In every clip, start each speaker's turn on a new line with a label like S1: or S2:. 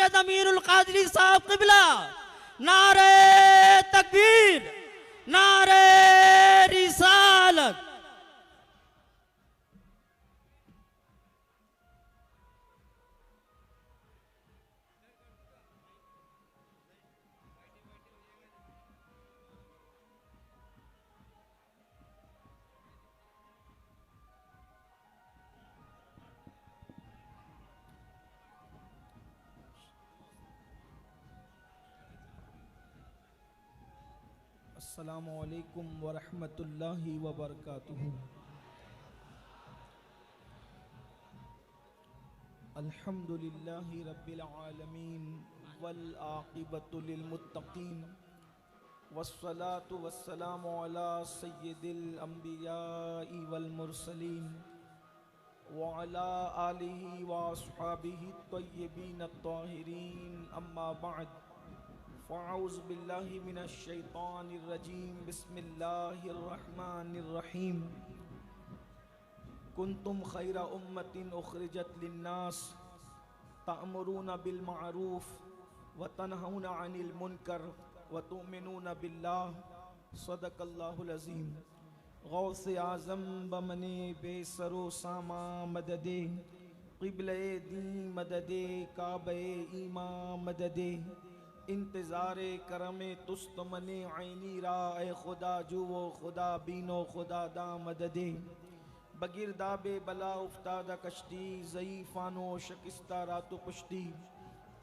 S1: सैयद अमीरुल कादरी साहब क़िबला। नारे तकबीर, नारे रिसालत।
S2: अस्सलामु अलैकुम व रहमतुल्लाहि व बरकातुहू। अल्हम्दुलिल्लाहि रब्बिल आलमीन वल आक़िबतु लिल मुत्तक़ीन वस्सलातु वस्सलामु अला सय्यिदिल अंबियाइ वल मुरसलीन व अला आलिहि व अस्हाबिहि तय्यबीन अत्ताहिरीन। अम्मा बअद, फ़अऊज़ु बिल्लाहि मिनश शैतानिर रजीम। बिस्मिल्लाहिर रहमानिर रहीम। कुंतुम खैरा उम्मतिन उखरिजत लिन्नास तअमुरूना बिल मअरूफ व तनहौना अनिल मुनकर व तुमिनूना बिल्लाह। सदक़ल्लाहुल अज़ीम। गौसे आज़म बमने बेसरो सामा मददे, क़िबले दी मददे, काबे ईमा मददे, इंतज़ारे करमे तुस्तमने आईनी रा। ए खुदा जुवो खुदा बीनो खुदा दा मददे। बगिरदाबे बला उफ्तादा कश्ती, ज़ईफ़ानो शकिस्ता रातु पुश्ती।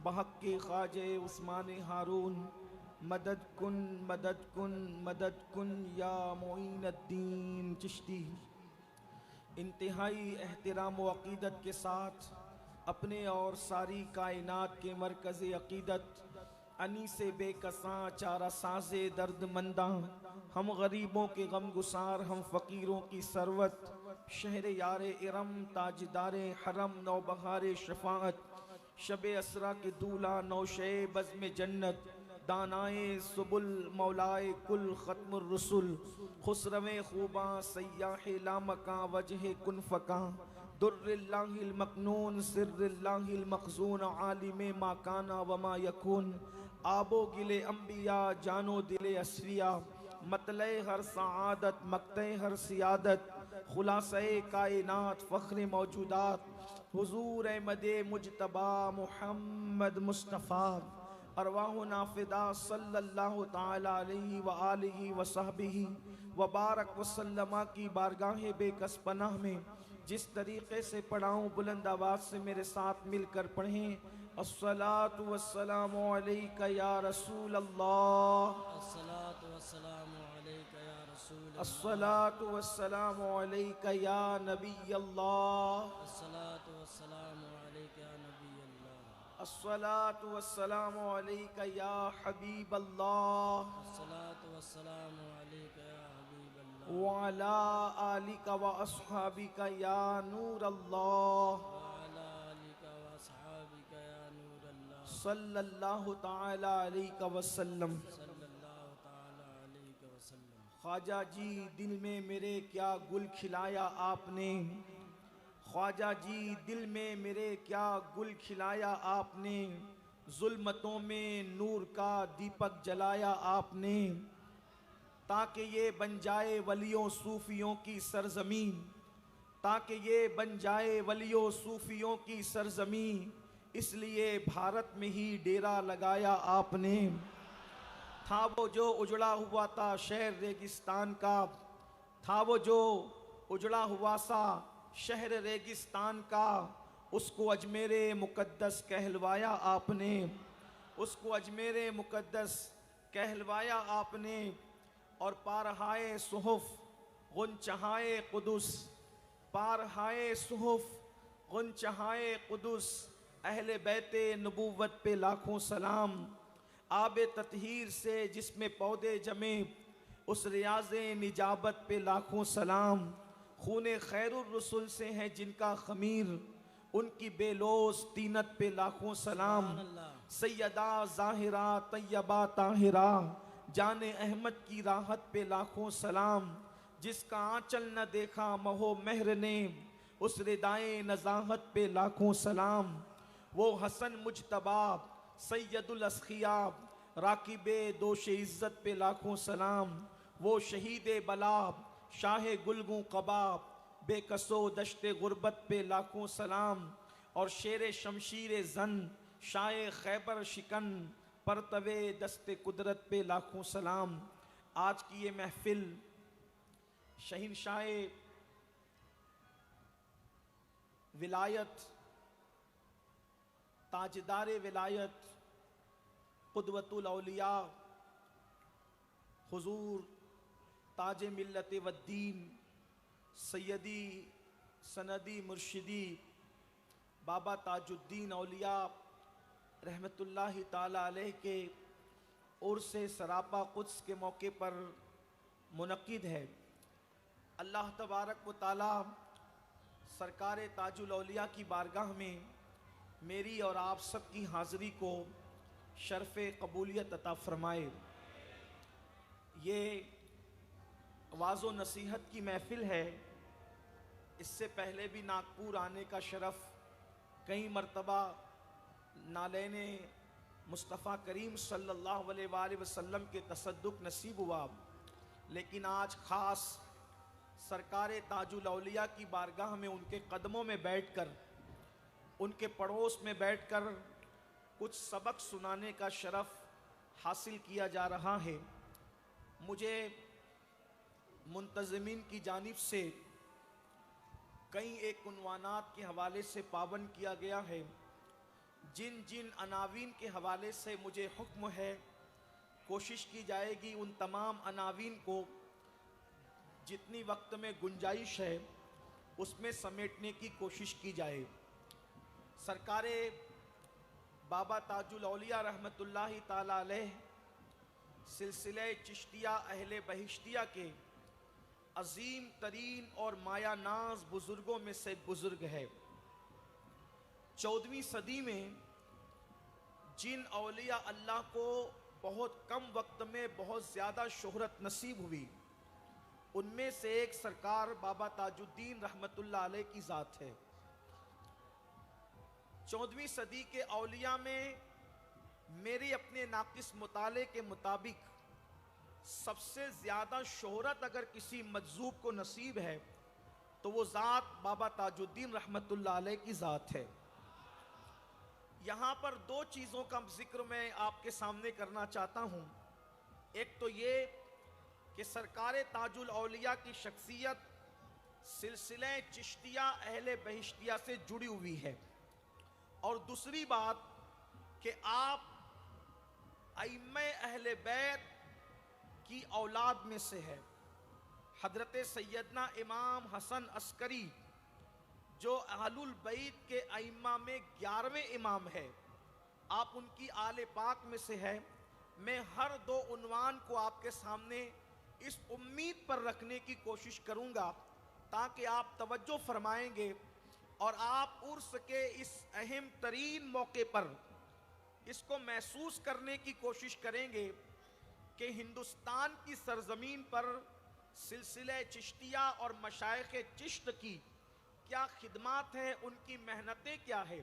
S2: बहक के ख्वाजे उस्मान हारून, मदद कुन मदद कुन मदद कुन या मोइनुद्दीन चिश्ती। इंतहाई एहतराम व अक़ीदत के साथ अपने और सारी कायनात के मरकज़ अक़ीदत अनी से बेकसां चारा साज़े दर्द मंदा, हम गरीबों के गम गुसार, हम फ़कीरों की सरवत, शहर यार इरम, ताजदारे हरम, नौबहार शफाअत, शबे असरा के दूल्हा, नौशे बज़्म जन्नत, दानाए सुबुल, मौलाए कुल, ख़त्मुर रसूल, खुसरवे खूबा, सय्याहे लामका, वजह कुनफ़का, दुर्रिल्लाहिल मकनून, सिर्रिल्लाहिल मखज़ून, आलिमे मा काना व मा यकून, आबो गिले अंबिया, जानो दिले असफिया, मतले हर सआदत, मक्ते हर सियादत, खुलासे कायनात, फ़ख्र मौजूदात, हुजूर अहमदे मुजतबा मुहम्मद मुस्तफ़ा, अरवाह नाफिदा सल्लल्लाहु ताला अलैहि व आलिहि व सहबिही व बारक वसल्लमा की बारगाह बेकस पनाह में जिस तरीक़े से पढ़ाऊँ, बुलंद आवाज़ से मेरे साथ मिलकर पढ़ें। अस्सलातु वस्सलामु अलैका या रसूल अल्लाह,
S1: अस्सलातु वस्सलामु अलैका या रसूल अल्लाह,
S2: अस्सलातु वस्सलामु अलैका या नबी अल्लाह,
S1: अस्सलातु वस्सलामु अलैका या नबी अल्लाह,
S2: अस्सलातु वस्सलामु अलैका या हबीब अल्लाह,
S1: अस्सलातु वस्सलामु अलैका या हबीब अल्लाह,
S2: व अला आलिका व अस्हाबिका या नूर अल्लाह,
S1: व अला आलिका व अस्हाबिका या नूर अल्लाह,
S2: सल्लल्लाहु ताला अलैहि वसल्लम।
S1: सल्लल्लाहु ताला अलैहि वसल्लम।
S2: ख्वाजा जी दिल में मेरे क्या गुल खिलाया आपने, ख्वाजा जी दिल में मेरे क्या गुल खिलाया आपने, जुल्मतों में नूर का दीपक जलाया आपने, ताकि ये बन जाए वलियों सूफियों की सरजमीन, ताकि ये बन जाए वलियों सूफियों की सरजमीन, इसलिए भारत में ही डेरा लगाया आपने। था वो जो उजड़ा हुआ था शहर रेगिस्तान का, था वो जो उजड़ा हुआ सा शहर रेगिस्तान का, उसको अजमेरे मुकद्दस कहलवाया आपने, उसको अजमेरे मुकद्दस कहलवाया आपने। और पारहाए सुहुफ गुनचहाए कुदुस, पारहाए सुहुफ गुनचहाए कुदुस, अहले बैते नबूवत पे लाखों सलाम। आबे ततहीर से जिसमें पौधे जमे, उस रियाज़े निजाबत पे लाखों सलाम। खूने खैरुर रसूल से है जिनका खमीर, उनकी बेलोस तीनत पे लाखों सलाम। सैयदा ज़ाहिरा तैयबा ताहिरा, जाने अहमद की राहत पे लाखों सलाम। जिसका आंचल न देखा महो महर ने, उस रिदाए नज़ाहत पे लाखों सलाम। वो हसन मुजतबा सैयदुल अस्खिया राकिबे दोश इज़्ज़त पे लाखों सलाम, वो शहीद बला शाह गुलगू कबाब बेकसो दश्ते गुर्बत पे लाखों सलाम, और शेर शमशीर जन शाह खैबर शिकन परतवे दस्ते कुदरत पे लाखों सलाम। आज की ये महफिल शहंशाह विलायत, ताजदार विलायत, कुदवतुल औलिया हुजूर ताज मिल्लत वद्दीन सैयदी सनदी मुर्शिदी बाबा ताजुद्दीन औलिया रहमतुल्लाहि ताला अलैह के उर्स सरापा कुद्स के मौके पर मुनक्किद है। अल्लाह तबारक व ताला सरकार ताजुल औलिया की बारगाह में मेरी और आप सब की हाज़िरी को शर्फ़ कबूलियत अता फ़रमाए। ये वाज़ो नसीहत की महफ़िल है। इससे पहले भी नागपुर आने का शरफ़ कई मरतबा नालैने मुस्तफ़ा करीम सल्लल्लाहु अलैहि वसल्लम के तसद्दुक़ नसीब हुआ, लेकिन आज ख़ास सरकार ताजुल औलिया की बारगाह में उनके कदमों में बैठकर, उनके पड़ोस में बैठकर कुछ सबक सुनाने का शरफ़ हासिल किया जा रहा है। मुझे मुंतज़िमीन की जानिब से कई एक उन्वानात के हवाले से पाबंद किया गया है। जिन जिन अनावीन के हवाले से मुझे हुक्म है, कोशिश की जाएगी उन तमाम अनावीन को जितनी वक्त में गुंजाइश है उसमें समेटने की कोशिश की जाए। सरकारे बाबा ताजुल औलिया रहमतुल्लाहि ताला अलैह सिलसिले चिश्तिया अहले बहिश्तिया के अजीम तरीन और माया नाज बुजुर्गों में से बुजुर्ग है। 14वीं सदी में जिन औलिया अल्लाह को बहुत कम वक्त में बहुत ज़्यादा शोहरत नसीब हुई, उनमें से एक सरकार बाबा ताजुद्दीन रहमतुल्लाह अलैह की ज़ात है। 14वीं सदी के औलिया में मेरे अपने नाकिस मुताले के मुताबिक सबसे ज़्यादा शोहरत अगर किसी मजजूब को नसीब है तो वो ज़ात बाबा ताजुद्दीन रहमतुल्लाह अलैह की ज़ात है। यहाँ पर दो चीज़ों का जिक्र मैं आपके सामने करना चाहता हूँ। एक तो ये कि सरकार ताजुल औलिया की शख्सियत सिलसिले चिश्तिया अहले बहिश्तिया से जुड़ी हुई है, और दूसरी बात कि आप अइम्मे अहले बैत की औलाद में से है। हजरत सैयदना इमाम हसन अस्करी जो अहलुल बैत के अइम्मा में 11वें इमाम है, आप उनकी आले पाक में से है। मैं हर दो उन्वान को आपके सामने इस उम्मीद पर रखने की कोशिश करूंगा ताकि आप तवज्जो फरमाएंगे और आप उर्स के इस अहम तरीन मौके पर इसको महसूस करने की कोशिश करेंगे कि हिंदुस्तान की सरजमीन पर सिलसिले चिश्तिया और मशाइख चिश्त की क्या खिदमात हैं, उनकी मेहनतें क्या है,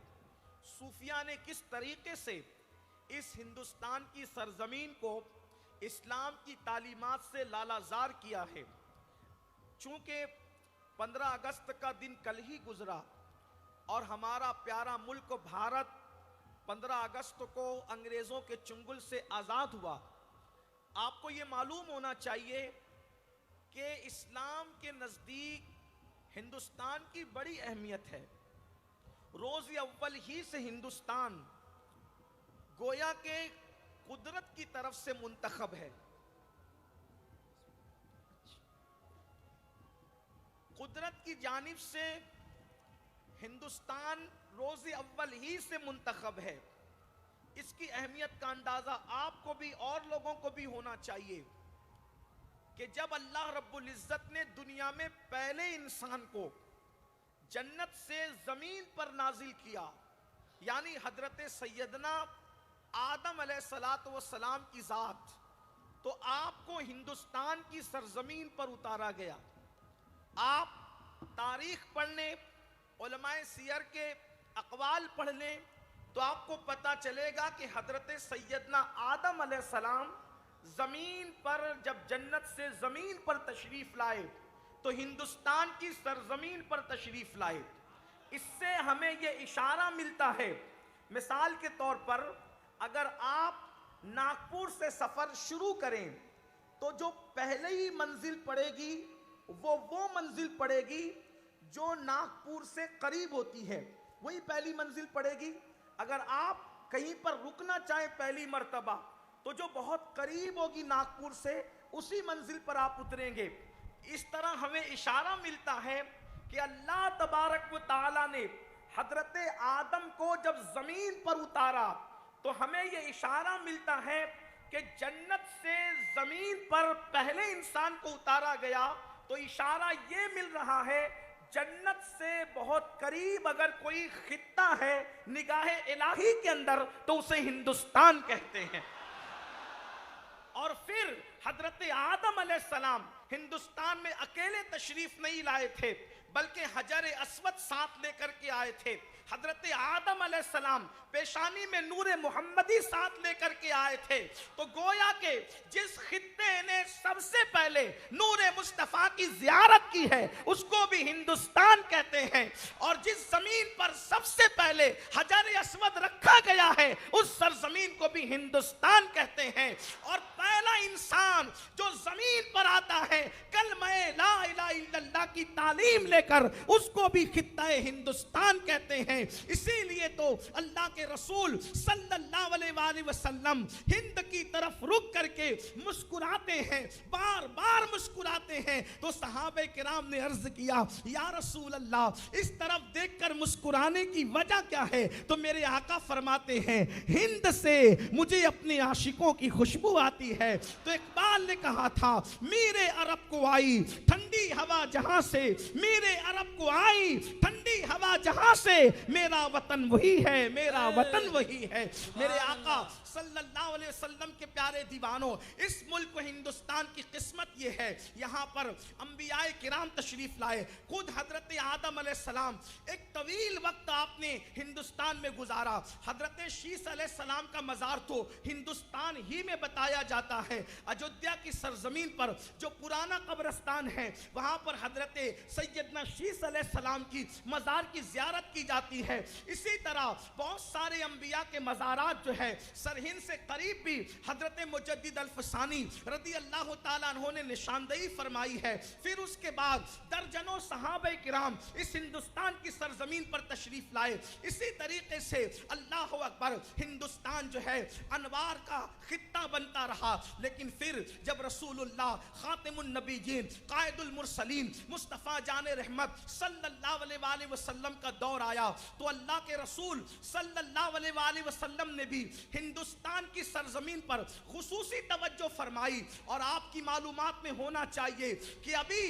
S2: सूफिया ने किस तरीके से इस हिंदुस्तान की सरजमीन को इस्लाम की तालीमात से लालाजार किया है। चूँकि 15 अगस्त का दिन कल ही गुजरा और हमारा प्यारा मुल्क भारत 15 अगस्त को अंग्रेज़ों के चुंगल से आज़ाद हुआ। आपको ये मालूम होना चाहिए कि इस्लाम के नज़दीक हिंदुस्तान की बड़ी अहमियत है। रोज़ अव्वल ही से हिंदुस्तान गोया के कुदरत की तरफ से मुंतखब है। कुदरत की जानिब से हिंदुस्तान रोज़ अव्वल ही से मुंतखब है। इसकी अहमियत का अंदाज़ा आपको भी और लोगों को भी होना चाहिए कि जब अल्लाह रब्बुल इज़्ज़त ने दुनिया में पहले इंसान को जन्नत से ज़मीन पर नाजिल किया, यानी हजरत सैयदना आदम अलैहिस्सलातु वस्सलाम की ज़ात, तो आपको हिंदुस्तान की सरजमीन पर उतारा गया। आप तारीख पढ़ लें, उलमाए सियर के अक़वाल पढ़ लें, तो आपको पता चलेगा कि हजरत सैयदना आदम अलैहिस्सलाम जमीन पर जब जन्नत से जमीन पर तशरीफ लाए तो हिंदुस्तान की सरजमीन पर तशरीफ लाए। इससे हमें यह इशारा मिलता है, मिसाल के तौर पर अगर आप नागपुर से सफर शुरू करें तो जो पहले ही मंजिल पड़ेगी वो मंजिल पड़ेगी जो नागपुर से करीब होती है, वही पहली मंजिल पड़ेगी। अगर आप कहीं पर रुकना चाहें पहली मर्तबा तो जो बहुत करीब होगी नागपुर से उसी मंजिल पर आप उतरेंगे। इस तरह हमें इशारा मिलता है कि अल्लाह तबारक व तआला ने हजरत आदम को जब जमीन पर उतारा तो हमें यह इशारा मिलता है कि जन्नत से जमीन पर पहले इंसान को उतारा गया, तो इशारा यह मिल रहा है जन्नत से बहुत करीब अगर कोई खित्ता है निगाहे इलाही के अंदर तो उसे हिंदुस्तान कहते हैं। और फिर हजरत आदम अलैहिस्सलाम हिंदुस्तान में अकेले तशरीफ नहीं लाए थे बल्कि हजर अस्वद साथ लेकर के आए थे। हजरत आदम अलैहिस्सलाम पेशानी में नूर मोहम्मदी साथ लेकर के आए थे। तो गोया के जिस खित्ते ने सबसे पहले नूर मुस्तफा की जियारत की है उसको भी हिंदुस्तान कहते हैं, और जिस जमीन पर सबसे पहले हजर अस्वद रखा गया है उस सरजमीन को भी हिंदुस्तान कहते हैं। और पहला इंसान जो जमीन पर आता है कलमा ला इलाहा इल्लल्लाह की तालीम लेकर उसको भी खित्ता हिंदुस्तान कहते हैं। इसीलिए तो अल्लाह के रसूल सल्लल्लाहु अलैहि वसल्लम हिंद की तरफ रुक करके मुस्कुराते हैं, बार बार मुस्कुराते हैं। तो सहाबे किराम ने अर्ज किया, या रसूल अल्लाह इस तरफ देखकर मुस्कुराने की वजह क्या है? तो मेरे आका फरमाते हैं हिंद से मुझे अपने आशिकों की खुशबू आती है। तो इकबाल ने कहा था मेरे अरब को आई ठंडी हवा जहां से, मेरे अरब को आई ठंडी हवा जहां से, मेरा वतन वही है, मेरा वतन वही है। मेरे आका सल्लल्लाहु अलैहि वसल्लम के प्यारे दीवानों, इस मुल्क को हिंदुस्तान की किस्मत ये है, यहाँ पर अंबियाए किराम तशरीफ लाए। खुद हजरत आदम अलैहिस्सलाम एक तवील वक्त आपने हिंदुस्तान में गुजारा। हजरत शीस अलैहिस्सलाम का मजार तो हिंदुस्तान ही में बताया जाता है। अयोध्या की सरजमीन पर जो पुराना कब्रिस्तान है वहाँ पर हजरत सैयदना शीस अलैहिस्सलाम की मजार की ज़ियारत की जाती है। इसी तरह बहुत सारे अंबिया के मज़ारात जो है सरहिंद से करीब भी हजरत मुजद्दिद अल-फसानी रदी अल्लाह ताला अन्हु ने निशानदेही फरमाई है। फिर उसके बाद दर्जनों सहाबे किराम इस हिंदुस्तान की सरजमीन पर तशरीफ लाए। इसी तरीके से अल्लाह अकबर हिंदुस्तान जो है अनवार का खित्ता बनता रहा। लेकिन फिर जब रसूलुल्लाह खातिमुन नबीयीन कायदुल मुरसलीन मुस्तफ़ा जाने रहमत सल्लल्लाहु अलैहि वसल्लम का दौर आया तो अल्लाह के रसूल सल्लल्लाहु अलैहि वसल्लम ने भी हिंदुस्तान की सरजमीन पर खुसूसी तवज्जो फरमाई। और आपकी मालूमात में होना चाहिए कि अभी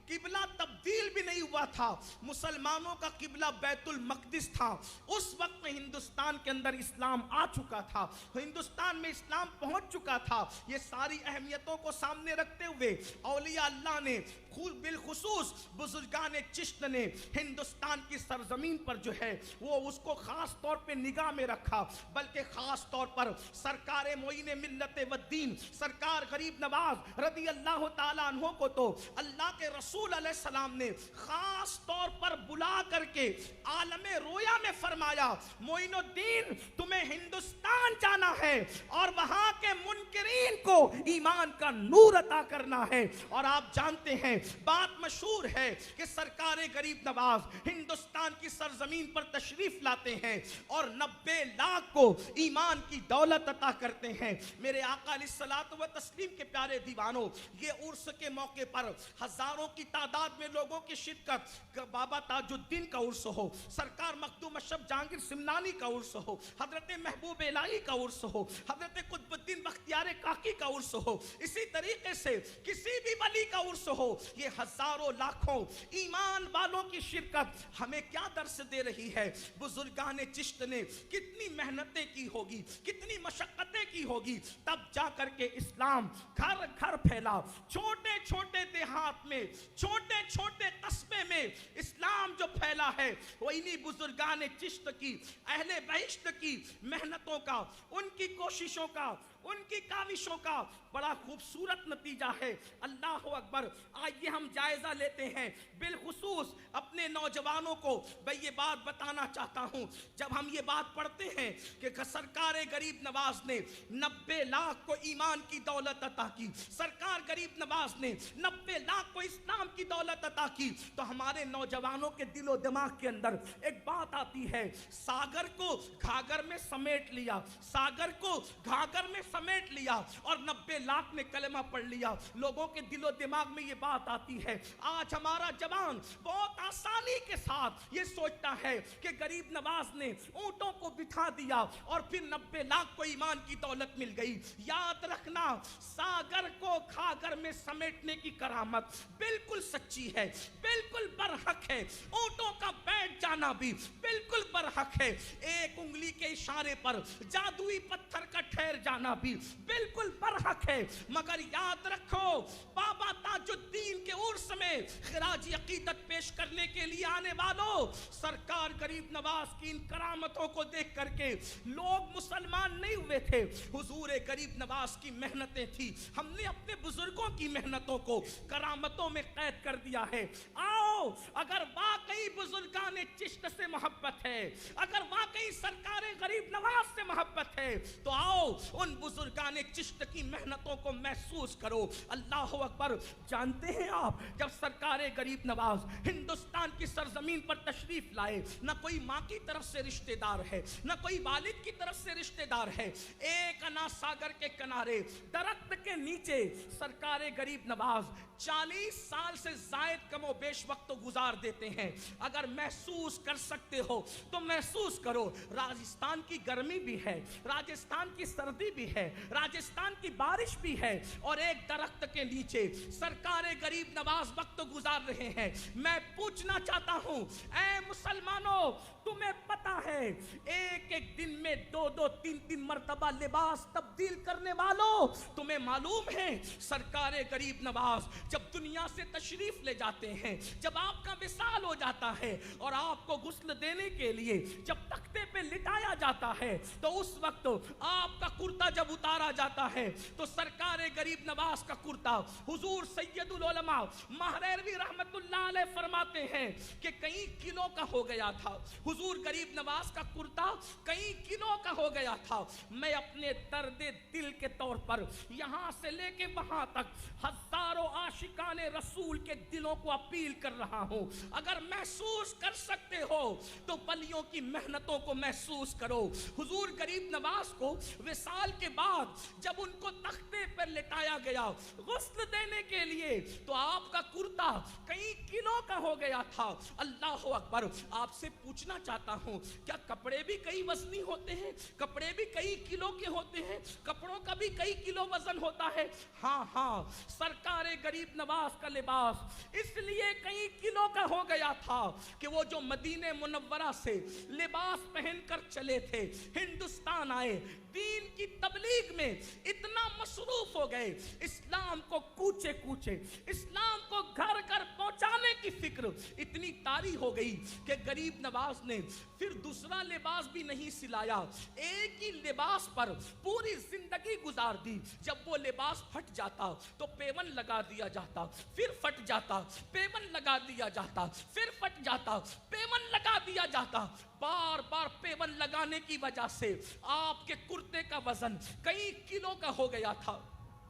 S2: किबला तब्दील भी नहीं हुआ था, मुसलमानों का किबला बैतुल मक़दिस था। उस वक्त में हिंदुस्तान के अंदर इस्लाम आ चुका था, हिंदुस्तान में इस्लाम पहुंच चुका था। ये सारी अहमियतों को सामने रखते हुए औलिया अल्लाह ने बिलखुसूस बुजुर्गान चिश्त ने हिंदुस्तान की सरजमीन पर जो है वो उसको खास तौर पे निगाह में रखा। बल्कि खास तौर पर सरकार मोइने मिल्लत व दीन सरकार गरीब नवाज रदी अल्लाह ताला अन्हो को तो अल्लाह के रसूल अलैहिस्सलाम ने खास तौर पर बुला करके आलमे रोया में फरमाया, मोइनुद्दीन तुम्हें हिंदुस्तान जाना है और वहां के मुनकिरीन को ईमान का नूर अता करना है। और आप जानते हैं बात मशहूर है कि सरकार गरीब नवाज हिंदुस्तान की सरजमीन पर तशरीफ लाते हैं और 90 लाख को ईमान की दौलत अता करते हैं। मेरे आका अलैहिस्सलातु व तस्लीम के प्यारे दीवानों, ये उर्स के मौके पर हजारों की तादाद में लोगों की शिरकत, बाबा ताजुद्दीन का उर्स हो, सरकार मखदूम अशरफ जहांगीर सिमनानी का उर्स हो, हजरत महबूब इलाही का उर्स हो, हजरत कुतुबुद्दीन बख्तियार प्यारे काकी का उर्स हो, इसी तरीके से किसी भी वली का उर्स हो, ये हजारों लाखों ईमान वालों की शिरकत हमें क्या दर्श दे रही है। बुजुर्गाने चिश्त ने कितनी मेहनतें की होगी, कितनी मशक्कतें की होगी, तब जाकर के इस्लाम घर घर फैला। छोटे छोटे देहात में, छोटे छोटे कस्बे में इस्लाम जो फैला है वो इन्हीं बुजुर्गाने चिश्त की, अहले बहिश्त की मेहनतों का, उनकी कोशिशों का, उनकी काविशों का बड़ा खूबसूरत नतीजा है। अल्लाह अकबर। आइए हम जायजा लेते हैं, बिलखुसूस अपने नौजवानों को मैं ये बात बताना चाहता हूँ। जब हम ये बात पढ़ते हैं कि सरकार गरीब नवाज ने 90 लाख को ईमान की दौलत अता की, सरकार गरीब नवाज ने 90 लाख को इस्लाम की दौलत अता की, तो हमारे नौजवानों के दिलो दिमाग के अंदर एक बात आती है, सागर को घाघर में समेट लिया, सागर को घाघर में समेट लिया और 90 लाख ने कलमा पढ़ लिया। लोगों के दिलो दिमाग में ये बात आती है। आज हमारा जवान बहुत आसानी के साथ ये सोचता है कि गरीब नवाज ने ऊंटों को बिठा दिया और फिर 90 लाख को ईमान की दौलत मिल गई। याद रखना, सागर को घाघर में समेटने की करामत बिल्कुल सच्ची है, बिल्कुल बरहक है। ऊंटों का बैठ जाना भी बिल्कुल बरहक है। एक उंगली के इशारे पर जादुई पत्थर का ठहर जाना भी बिल्कुल बरहक है। मगर याद रखो, बाबा ताजुद्दीन के उर्स में खिराजी अकीदत पेश करने के लिए आने वालों, सरकार गरीब नवाज की इन करामतों को देख करके लोग मुसलमान नहीं हुए थे। हुजूर गरीब नवाज की मेहनतें थी, हमने अपने बुजुर्गों की मेहनतों को करामतों में कैद कर दिया है। आओ, अगर वाकई बुजुर्गाने चिश्त से मोहब्बत है, अगर वाकई सरकार गरीब नवाज से मोहब्बत है, तो आओ उन बुजुर्गाने चिश्त की मेहनतों को महसूस करो। अल्लाह अकबर। जानते हैं आप, जब सरकार गरीब नवाज हिंदुस्तान की सरजमीन पर तशरीफ लाए, न कोई माँ की तरफ से रिश्तेदार है, न कोई वालिद की तरफ से रिश्तेदार है, एक अना सागर के किनारे दरख्त के नीचे सरकार गरीब नवाज 40 साल से जायद कमो बेश वक्त गुजार देते हैं। अगर महसूस कर सकते हो तो महसूस करो। राजस्थान की गर्मी भी है, राजस्थान की सर्दी भी है, राजस्थान की बारिश भी है, और एक दरख्त के नीचे सरकार गरीब नवाज वक्त गुजार रहे हैं। मैं पूछना चाहता हूं, ऐ मुसलमानों, तुम्हें पता है एक एक दिन में 2-2, 3-3 मर्तबा लिबास तब्दील करने वालों, तुम्हें मालूम है सरकार गरीब नवाज जब दुनिया से तशरीफ ले जाते हैं, जब आपका विसाल हो जाता है और आपको गुस्ल देने के लिए जब तख्ते पे लिटाया जाता है, तो उस वक्त आपका कुर्ता जब उतारा जाता है तो सरकार गरीब नवाज का कुर्ता हुजूर सैयदुल उलमा महरवी रहमतुल्लाह अलैह फरमाते हैं कि कई किलो का हो गया था। हुजूर गरीब नवाज का कुर्ता कई किलो का हो गया था। मैं अपने दर्द दिल के तौर पर यहां से लेके वहां तक हजारों आशिकाने रसूल के दिलों को अपील कर रहा हूं। अगर महसूस कर सकते हो तो बलियों की मेहनतों को महसूस करो। हुजूर गरीब नवाज को विसाल के बाद जब उनको तख्ते पर लिटाया गया गुस्ल देने के लिए, तो आपका कुर्ता कई किलो का हो गया था। अल्लाह अकबर। आपसे पूछना चाहता हूं, क्या कपड़े भी कई वजनी होते हैं? कपड़े भी कई किलो के होते हैं? कपड़ों का भी कई किलो वजन होता है? हाँ, सरकार गरीब नवाज का लिबास इसलिए कई किलो का हो गया था कि वो जो मदीने मुनव्वरा से लिबास पहनकर चले थे, हिंदुस्तान आए, दीन की तबलीग में इतना मसरूफ हो गए, इस्लाम को कूचे कूचे, इस्लाम को घर घर पहुंचाने की फिक्र इतनी तारी हो गई कि गरीब नवाज ने फिर दूसरा लिबास भी नहीं सिलाया, एक ही लिबास पर पूरी जिंदगी गुजार दी। जब वो लिबास फट जाता तो पेवन लगा दिया जाता, फिर फट जाता, पेवन लगा दिया जाता, फिर फट जाता, पेवन लगा दिया जाता। बार बार पेवन लगाने की वजह से आपके कुर्ते का वजन कई किलो का हो गया था।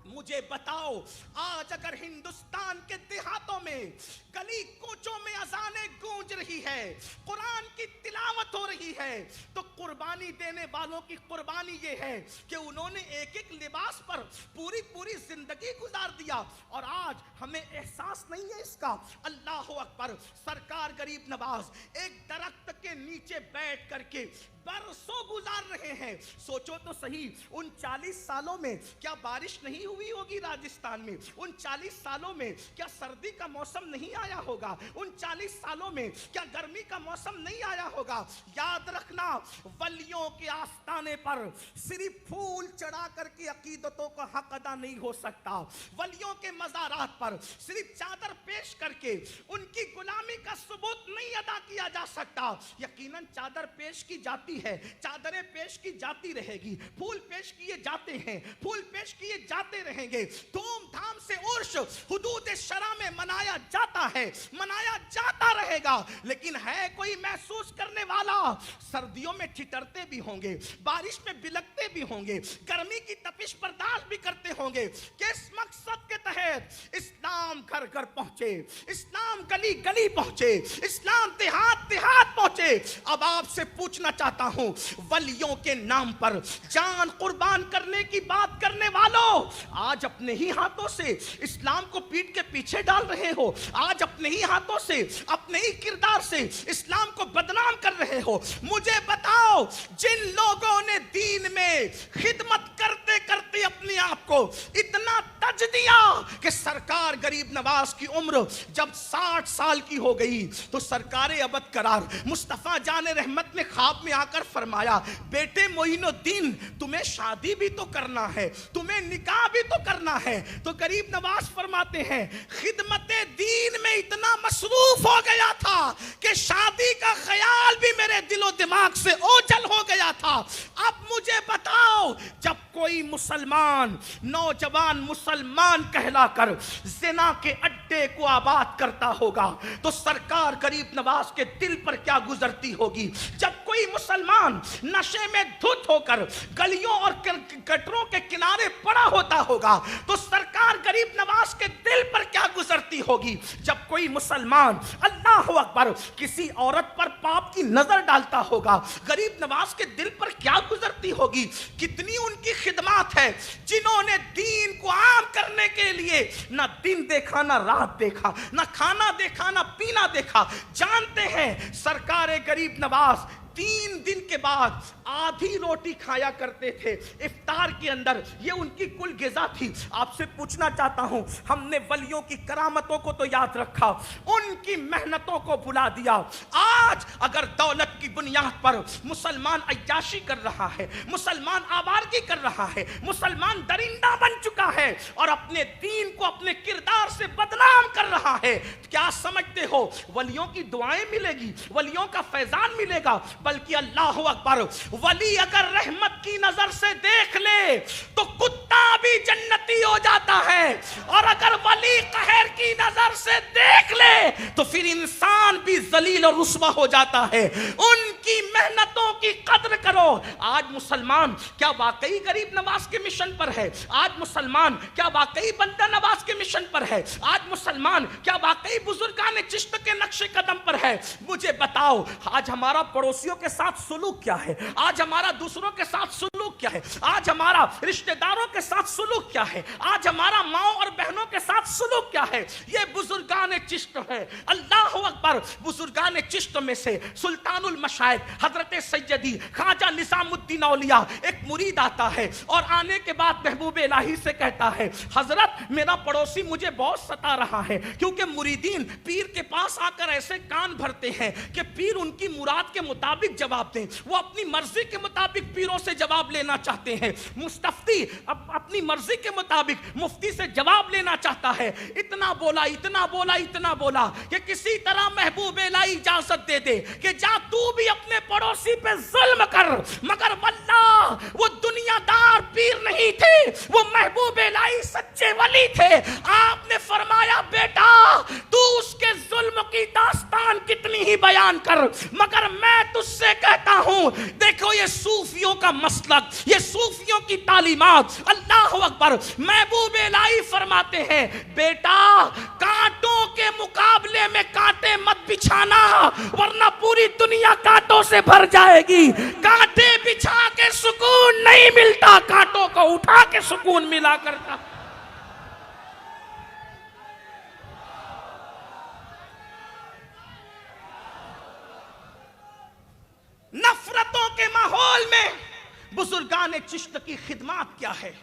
S2: मुझे बताओ, आज अगर हिंदुस्तान के देहातों में गली कूचों में अजानें गूंज रही है, कुरान की तिलावत हो रही है, तो कुर्बानी देने वालों की कुर्बानी ये है कि उन्होंने एक एक लिबास पर पूरी पूरी जिंदगी गुजार दिया और आज हमें एहसास नहीं है इसका। अल्लाह अकबर। सरकार गरीब नवाज एक दरख्त के नीचे बैठ करके बरसों गुजार रहे हैं। सोचो तो सही, उन 40 सालों में क्या बारिश नहीं हुई होगी राजस्थान में? उन 40 सालों में क्या सर्दी का मौसम नहीं आया होगा? उन 40 सालों में क्या गर्मी का मौसम नहीं आया होगा? याद रखना, वलियों के आस्थाने पर सिर्फ फूल चढ़ा करके अकीदतों का हक अदा नहीं हो सकता। वलियों के मज़ारात पर सिर्फ चादर पेश करके उनकी गुलामी का सबूत नहीं अदा किया जा सकता। यकीनन चादर पेश की जाती है, चादरें पेश की जाती रहेगी, फूल पेश किए जाते हैं, फूल पेश किए जाते रहेंगे। धूमधाम से उर्स हुदूद शरा में मनाया जाता है, मनाया जाता रहेगा। लेकिन है कोई महसूस करने वाला? सर्दियों में ठिठुरते भी होंगे, बारिश में बिलकते भी होंगे, गर्मी की तपिश बर्दाश्त भी करते होंगे। किस मकसद के तहत इस्लाम घर घर पहुंचे, इस्लाम गली गली पहुंचे, इस्लाम देहात देहात पहुंचे। अब आपसे पूछना चाहता हूं, वलियों के नाम पर जान कुर्बान करने की बात करने वालों, आज अपने ही हाथों से इस्लाम को पीठ के पीछे डाल रहे हो। आज अपने ही हाथों से, अपने ही किरदार से इस्लाम को बदनाम कर रहे हो। मुझे बताओ, जिन लोगों ने दीन में खिदमत करते करते अपने आप को इतना तज दिया कि सरकार गरीब नवाज की उम्र जब 60 साल की हो गई तो सरकार अबद करार मुस्तफा जाने रहमत ने ख्वाब में आकर फरमाया, बेटे मोइनुद्दीन, तुम्हें शादी भी तो करना है, तुम्हें निकाह भी तो करना है। तो गरीब नवाज फरमाते हैं, खिदमते दीन में इतना मसरूफ हो गया था कि शादी का ख्याल भी मेरे दिलो दिमाग से ओझल हो गया था। अब मुझे बताओ, जब कोई मुसलमान, नौजवान मुसलमान कहलाकर जिना के अड्डे को आबाद करता होगा तो सरकार गरीब नवाज के दिल पर क्या गुजरती होगी? जब कोई मुसलमान नशे में धुत होकर गलियों और गटरों के किनारे पड़ा होता होगा तो सरकार गरीब नवाज के दिल पर क्या गुजरती होगी? जब कोई मुसलमान अल्लाह अकबर किसी औरत पर पाप की नजर डालता होगा, गरीब नवाज के दिल पर क्या गुजरती होगी? कितनी उनकी खिदमत है, जिन्होंने दीन को आम करने के लिए ना दिन देखा, ना रात देखा, ना खाना देखा, ना पीना देखा। जानते हैं, सरकार गरीब नवाज 3 दिन के बाद आधी रोटी खाया करते थे इफ्तार के अंदर, ये उनकी कुल गिज़ा थी। आपसे पूछना चाहता हूं, हमने वलियों की करामतों को तो याद रखा, उनकी मेहनतों को भुला दिया। आज अगर दौलत की बुनियाद पर मुसलमान अय्याशी कर रहा है, मुसलमान आवारगी कर रहा है, मुसलमान दरिंदा बन चुका है और अपने दीन को अपने किरदार से बदनाम कर रहा है, क्या समझते हो वलियों की दुआएं मिलेगी, वलियों का फैजान मिलेगा? बल्कि अल्लाह अकबर, वली अगर रहमत की नजर से देख ले तो कुत्ता भी जन्नती हो जाता है, और अगर वली कहर की नजर से देख ले तो फिर इंसान भी जलील और रुस्वा हो जाता है। उनकी मेहनतों की कद्र करो। आज मुसलमान क्या वाकई गरीब नवाज के मिशन पर है? आज मुसलमान क्या वाकई बंदा नवाज के मिशन पर है? आज मुसलमान क्या वाकई बुजुर्गान चिश्त के नक्शे कदम पर है? मुझे बताओ, आज हमारा पड़ोसियों के साथ सुलूक क्या है? आज हमारा दूसरों के साथ सुलूक क्या है? आज हमारा रिश्तेदारों के साथ सुलूक क्या है? आज हमारा माओ और बहनों के साथ सुलूक क्या है? ये बुजुर्गान चिश्त है। अल्लाह अकबर, बुजुर्गान चिश्त में से सुल्तानुल मशाइख हजरत सैयदी ख्वाजा निजामुद्दीन औलिया एक मुरीद आता है और आने के बाद महबूब इलाही से कहता है, हजरत मेरा पड़ोसी मुझे बहुत सता रहा है, क्योंकि मुरीदीन पीर के पास आकर ऐसे कान भरते हैं कि पीर उनकी मुराद के मुताबिक जवाब दें। वो अपनी मर्जी के मुताबिक पीरों से जवाब लेना चाहते हैं। मुस्तफ्ती अपनी मर्जी के मुताबिक मुफ्ती से जवाब लेना चाहता है। इतना बोला, इतना बोला, इतना बोला कि किसी तरह महबूब इलाही इजाजत दे दे कि जा तू भी अपने पड़ोसी पे जुल्म कर। मगर वल्लाह वो दुनियादार पीर नहीं थे, वो महबूब इलाही सच्चे वली थे। आपने फरमाया, बेटा तू उसके जुल्म की दास्तान कितनी ही बयान कर, मगर मैं तुझसे कहता हूं, देखो ये सूफियों का मसलक, ये सूफियों की तालीमात। अल्लाह अकबर, महबूब इलाही फरमाते हैं, बेटा कांटों के मुकाबले में कांटे मत बिछाना, वरना पूरी दुनिया कांटों से भर जाएगी। कांटे बिछा के सुकून नहीं मिलता, कांटों को उठा के सुकून मिला करता। नफरतों के बुजुर्गान चिश्त की खिदमत क्या है।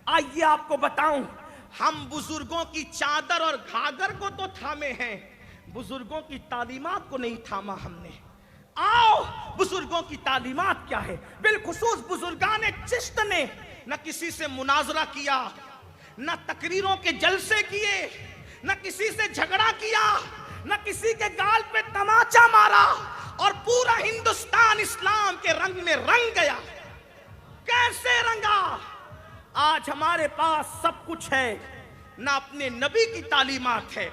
S2: आइए आपको बताऊं, हम बुजुर्गों की चादर और घाघर को तो थामे हैं, बुजुर्गों की तालीमात को नहीं थामा हमने। आओ, बुजुर्गों की तालीमात क्या है। बिलखुसूस बुजुर्गान चिश्त ने न किसी से मुनाजरा किया, न तकरीरों के जलसे किए, न किसी से झगड़ा किया, न किसी के गाल पे तमाचा मारा, और पूरा हिंदुस्तान इस्लाम के रंग में रंग गया। कैसे रंगा? आज हमारे पास सब कुछ है, न अपने नबी की तालीमात है,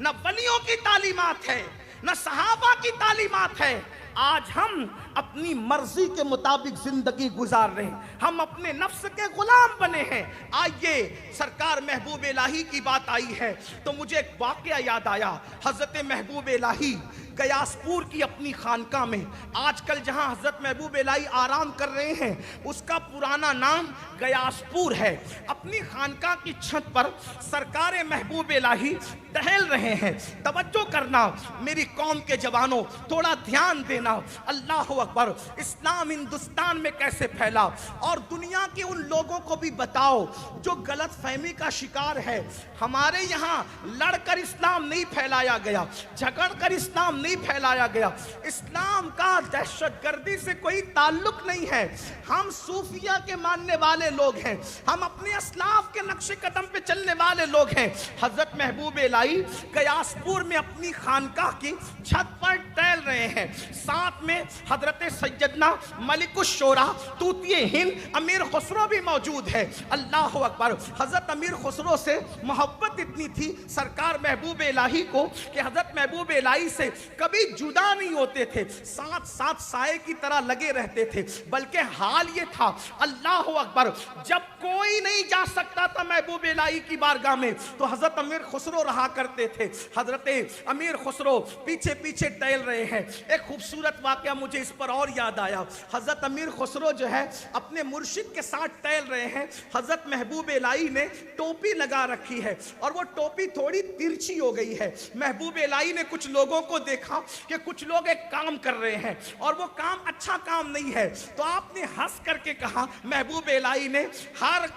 S2: न वलियों की तालीमात है, न सहाबा की तालीमात है। आज हम अपनी मर्जी के मुताबिक जिंदगी गुजार रहे हैं, हम अपने नफ्स के गुलाम बने हैं। आइए, सरकार महबूब इलाही की बात आई है तो मुझे एक वाकया याद आया। हजरत महबूब इलाही गयासपुर की अपनी खानका में, आजकल जहां हजरत महबूब इलाही आराम कर रहे हैं उसका पुराना नाम गयासपुर है। अपनी खानका की छत पर सरकार महबूब इलाही टहल रहे हैं। तवज्जो करना मेरी कौम के जवानों, थोड़ा ध्यान देना। अल्लाह अकबर। इस्लाम हिंदुस्तान में कैसे फैला, और दुनिया के उन लोगों को भी बताओ जो गलत फहमी का शिकार है। हमारे यहाँ लड़कर इस्लाम नहीं फैलाया गया, झगड़कर इस्लाम नहीं फैलाया गया। इस्लाम का दहशतगर्दी से कोई ताल्लुक नहीं है। हम सूफिया के मानने वाले लोग हैं, हम अपने अस्लाफ के नक्शे कदम पे चलने वाले लोग हैं। हजरत महबूब इलाही गयासपुर में अपनी खानकाह की छत पर टहल रहे हैं। साथ में हजरत सैयदना मलिकुश्शोरा तूतिए हिंद अमीर खुसरो भी मौजूद है। अल्लाह अकबर। हजरत अमीर खुसरो से मोहब्बत इतनी थी सरकार महबूब इलाही को कि हजरत महबूब इलाही से कभी जुदा नहीं होते थे, साथ साथ साए की तरह लगे रहते थे। बल्कि हाल ये था, अल्लाह अकबर, जब कोई नहीं जा सकता था महबूब इलाही की बारगाह में तो हजरत अमीर खुसरो रहा करते थे। हजरत अमीर खुसरो पीछे पीछे टहल रहे हैं। एक खूबसूरत वाकया मुझे इस पर और याद आया। हजरत अमीर खुसरो जो है अपने मुर्शिद के साथ टहल रहे हैं। हजरत महबूब इलाही ने टोपी लगा रखी है और वो टोपी थोड़ी तिरछी हो गई है। महबूब इलाही ने कुछ लोगों को देखा कि कुछ लोग एक काम कर रहे हैं और वो काम अच्छा काम नहीं है, तो आपने हंस करके कहा, महबूब इलाही ने, हर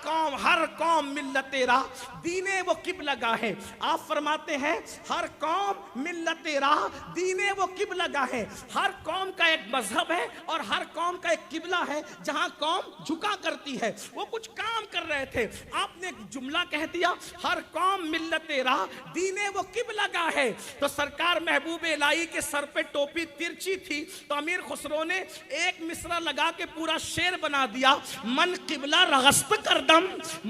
S2: कौम मिल्लत राह दीने वो किबला है। आप फरमाते हैं हर कौम मिल्लत राह दीने वो किबला है। हर कौम का एक मजहब है और हर कौम का एक किबला है जहां कौम झुका करती है। वो कुछ काम कर रहे थे, आपने एक जुमला कह दिया, हर कौम मिल्लत राह दीने वो किबला है। तो सरकार महबूब इलाही के सर पे टोपी तिरछी थी तो अमीर खुसरो ने एक मिसरा लगा के पूरा शेर बना दिया, मन किबला रास्त करदम,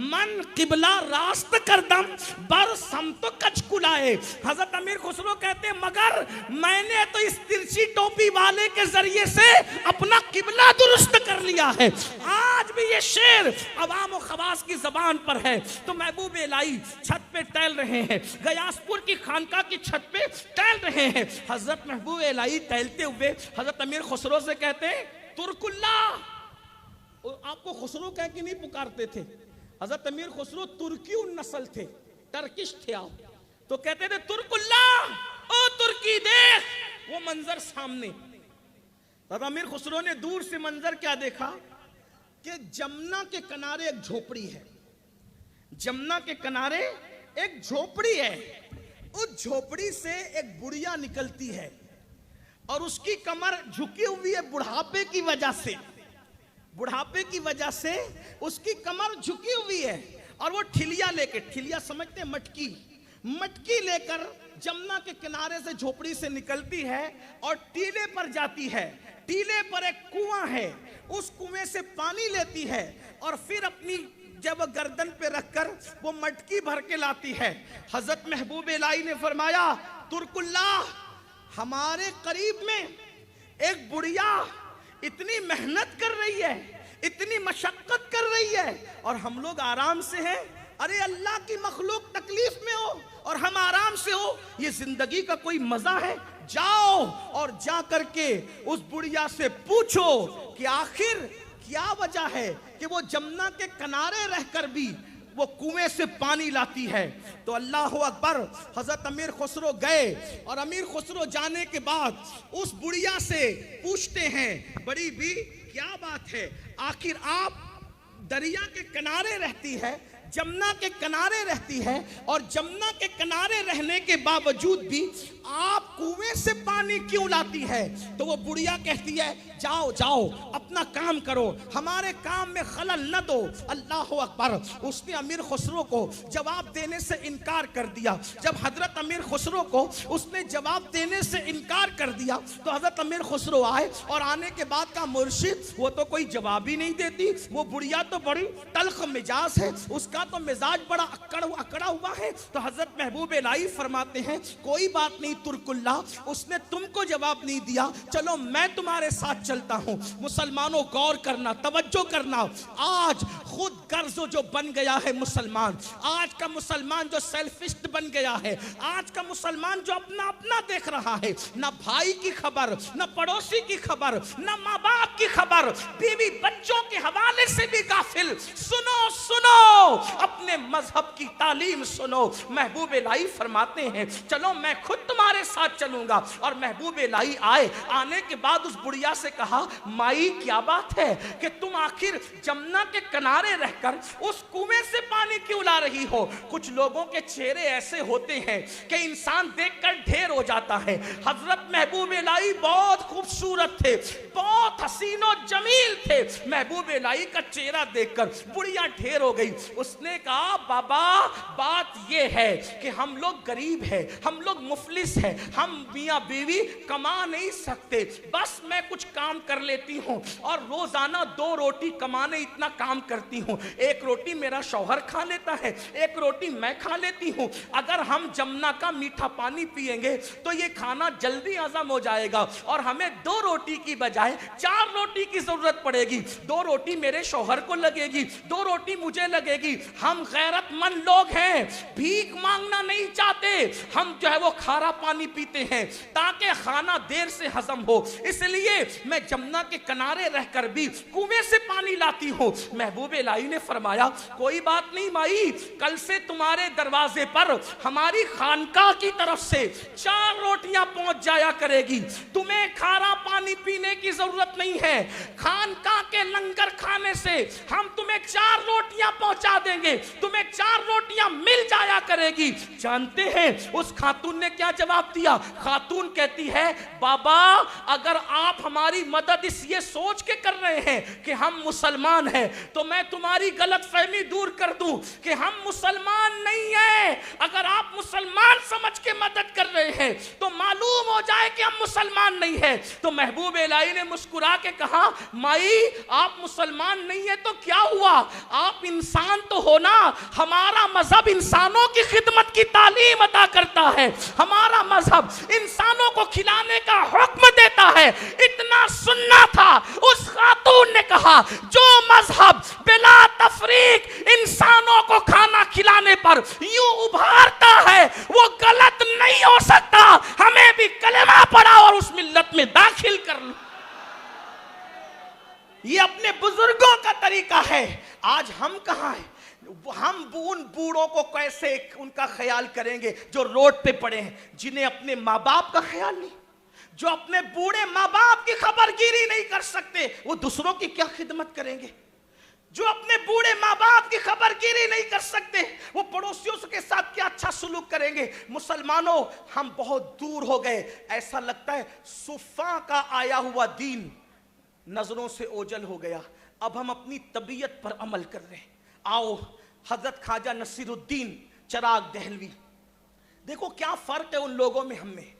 S2: मन किबला रास्त करदम, बर सम तो कच कुलाए। हजरत अमीर खुसरो कहते मगर मैंने तो इस तिरछी टोपी वाले के जरिए से अपना किबला दुरुस्त कर लिया है। आज भी ये शेर अवाम और खवास की जबान पर है। तो महबूब इलाही छत पे टहल रहे हैं, गयासपुर की खानका की छत पे टहल रहे हैं। हजरत महबूब इलाही टहलते हुए हजरत अमीर खुसरो से कहते हैं तुर्कुल्ला। आपको खुसरो कह के नहीं पुकारते थे, हजरत अमीर खुसरो तुर्की नस्ल थे, टर्किश थे आप, तो कहते थे तुर्कुल्ला, ओ तुर्की देख। वो मंजर सामने, हजरत अमीर खुसरो ने दूर से मंजर क्या देखा कि जमुना के किनारे एक झोपड़ी है, जमुना के किनारे एक झोपड़ी है। उस झोपड़ी से एक बुढ़िया निकलती है और उसकी कमर झुकी हुई है बुढ़ापे की वजह से, बुढ़ापे की वजह से उसकी कमर झुकी हुई है और वो ठिलिया लेके, ठिलिया समझते हैं, मटकी, मटकी लेकर जमुना के किनारे से झोपड़ी से निकलती है और टीले पर जाती है। टीले पर एक कुआं है, उस कुएं से पानी लेती है और फिर अपनी जब गर्दन पे रखकर वो मटकी भर के लाती है। हजरत महबूब इलाही ने फरमाया तुर्कुल्ला, हमारे करीब में एक बुढ़िया इतनी मेहनत कर रही है, इतनी मशक्कत कर रही है और हम लोग आराम से हैं। अरे अल्लाह की मखलूक तकलीफ में हो और हम आराम से हो, ये जिंदगी का कोई मजा है? जाओ और जा करके उस बुढ़िया से पूछो कि आखिर क्या वजह है कि वो जमुना के किनारे रहकर भी वो कुएं से पानी लाती है। तो अल्लाह अकबर, हजरत अमीर खुसरो गए और अमीर खुसरो जाने के बाद उस बुढ़िया से पूछते हैं, बड़ी भी क्या बात है, आखिर आप दरिया के किनारे रहती है, जमुना के किनारे रहती है, और जमुना के किनारे रहने के बावजूद भी आप कुएं से पानी क्यों लाती है? तो वो बुढ़िया कहती है, जाओ जाओ अपना काम करो, हमारे काम में खलल न दो। अल्लाह अकबर। उसने अमीर खुसरो को जवाब देने से इनकार कर दिया। जब हजरत अमीर खुसरो को उसने जवाब देने से इनकार कर दिया तो हजरत अमीर खुसरो आए, और आने के बाद का मुर्शिद वो तो कोई जवाब ही नहीं देती, वो बुढ़िया तो बड़ी तल्ख मिजाज है, उसका तो मिजाज बड़ा अकड़ा हुआ है। तो हजरत महबूब इलाही फरमाते हैं, कोई बात नहीं तुर्कुल्ला, उसने तुमको जवाब नहीं दिया, चलो मैं तुम्हारे साथ चलता हूं। मुसलमानों गौर करना, तवज्जो करना, आज खुद गर्जो जो बन गया है मुसलमान, आज का मुसलमान जो सेल्फिस्ट बन गया है, आज का मुसलमान जो अपना अपना देख रहा है, ना भाई की खबर, ना पड़ोसी की खबर, ना माँ बाप की खबर, बीवी बच्चों के हवाले से भी गाफिल। सुनो सुनो, अपने मजहब की तालीम सुनो। महबूब इलाही फरमाते हैं, चलो मैं खुद तुम्हारे साथ चलूंगा। और महबूब इलाही आए, आने के बाद उस बुढ़िया से कहा, माई क्या बात है कि तुम आखिर जमुना के किनारे रहकर उस कुएं से पानी क्यों ला रही हो? कुछ लोगों के चेहरे ऐसे होते हैं कि इंसान देखकर ढेर हो जाता है। हजरत महबूब इलाही बहुत खूबसूरत थे, बहुत हसीनो जमील थे। महबूब इलाही का चेहरा देखकर बुढ़िया ढेर हो गई। उसने कहा, बाबा बात यह है कि हम लोग गरीब हैं, हम लोग मुफलिस हैं, हम मियां बीवी कमा नहीं सकते, बस मैं कुछ काम कर लेती हूँ और रोजाना 2 रोटी कमाने इतना काम करती हूँ। 1 रोटी मेरा शौहर खा लेता है, 1 रोटी मैं खा लेती हूँ। अगर हम जमुना का मीठा पानी पिएंगे तो ये खाना जल्दी हजम हो जाएगा और हमें 2 रोटी की बजाय 4 रोटी की जरूरत पड़ेगी। 2 रोटी मेरे शौहर को लगेगी, 2 रोटी मुझे लगेगी। हम गैरतमंद लोग हैं, भीख मांगना नहीं चाहते, हम जो है वो खारा पानी पीते हैं ताकि खाना देर से हजम हो। इसलिए मैं जमुना के किनारे रहकर भी कुएं से पानी लाती हूँ। महबूब इलाही ने फरमाया, कोई बात नहीं माई, कल से तुम्हारे दरवाजे पर हमारी खानका की तरफ से 4 रोटियां पहुंच जाया करेगी। तुम्हें खारा पानी पीने की जरूरत नहीं है, खानका के लंगर खाने से हम तुम्हें 4 रोटियां पहुंचा देंगे, तुम्हें 4 रोटियां मिल जाया करेगी। जानते हैं उस खातून ने क्या जवाब दिया? खातून कहती है, बाबा अगर आप हमारी मदद इस ये सोच के कर रहे हैं कि हम मुसलमान हैं तो मैं तुम्हारी गलतफहमी दूर कर दूं कि हम मुसलमान नहीं हैं। अगर आप मुसलमान समझ के मदद कर रहे हैं तो मालूम हो जाए कि हम मुसलमान नहीं हैं। तो महबूब इलाही ने मुस्कुरा के कहा, माई आप मुसलमान नहीं है तो क्या हुआ, आप इंसान तो हो ना। हमारा मजहब इंसानों की खिदमत की तालीम अता करता है, हमारा मजहब इंसानों को खिलाने का हुक्म देता है। इतना सुनना था, उस खातून ने कहा, जो मजहब बिला तफरीक इंसानों को खाना खिलाने पर यूं उभारता है वो गलत नहीं हो सकता। हमें भी कलेमा पढ़ा और उस मिल्लत में दाखिल कर लो। ये अपने बुजुर्गों का तरीका है। आज हम कहां हैं? हम उन बूढ़ों को कैसे उनका ख्याल करेंगे जो रोड पे पड़े हैं, जिन्हें अपने माँ बाप का ख्याल नहीं, जो अपने बूढ़े माँ बाप की खबरगिरी नहीं कर सकते, वो दूसरों की क्या खिदमत करेंगे? जो अपने बूढ़े माँ बाप की खबरगिरी नहीं कर सकते, वो पड़ोसियों के साथ क्या अच्छा सुलूक करेंगे? मुसलमानों, हम बहुत दूर हो गए। ऐसा लगता है सुफा का आया हुआ दीन नजरों से ओझल हो गया। अब हम अपनी तबीयत पर अमल कर रहे हैं। आओ, हजरत ख्वाजा नसीरुद्दीन चिराग दहलवी, देखो क्या फर्क है उन लोगों में हम में।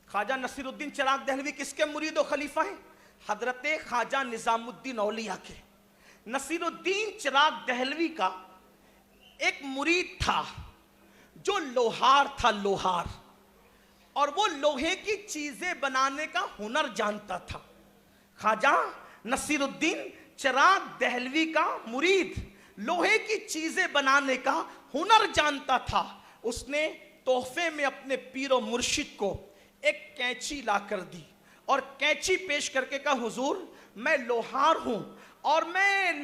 S2: ख्वाजा नसीरुद्दीन चिराग दहलवी किसके मुरीद और खलीफा हैं? हजरत ख्वाजा निजामुद्दीन औलिया के। नसीरुद्दीन चिराग दहलवी का एक मुरीद था जो लोहार था, लोहार, और वो लोहे की चीजें बनाने का हुनर जानता था। ख्वाजा नसीरुद्दीन चिराग दहलवी का मुरीद लोहे की चीजें बनाने का हुनर जानता था। उसने तोहफे में अपने पीरो मुर्शिद को एक कैंची ला कर दी और कैंची पेश करके कहा, हुजूर मैं लोहार हूं और मैं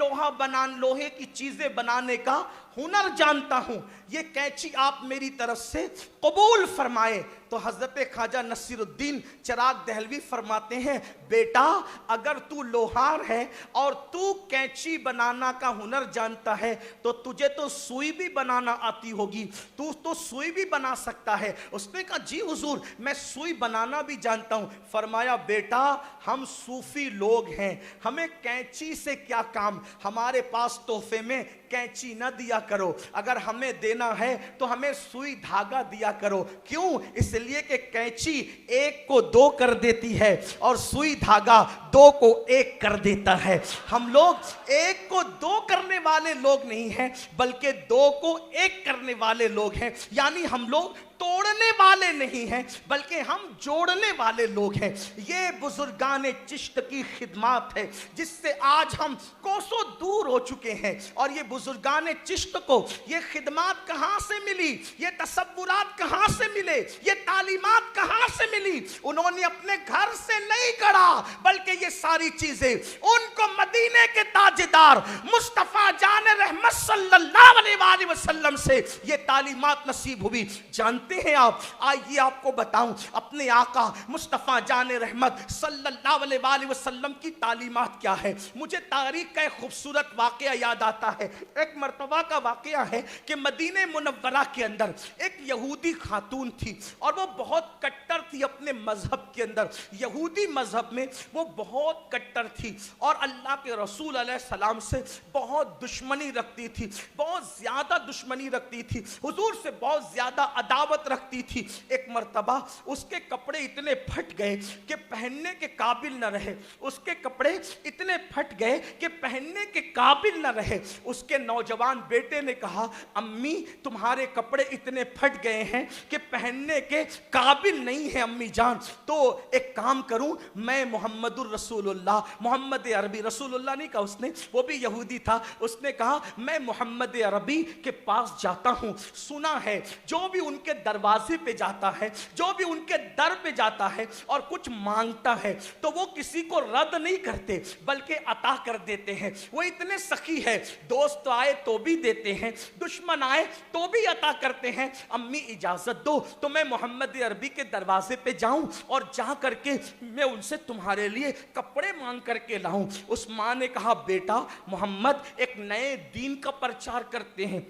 S2: लोहे की चीजें बनाने का हुनर जानता हूं, ये कैंची आप मेरी तरफ से कबूल फरमाए। तो हजरत ख्वाजा नसीरुद्दीन चिराग दहलवी फरमाते हैं, बेटा अगर तू लोहार है और तू कैंची बनाना का हुनर जानता है तो तुझे तो सुई भी बनाना आती होगी, तू तो सुई भी बना सकता है। उसने कहा जी हुजूर मैं सुई बनाना भी जानता हूं। फरमाया बेटा हम सूफी लोग हैं, हमें कैंची से क्या काम, हमारे पास तोहफे में कैंची ना दिया करो, अगर हमें देना है तो हमें सुई धागा दिया करो। क्यों? इसलिए कि कैंची एक को दो कर देती है और सुई धागा दो को एक कर देता है। हम लोग एक को दो करने वाले लोग नहीं हैं बल्कि दो को एक करने वाले लोग हैं, यानी हम लोग तोड़ने वाले नहीं हैं बल्कि हम जोड़ने वाले लोग हैं। ये बुजुर्गान चिश्त की खिदमत है जिससे आज हम कोसों दूर हो चुके हैं। और ये बुजुर्गान चिश्त को ये खिदमत कहां से मिली, ये तसव्वुरात कहां से मिले, ये तालीमात कहां से मिली? उन्होंने अपने घर से नहीं गढ़ा बल्कि ये सारी चीजें उनको मदीने के ताजदार मुस्तफा जान रहमत सल्लल्लाहु अलैहि वसल्लम से ये तालीमात नसीब हुई। जानते हैं आप, आइए आपको बताऊं अपने आका मुस्तफा जाने रहमत सल्लल्लाहु अलैहि वसल्लम की तालीमात क्या है। मुझे तारीख का एक खूबसूरत वाकया याद आता है। एक मर्तबा का वाकया है कि मदीने मुनव्वरा के अंदर एक यहूदी खातून थी और वो बहुत कट्टर थी अपने मजहब के अंदर। यहूदी मजहब में वो बहुत कट्टर थी और अल्लाह के रसूल अलैहि सलाम से बहुत दुश्मनी रखती थी, बहुत ज्यादा दुश्मनी रखती थी, हुजूर से बहुत ज्यादा अदावत रखती थी। एक मर्तबा उसके कपड़े इतने फट गए कि पहनने के काबिल न रहे, उसके कपड़े इतने फट गए कि पहनने के काबिल न रहे। उसके नौजवान बेटे ने कहा, अम्मी तुम्हारे कपड़े इतने फट गए हैं कि पहनने के काबिल नहीं है अम्मी जान, तो एक काम करूं मैं मोहम्मदुर रसूलुल्लाह, मोहम्मद अरबी, रसूलुल्लाह नहीं कहा उसने, वो भी यहूदी था, उसने कहा मैं मोहम्मद अरबी के पास जाता हूं, सुना है जो भी उनके दरवाजे पे जाता है, जो भी उनके दर पे जाता है और कुछ मांगता है तो वो किसी को रद्द नहीं करते बल्कि अता कर देते हैं। वो इतने सखी है, दोस्त आए तो भी देते हैं, दुश्मन आए तो भी अता करते हैं। अम्मी इजाजत दो तो मैं मोहम्मद अरबी के दरवाजे पे जाऊं और जा करके मैं उनसे तुम्हारे लिए कपड़े मांग करके लाऊं। उस मां ने कहा, बेटा मोहम्मद एक नए दीन का प्रचार करते हैं,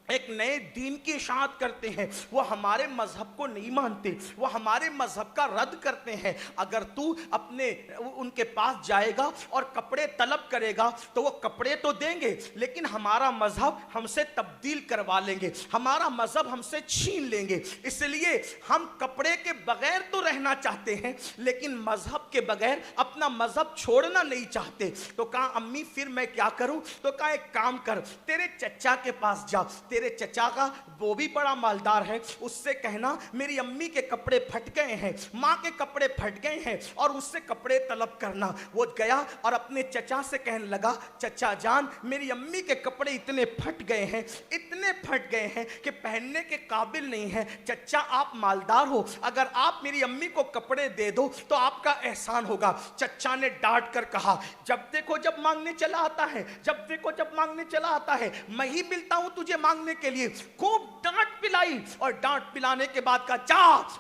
S2: एक नए दीन की इशाअत करते हैं, वो हमारे मजहब को नहीं मानते, वो हमारे मजहब का रद्द करते हैं। अगर तू अपने उनके पास जाएगा और कपड़े तलब करेगा तो वो कपड़े तो देंगे लेकिन हमारा मजहब हमसे तब्दील करवा लेंगे, हमारा मजहब हमसे छीन लेंगे, इसलिए हम कपड़े के बगैर तो रहना चाहते हैं लेकिन मजहब के बगैर अपना मजहब छोड़ना नहीं चाहते। तो कहा अम्मी फिर मैं क्या करूं? तो कहा एक काम कर, तेरे चचा के पास जा, तेरे चचा का वो भी बड़ा मालदार है, उससे कहना मेरी अम्मी के कपड़े फट गए हैं, माँ के कपड़े फट गए हैं और उससे कपड़े तलब करना। वो गया और अपने चचा से कहने लगा, चचा जान मेरी अम्मी के कपड़े इतने फट गए हैं, इतने फट गए हैं कि पहनने के काबिल नहीं है, चचा आप मालदार हो, अगर आप मेरी अम्मी को कपड़े दे दो तो आपका एहसान होगा। चचा ने डांट कर कहा, जब देखो जब मांगने चला आता है, जब देखो जब मांगने चला आता है, मैं ही मिलता हूं तुझे मांगने के लिए। खूब डांट पिलाई और डांट पिलाने के बाद कहा, जा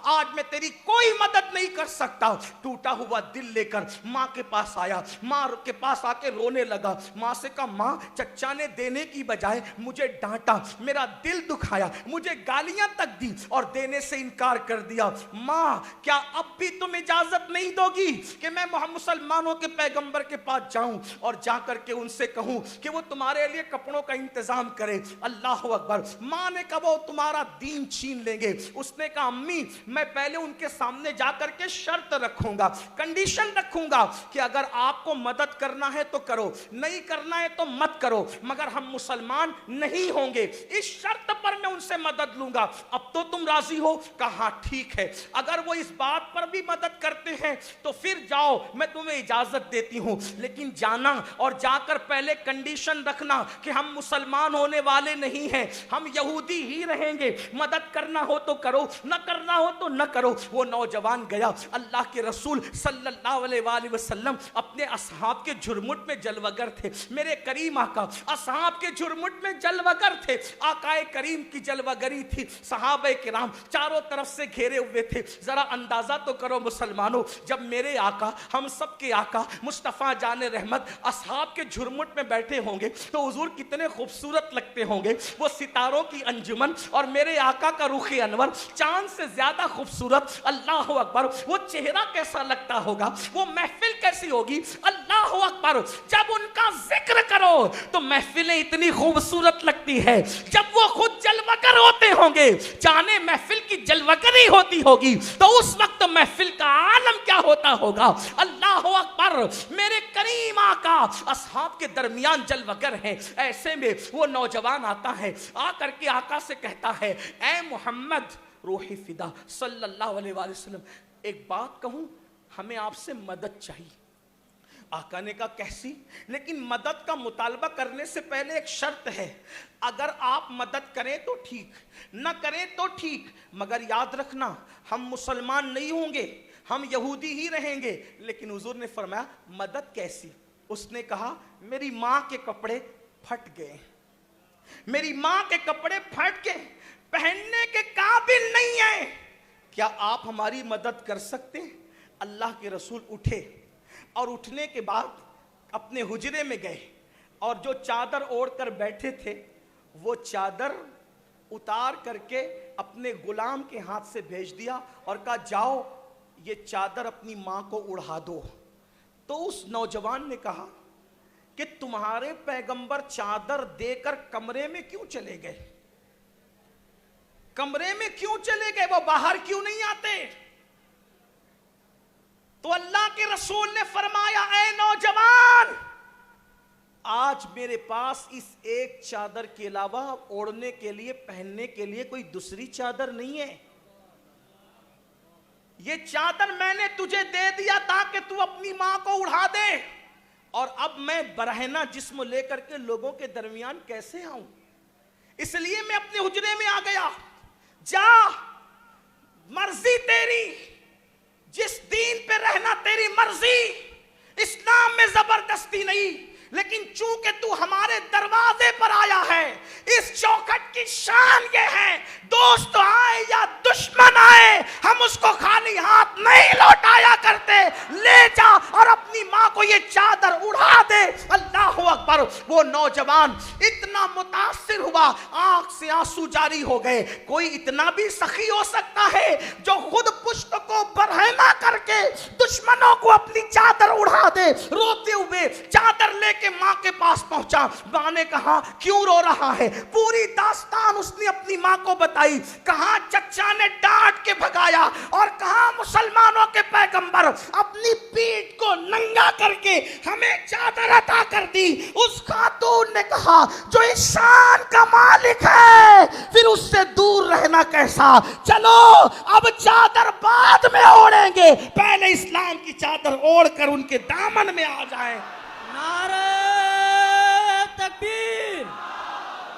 S2: आज मैं तेरी कोई मदद नहीं कर सकता। टूटा हुआ दिल लेकर मां के पास आया, मां के पास आके रोने लगा। मां से कहा, मां चचा ने देने की बजाय मुझे डांटा, मेरा दिल दुखाया, मुझे गालियां तक दी और देने से इनकार कर दिया। मां क्या अब भी तुम इजाजत नहीं दोगी कि मैं मुसलमानों के पैगंबर के पास जाऊं और जाकर के उनसे कहूं कि वो तुम्हारे लिए कपड़ों का इंतजाम करे? अल्लाह अकबर। मां ने कहा वो तुम्हारा दीन छीन लेंगे। उसने कहा अम्मी मैं पहले उनके सामने जाकर के शर्त रखूंगा, कंडीशन रखूंगा कि अगर आपको मदद करना है तो करो, नहीं करना है तो मत करो, मगर हम मुसलमान नहीं होंगे, इस शर्त पर मैं उनसे मदद लूंगा। अब तो तुम राजी हो? कहा ठीक है, अगर वो इस बात पर भी मदद करते हैं तो फिर जाओ, मैं तुम्हें इजाजत देती हूं, लेकिन जाना और जाकर पहले कंडीशन रखना कि हम मुसलमान होने वाले नहीं हैं, हैं, हम यहूदी ही रहेंगे, मदद करना हो तो करो, न करना हो तो न करो। वो नौजवान गया, अल्लाह के रसूल सल्लल्लाहु अलैहि वसल्लम अपने असहाब के झुरमुट में जलवगर थे। मेरे करीम आका असहाब के झुरमुट में जलवगर थे। आकाए करीम की जलवगरी थी, सहाबे किराम चारों तरफ से घेरे हुए थे। जरा अंदाजा तो करो मुसलमानों, जब मेरे आका, हम सब के आका मुस्तफ़ा जाने रहमत असहाब के झुरमुट में बैठे होंगे तो हुजूर कितने खूबसूरत लगते होंगे। वो सितारों की अंजुमन और मेरे आका का रुखे अनवर चांद से ज्यादा खूबसूरत। अल्लाह अकबर, वो चेहरा कैसा लगता होगा, वो महफिल कैसी होगी। अल्लाह अकबर, जब उनका जिक्र करो तो महफिलें इतनी खूबसूरत लगती है। जब वो खुद जलवगर होते होंगे, जाने महफिल की जलवगरी होती होगी, तो उस वक्त महफिल का आलम क्या होता होगा। अल्लाह अकबर, मेरे करीम आका असहाब के दरमियान जलवगर हैं। ऐसे में वो नौजवान आता है, आकर के आका से कहता है, ऐ मोहम्मद रूही फिदा सल्लल्लाहु अलैहि वसल्लम, एक बात कहूं, हमें आपसे मदद चाहिए। आका ने कहा कैसी? लेकिन मदद का मुतालबा करने से पहले एक शर्त है, अगर आप मदद करें तो ठीक, न करें तो ठीक, मगर याद रखना हम मुसलमान नहीं होंगे, हम यहूदी ही रहेंगे। लेकिन हुजूर ने फरमाया मदद कैसी? उसने कहा मेरी माँ के कपड़े फट गए, मेरी माँ के कपड़े फट के पहनने के काबिल नहीं है, क्या आप हमारी मदद कर सकते हैं? अल्लाह के रसूल उठे और उठने के बाद अपने हुजरे में गए और जो चादर ओढ़ कर बैठे थे वो चादर उतार करके अपने गुलाम के हाथ से भेज दिया और कहा जाओ ये चादर अपनी माँ को उड़ा दो। तो उस नौजवान ने कहा कि तुम्हारे पैगंबर चादर देकर कमरे में क्यों चले गए? कमरे में क्यों चले गए? वो बाहर क्यों नहीं आते? तो अल्लाह के रसूल ने फरमाया, ऐ नौजवान, आज मेरे पास इस एक चादर के अलावा ओढ़ने के लिए, पहनने के लिए कोई दूसरी चादर नहीं है। ये चादर मैंने तुझे दे दिया ताकि तू अपनी मां को उड़ा दे, और अब मैं बरहना जिस्म लेकर के लोगों के दरमियान कैसे आऊं? इसलिए मैं अपने हुजरे में आ गया। जा, मर्जी तेरी, जिस दीन पे रहना तेरी मर्जी, इस्लाम में जबरदस्ती नहीं, लेकिन चूंकि तू हमारे दरवाजे पर आया है, इस चौखट की शान ये है, दोस्त आए या दुश्मन आए, हम उसको खाली हाथ नहीं लौटाया करते। ले जा और अपनी माँ को ये चादर उड़ा दे। अल्लाह अकबर। वो नौजवान इतना मुतासिर हुआ, आंख से आंसू जारी हो गए। कोई इतना भी सखी हो सकता है जो खुद पुष्ट को बरहना करके दुश्मनों को अपनी चादर उड़ा दे? रोते हुए चादर लेके मां के पास पहुंचा। मां ने कहा क्यों रो रहा है? पूरी दास्तान उसने अपनी मां को बताई। कहा चचा ने डांट के भगाया और कहा मुसलमानों के पैगंबर अपनी पीठ को नंगा करके हमें चादर अता कर दी। उस खातून ने कहा जो इस शान का मालिक है फिर उससे दूर रहना कैसा? चलो अब चादर बाद में ओढ़ेंगे, पहले इस्लाम की चादर ओढ़कर उनके दामन में आ जाए।
S1: नारे तकबीर,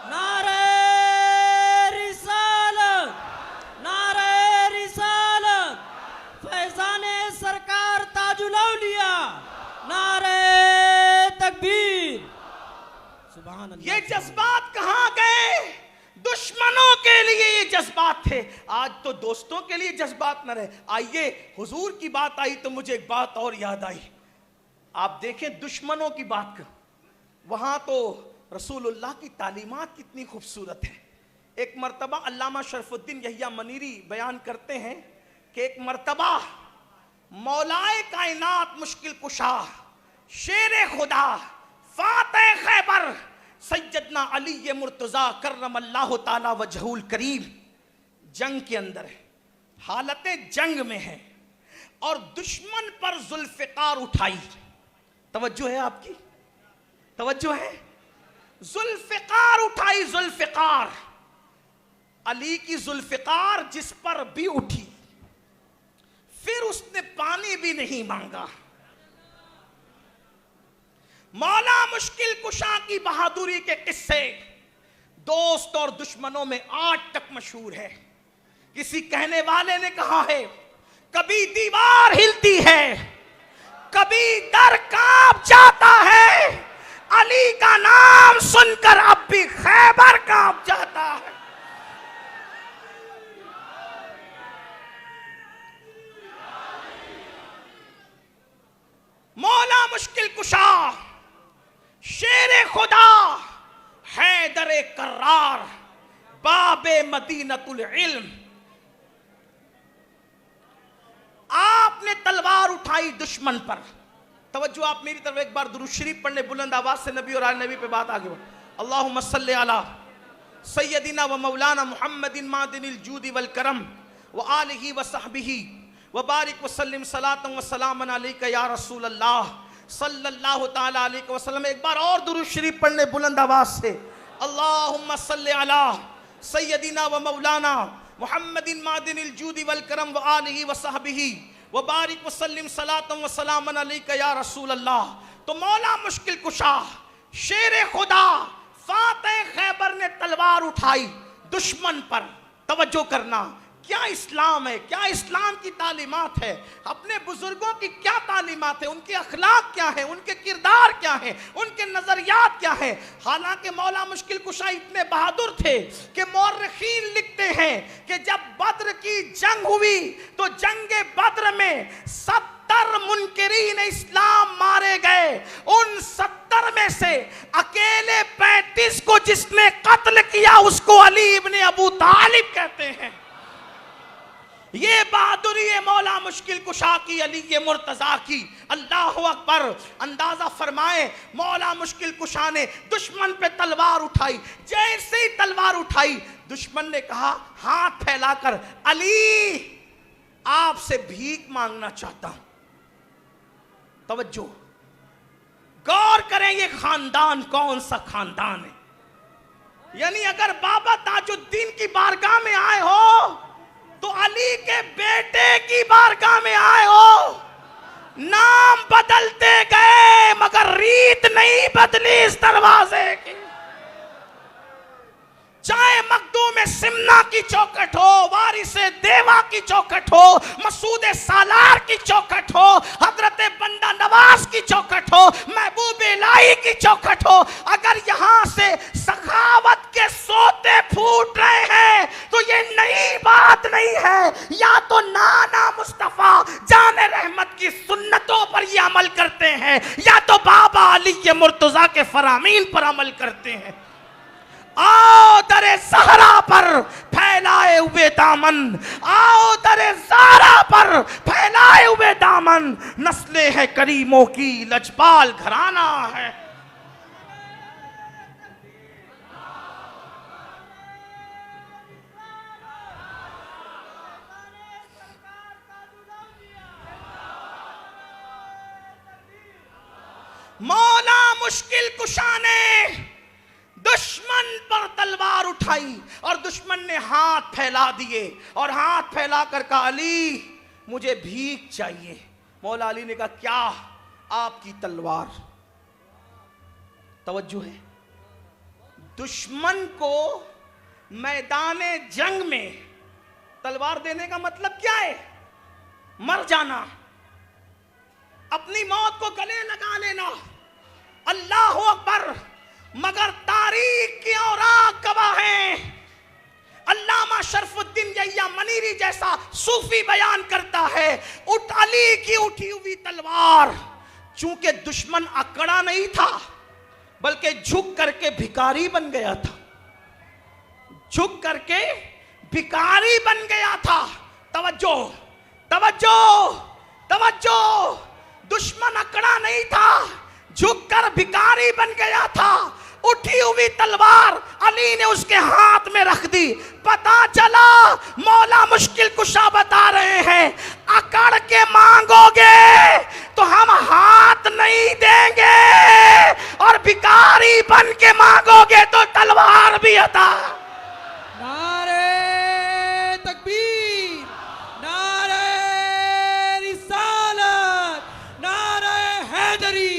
S1: नारे रिसालत, नारे रिसालत, फैज़ाने सरकार ताजुल औलिया, नारे तकबीर। सुभान अल्लाह।
S2: ये जज्बात कहाँ गए? दुश्मनों के लिए ये जज्बात थे, आज तो दोस्तों के लिए जज्बात न रहे। आइए हुजूर की बात आई तो मुझे एक बात और याद आई। आप देखें दुश्मनों की बात कर, वहां तो रसूलुल्लाह की तालीमात कितनी खूबसूरत है। एक मर्तबा अल्लामा शरफुद्दीन यहिया मनीरी बयान करते हैं कि एक मर्तबा मौलाए कायनात मुश्किल कुशा शेर खुदा फाते खैबर सैयदना अली मुर्तजा करमल्लाहु ताला वजहुल करीम जंग के अंदर है, हालत जंग में है और दुश्मन पर जुल्फिकार उठाई। तवज्जो है आपकी? तवज्जो है? जुल्फिकार उठाई, जुल्फिकार, अली की जुल्फिकार जिस पर भी उठी, फिर उसने पानी भी नहीं मांगा। मौला मुश्किल कुशा की बहादुरी के किस्से दोस्त और दुश्मनों में आज तक मशहूर है। किसी कहने वाले ने कहा है, कभी दीवार हिलती है, कभी दर कांप जाता है, अली का नाम सुनकर अब भी खैबर कांप जाता है। मौला मुश्किल कुशा, शेरे खुदा, हैदर कर्रार, बाबे मदीनतुल इल्म। आपने तलवार उठाई दुश्मन पर। तवज्जो आप मेरी तरफ एक बार दुरूद शरीफ पढ़ने, बुलंद आवाज से नबी और आले नबी पे बात आगे बढ़। अल्लाहुम्मा सल्ली अला सय्यदिना व मौलाना मुहम्मदिन मादिनिल जूदी वल करम व आलिहि व सहबिही व बारिक व सल्लिम सलातन व सलामन अलैका या रसूल अल्लाह सल्लल्लाहु तआला अलैहि वसल्लम। एक बार और दुरूद शरीफ पढ़ने बुलंद आवाज से। अल्लाहुम्मा सल्ली अला सय्यदिना व मौलाना मुहम्मदिन मादिनिल जूदी वल करम व आलिहि व सहबिही व बारिक व सल्लिम सलातन व सलामन अलैका या रसूल अल्लाह। तो मौला मुश्किल कुशा, शेर खुदा, फातह खैबर ने तलवार उठाई दुश्मन पर। तवज्जो करना, क्या इस्लाम है, क्या इस्लाम की तालीमात है, अपने बुजुर्गों की क्या तालीमात है, उनके अखलाक क्या है, उनके किरदार क्या है, उनके नजरियात क्या है। हालांकि मौला मुश्किल कुशा इतने बहादुर थे कि मौर्रिखीन लिखते हैं कि जब बद्र की जंग हुई तो जंगे बद्र में 70 मुनकिरीन इस्लाम मारे गए। उन 70 में से अकेले 35 को जिसने कत्ल किया उसको अली इब्ने अबू तालिब कहते हैं। ये बहादुरी है मौला मुश्किल कुशा की, अली के मुर्तजा की। अल्लाह अकबर। अंदाजा फरमाए, मौला मुश्किल कुशा ने दुश्मन पे तलवार उठाई। जैसे ही तलवार उठाई, दुश्मन ने कहा हाथ फैलाकर, अली आपसे भीख मांगना चाहता हूं। तवज्जो, गौर करें ये खानदान कौन सा खानदान है। यानी अगर बाबा ताजुद्दीन की बारगाह में आए हो तो अली के बेटे की बारगाह में आए हो। नाम बदलते गए मगर रीत नहीं बदली इस दरवाजे की। चाहे मखदूम सिमना की चौखट हो, वारिसे देवा की चौखट हो, मसूद सालार की चौखट हो, हजरत बंदा नवाज की चौखट हो, महबूब इलाही की चौखट हो, अगर यहां से सखावत के सोते फूट रहे हैं तो ये नई बात नहीं है। या तो नाना मुस्तफा जाने रहमत की सुन्नतों पर ये अमल करते हैं, या तो बाबा अली के मुर्तजा के फरामीन पर अमल करते हैं। आओ दरे सहरा पर फैलाए हुए दामन, आओ दरे सहरा पर फैलाए हुए दामन, नस्ले है करीमों की लजपाल घराना है। मौला मुश्किल कुशा ने दुश्मन पर तलवार उठाई और दुश्मन ने हाथ फैला दिए और हाथ फैलाकर कहा, अली मुझे भीख चाहिए। मौला अली ने कहा, क्या? आपकी तलवार। तवज्जो है, दुश्मन को मैदान जंग में तलवार देने का मतलब क्या है? मर जाना, अपनी मौत को गले लगा लेना। अल्लाह अकबर। मगर तारीख की औराक गवाह हैं। अल्लामा शरफुद्दीन यहिया मनीरी जैसा सूफी बयान करता है, उठ अली की उठी हुई तलवार, चूंकि दुश्मन अकड़ा नहीं था बल्कि झुक करके भिखारी बन गया था, झुक करके भिखारी बन गया था। तवज्जो तवज्जो तवज्जो, दुश्मन अकड़ा नहीं था, झुककर भिखारी बन गया था। उठी हुई तलवार अली ने उसके हाथ में रख दी। पता चला मौला मुश्किल कुशा बता रहे हैं, अकड़ के मांगोगे तो हम हाथ नहीं देंगे और भिखारी बन के मांगोगे तो तलवार भी अता।
S1: नारे तकबीर, नारे रिसालत, नारे हैदरी,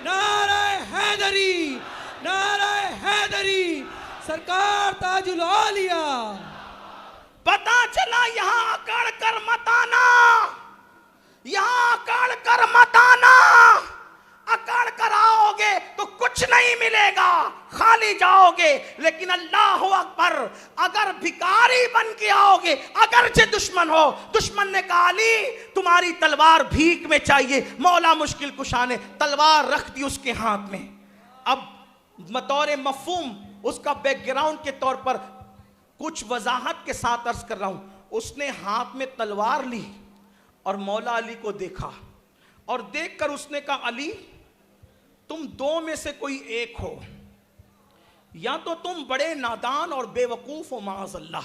S1: नारे हैदरी, नारे हैदरी, सरकार ताजुल औलिया।
S2: पता चला यहाँ अकड़ कर मत आना, यहाँ अकड़ कर मत आना। अकड़ कर आओगे तो कुछ नहीं मिलेगा, खाली जाओगे। लेकिन अल्लाह अकबर, अगर भिखारी बन के आओगे, अगर से दुश्मन हो, दुश्मन ने कहा अली तुम्हारी तलवार भीख में चाहिए, मौला मुश्किल कुशा ने तलवार रख दी उसके हाथ में। अब बतौर मफहूम उसका बैकग्राउंड के तौर पर कुछ वजाहत के साथ अर्ज कर रहा हूं, उसने हाथ में तलवार ली और मौला अली को देखा और देखकर उसने कहा अली तुम दो में से कोई एक हो, या तो तुम बड़े नादान और बेवकूफ हो, माज़अल्लाह।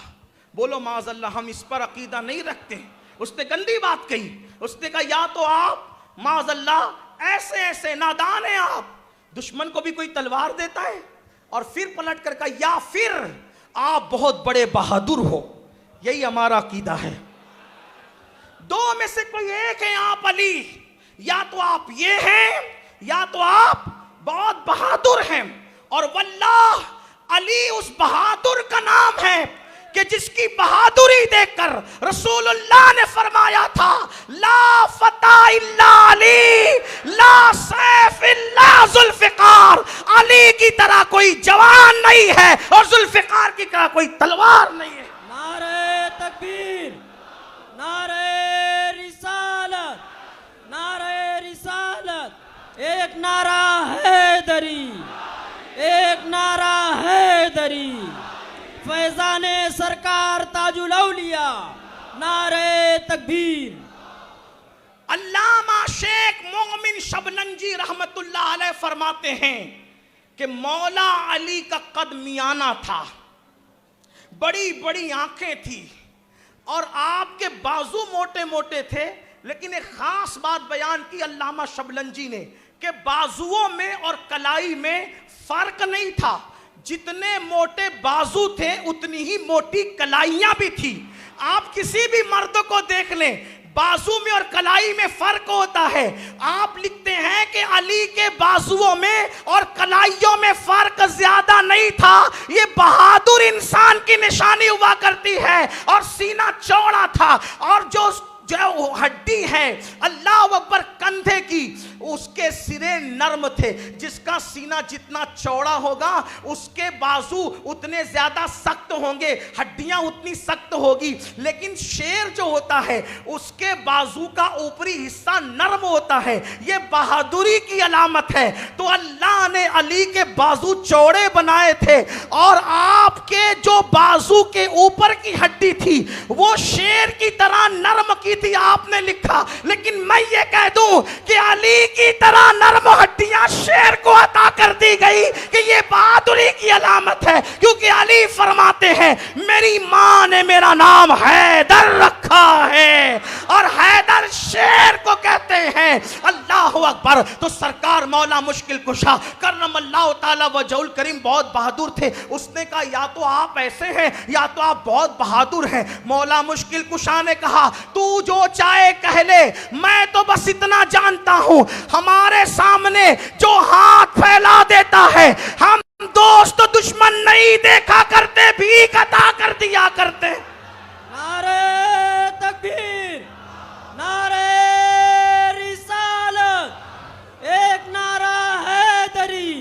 S2: बोलो माज़अल्लाह, हम इस पर अकीदा नहीं रखते। उसने गंदी बात कही, उसने कहा या तो आप माज़अल्लाह ऐसे ऐसे नादान हैं आप, दुश्मन को भी कोई तलवार देता है, और फिर पलट कर कहा या फिर आप बहुत बड़े बहादुर हो। यही हमारा अकीदा है। दो में से कोई एक है आप अली, या तो आप ये हैं या तो आप बहुत बहादुर हैं। और वल्लाह अली उस बहादुर का नाम है कि जिसकी बहादुरी देखकर रसूलुल्लाह ने फरमाया था ला फता इल्ला अली, ला सैफ इल्ला जुल्फिकार। अली की तरह कोई जवान नहीं है और जुल्फिकार की तरह कोई तलवार नहीं है।
S1: नारे तकबीर, नारे रिसालत, नारे रिसालत। एक नारा हैदरी, एक नारा हैदरी। फैजाने सरकार ताजुल औलिया, नारे तकबीर।
S2: अल्लामा शेख मोमिन शबनंजी रहमतुल्लाह अलैह फरमाते हैं कि मौला अली का कद मियाना था, बड़ी बड़ी आंखें थी और आपके बाजू मोटे मोटे थे। लेकिन एक खास बात बयान की अल्लामा शबनंजी ने कि बाजुओं में और कलाई में फर्क नहीं था, जितने मोटे बाजू थे उतनी ही मोटी कलाइयां भी थी। आप किसी भी मर्द को देख लें, बाजू में और कलाई में फर्क होता है। आप लिखते हैं कि अली के बाजुओं में और कलाइयों में फर्क ज्यादा नहीं था, ये बहादुर इंसान की निशानी हुआ करती है। और सीना चौड़ा था और जो हड्डी है अल्लाह अकबर कंधे की, उसके सिरे नर्म थे। जिसका सीना जितना चौड़ा होगा उसके बाजू उतने ज्यादा सख्त होंगे, हड्डियां उतनी सख्त होगी। लेकिन शेर जो होता है उसके बाजू का ऊपरी हिस्सा नर्म होता है, यह बहादुरी की अलामत है। तो अल्लाह ने अली के बाजू चौड़े बनाए थे और आपके जो बाजू के ऊपर की हड्डी थी वो शेर की तरह नर्म की थी, आपने लिखा। लेकिन मैं ये कह दूं कि अली की तरह नरम हड्डियां शेर को अता कर दी गई कि ये बहादुरी की अलामत है। क्योंकि अली फरमाते हैं मेरी मां ने मेरा नाम हैदर रखा है और हैदर शेर को कहते हैं। अल्लाह अकबर। तो सरकार मौला मुश्किल कुशा करमल्लाहु ताला वजहुल करीम बहुत बहादुर थे। उसने कहा या तो आप ऐसे हैं या तो आप बहुत बहादुर हैं। मौला मुश्किल कुशा ने कहा तू जो चाहे कह ले, मैं तो बस इतना जानता हूं हमारे सामने जो हाथ फैला देता है, हम दोस्त दुश्मन नहीं देखा करते, भीख अता कर दिया करते।
S1: नारे तकबीर, नारे रिसालत, एक नारा हैदरी।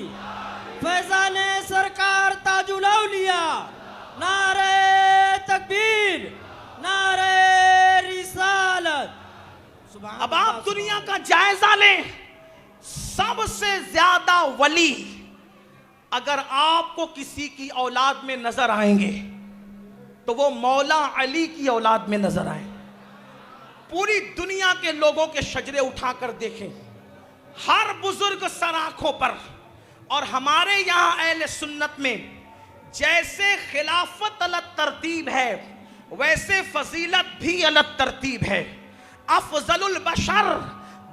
S1: फैजाने सरकार ताजुल औलिया, नारे तकबीर, नारे रिसालत।
S2: अब आप दुनिया का जायजा लें, सबसे ज्यादा वली अगर आपको किसी की औलाद में नजर आएंगे तो वो मौला अली की औलाद में नजर आए। पूरी दुनिया के लोगों के शजरे उठाकर देखें, हर बुजुर्ग सर आंखों पर। और हमारे यहां अहले सुन्नत में जैसे खिलाफत अलग तरतीब है वैसे फजीलत भी अलग तरतीब है। अफजलुल बशर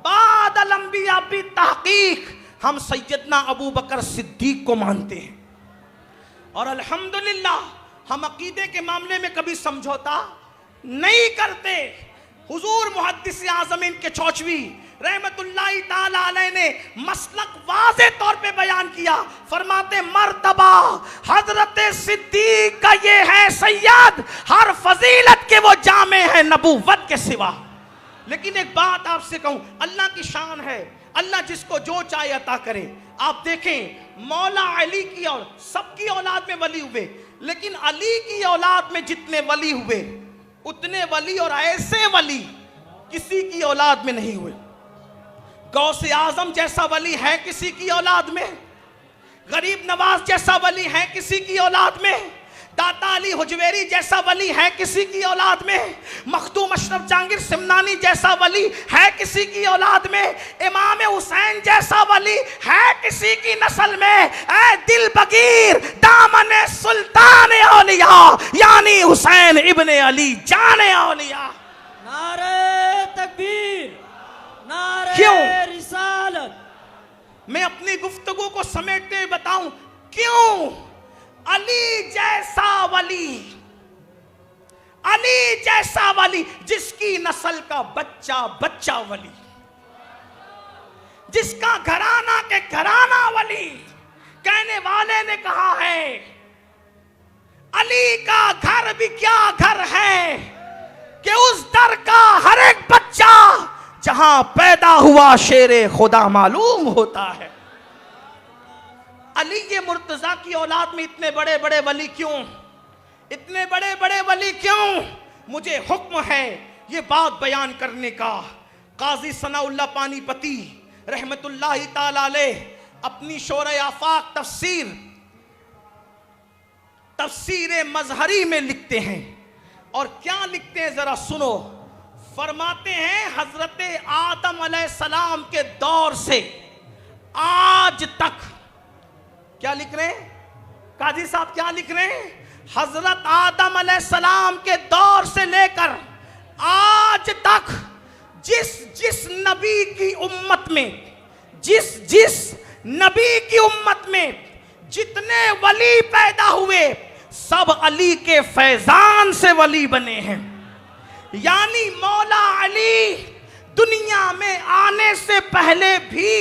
S2: बादल अंबिया भी तहकीक हम सैयदना अबू बकर सिद्दीक को मानते हैं। और अल्हम्दुलिल्लाह हम अकीदे के मामले में कभी समझौता नहीं करते। हुजूर मुहद्दिस आज़मीन के चौचवी रहमतुल्लाहि ताला अलैह ने मसलक वाज़े तौर पे बयान किया। फरमाते मर्तबा हजरत सिद्दीक का ये है सैयद, हर फजीलत के वो जामे है नबूवत के सिवा। लेकिन एक बात आपसे कहूं, अल्लाह की शान है, अल्लाह जिसको जो चाहे अता करे। आप देखें मौला अली की और सबकी औलाद में वली हुए, लेकिन अली की औलाद में जितने वली हुए उतने वली और ऐसे वली किसी की औलाद में नहीं हुए। गौसे आजम जैसा वली है किसी की औलाद में, गरीब नवाज जैसा वली है किसी की औलाद में, दाता अली हुजवेरी जैसा वली है किसी की औलाद में, मखदूम अशरफ जहांगीर सिमनानी जैसा वली है किसी की औलाद में, इमाम हुसैन जैसा वली है किसी की नस्ल में। ऐ दिल बगीर दामन सुल्तान औलिया यानी हुसैन इब्ने अली जाने औलिया।
S1: नारे तकबीर, नारे
S2: क्यों?
S1: रिसालत।
S2: मैं अपनी गुफ्तगू को समेटते हुए बताऊं क्यों अली जैसा वली, अली जैसा वली जिसकी नस्ल का बच्चा बच्चा वली, जिसका घराना के घराना वली। कहने वाले ने कहा है अली का घर भी क्या घर है कि उस दर का हर एक बच्चा जहां पैदा हुआ शेरे खुदा मालूम होता है। अली के मुर्तजा की औलाद में इतने बड़े बड़े वली क्यों, इतने बड़े बड़े वली क्यों? मुझे हुक्म है ये बात बयान करने का। काजी सनाउल्लाह पानीपती रहमतुल्लाहि ताला अलैह अपनी शोरे आफाक तफसीर मजहरी में लिखते हैं, और क्या लिखते हैं जरा सुनो। फरमाते हैं हजरत आदम अलैहिस्सलाम के दौर से आज तक, क्या लिख रहे हैं काजी साहब, क्या लिख रहे हैं? हजरत आदम अलैहिस्सलाम के दौर से लेकर आज तक जिस जिस नबी की उम्मत में, जिस नबी की उम्मत में जितने वली पैदा हुए सब अली के फैजान से वली बने हैं। यानी मौला अली दुनिया में आने से पहले भी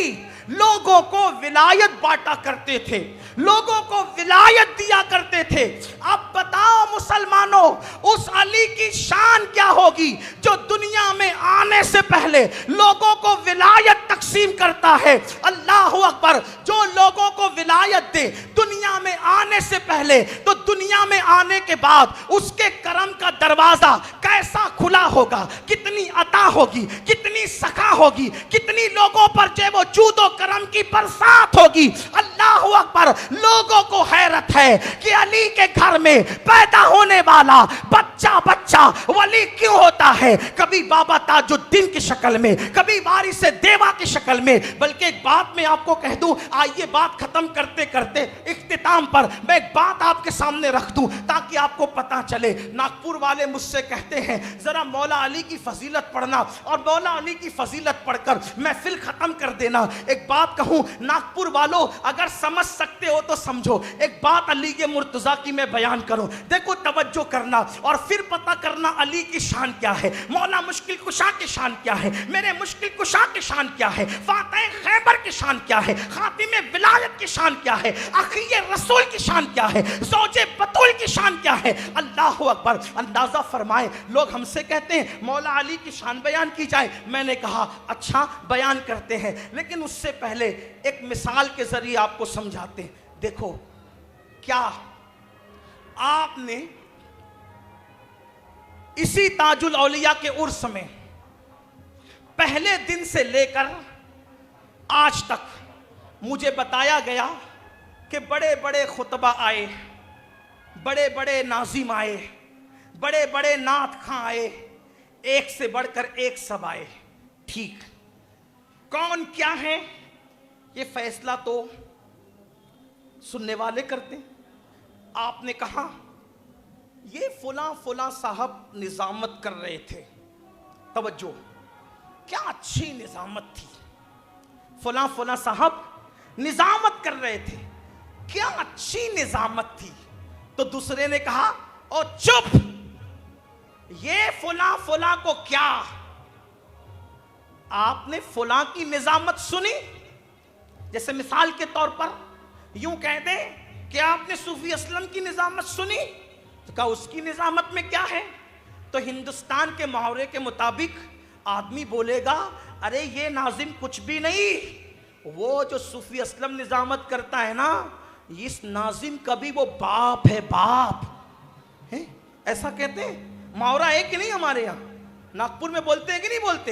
S2: लोगों को विलायत बांटा करते थे, लोगों को विलायत दिया करते थे। अब बताओ मुसलमानों, उस अली की शान क्या होगी जो दुनिया में आने से पहले लोगों को विलायत तकसीम करता है। अल्लाहु अकबर। जो लोगों को विलायत दे दुनिया में आने से पहले, तो दुनिया में आने के बाद उसके करम का दरवाजा कैसा खुला होगा, कितनी अता होगी, कितनी सखा होगी, कितनी लोगों पर जो वो जूदो करम की बरसात होगी। अल्लाहु अकबर। लोगों को हैरत है कि अली के घर में पैदा होने वाला बच्चा बच्चा वली क्यों होता है, कभी बाबा ताजुद्दीन की शक्ल में, कभी वारिस देवा की शक्ल में। बल्कि एक बात मैं आपको कह दूं, आइए बात खत्म करते करते इख्तिताम पर मैं एक बात आपके सामने रख दूं ताकि आपको पता चले। नागपुर वाले मुझसे कहते हैं जरा मौला अली की फजीलत पढ़ना, और मौला अली की फजीलत पढ़कर महफिल खत्म कर देना। एक बात कहूं नागपुर वालों, अगर समझ सकते हो तो समझो। एक बात अली के मुर्तजा की मैं बयान करूं, देखो तवज्जो करना और फिर पता करना अली की शान क्या है, मौला मुश्किल कुशा की शान क्या है, मेरे मुश्किल कुशा की शान क्या है, फातिह खैबर की शान क्या है, खातिमे विलायत की शान क्या है, अखिये रसूल की शान क्या है, ज़ौजे बतूल की शान क्या है। अल्लाहु अकबर। अंदाजा फरमाए, लोग हमसे कहते हैं मौला अली की शान बयान की जाए। मैंने कहा अच्छा बयान करते हैं, लेकिन उससे पहले एक मिसाल के जरिए आपको समझाते हैं। देखो क्या आपने इसी ताजुल औलिया के उर्स में पहले दिन से लेकर आज तक मुझे बताया गया कि बड़े बड़े खुतबा आए, बड़े बड़े नाजिम आए, बड़े बड़े नात खां आए, एक से बढ़कर एक सब आए। ठीक, कौन क्या है ये फैसला तो सुनने वाले करते हैं। आपने कहा ये फुला फुला साहब निजामत कर रहे थे, तवज्जो, क्या अच्छी निजामत थी। फुला फुला साहब निजामत कर रहे थे, क्या अच्छी निजामत थी। तो दूसरे ने कहा ओ चुप, ये फुला फुला को क्या, आपने फुला की निजामत सुनी? जैसे मिसाल के तौर पर यूं कह दें कि आपने सूफी असलम की निजामत सुनी, तो क्या उसकी निजामत में क्या है? तो हिंदुस्तान के मुहावरे के मुताबिक आदमी बोलेगा, अरे ये नाजिम कुछ भी नहीं, वो जो सूफी असलम निजामत करता है ना, इस नाजिम का भी वो बाप है, बाप है। ऐसा कहते हैं, मुहावरा है कि नहीं? हमारे यहाँ नागपुर में बोलते हैं कि नहीं बोलते?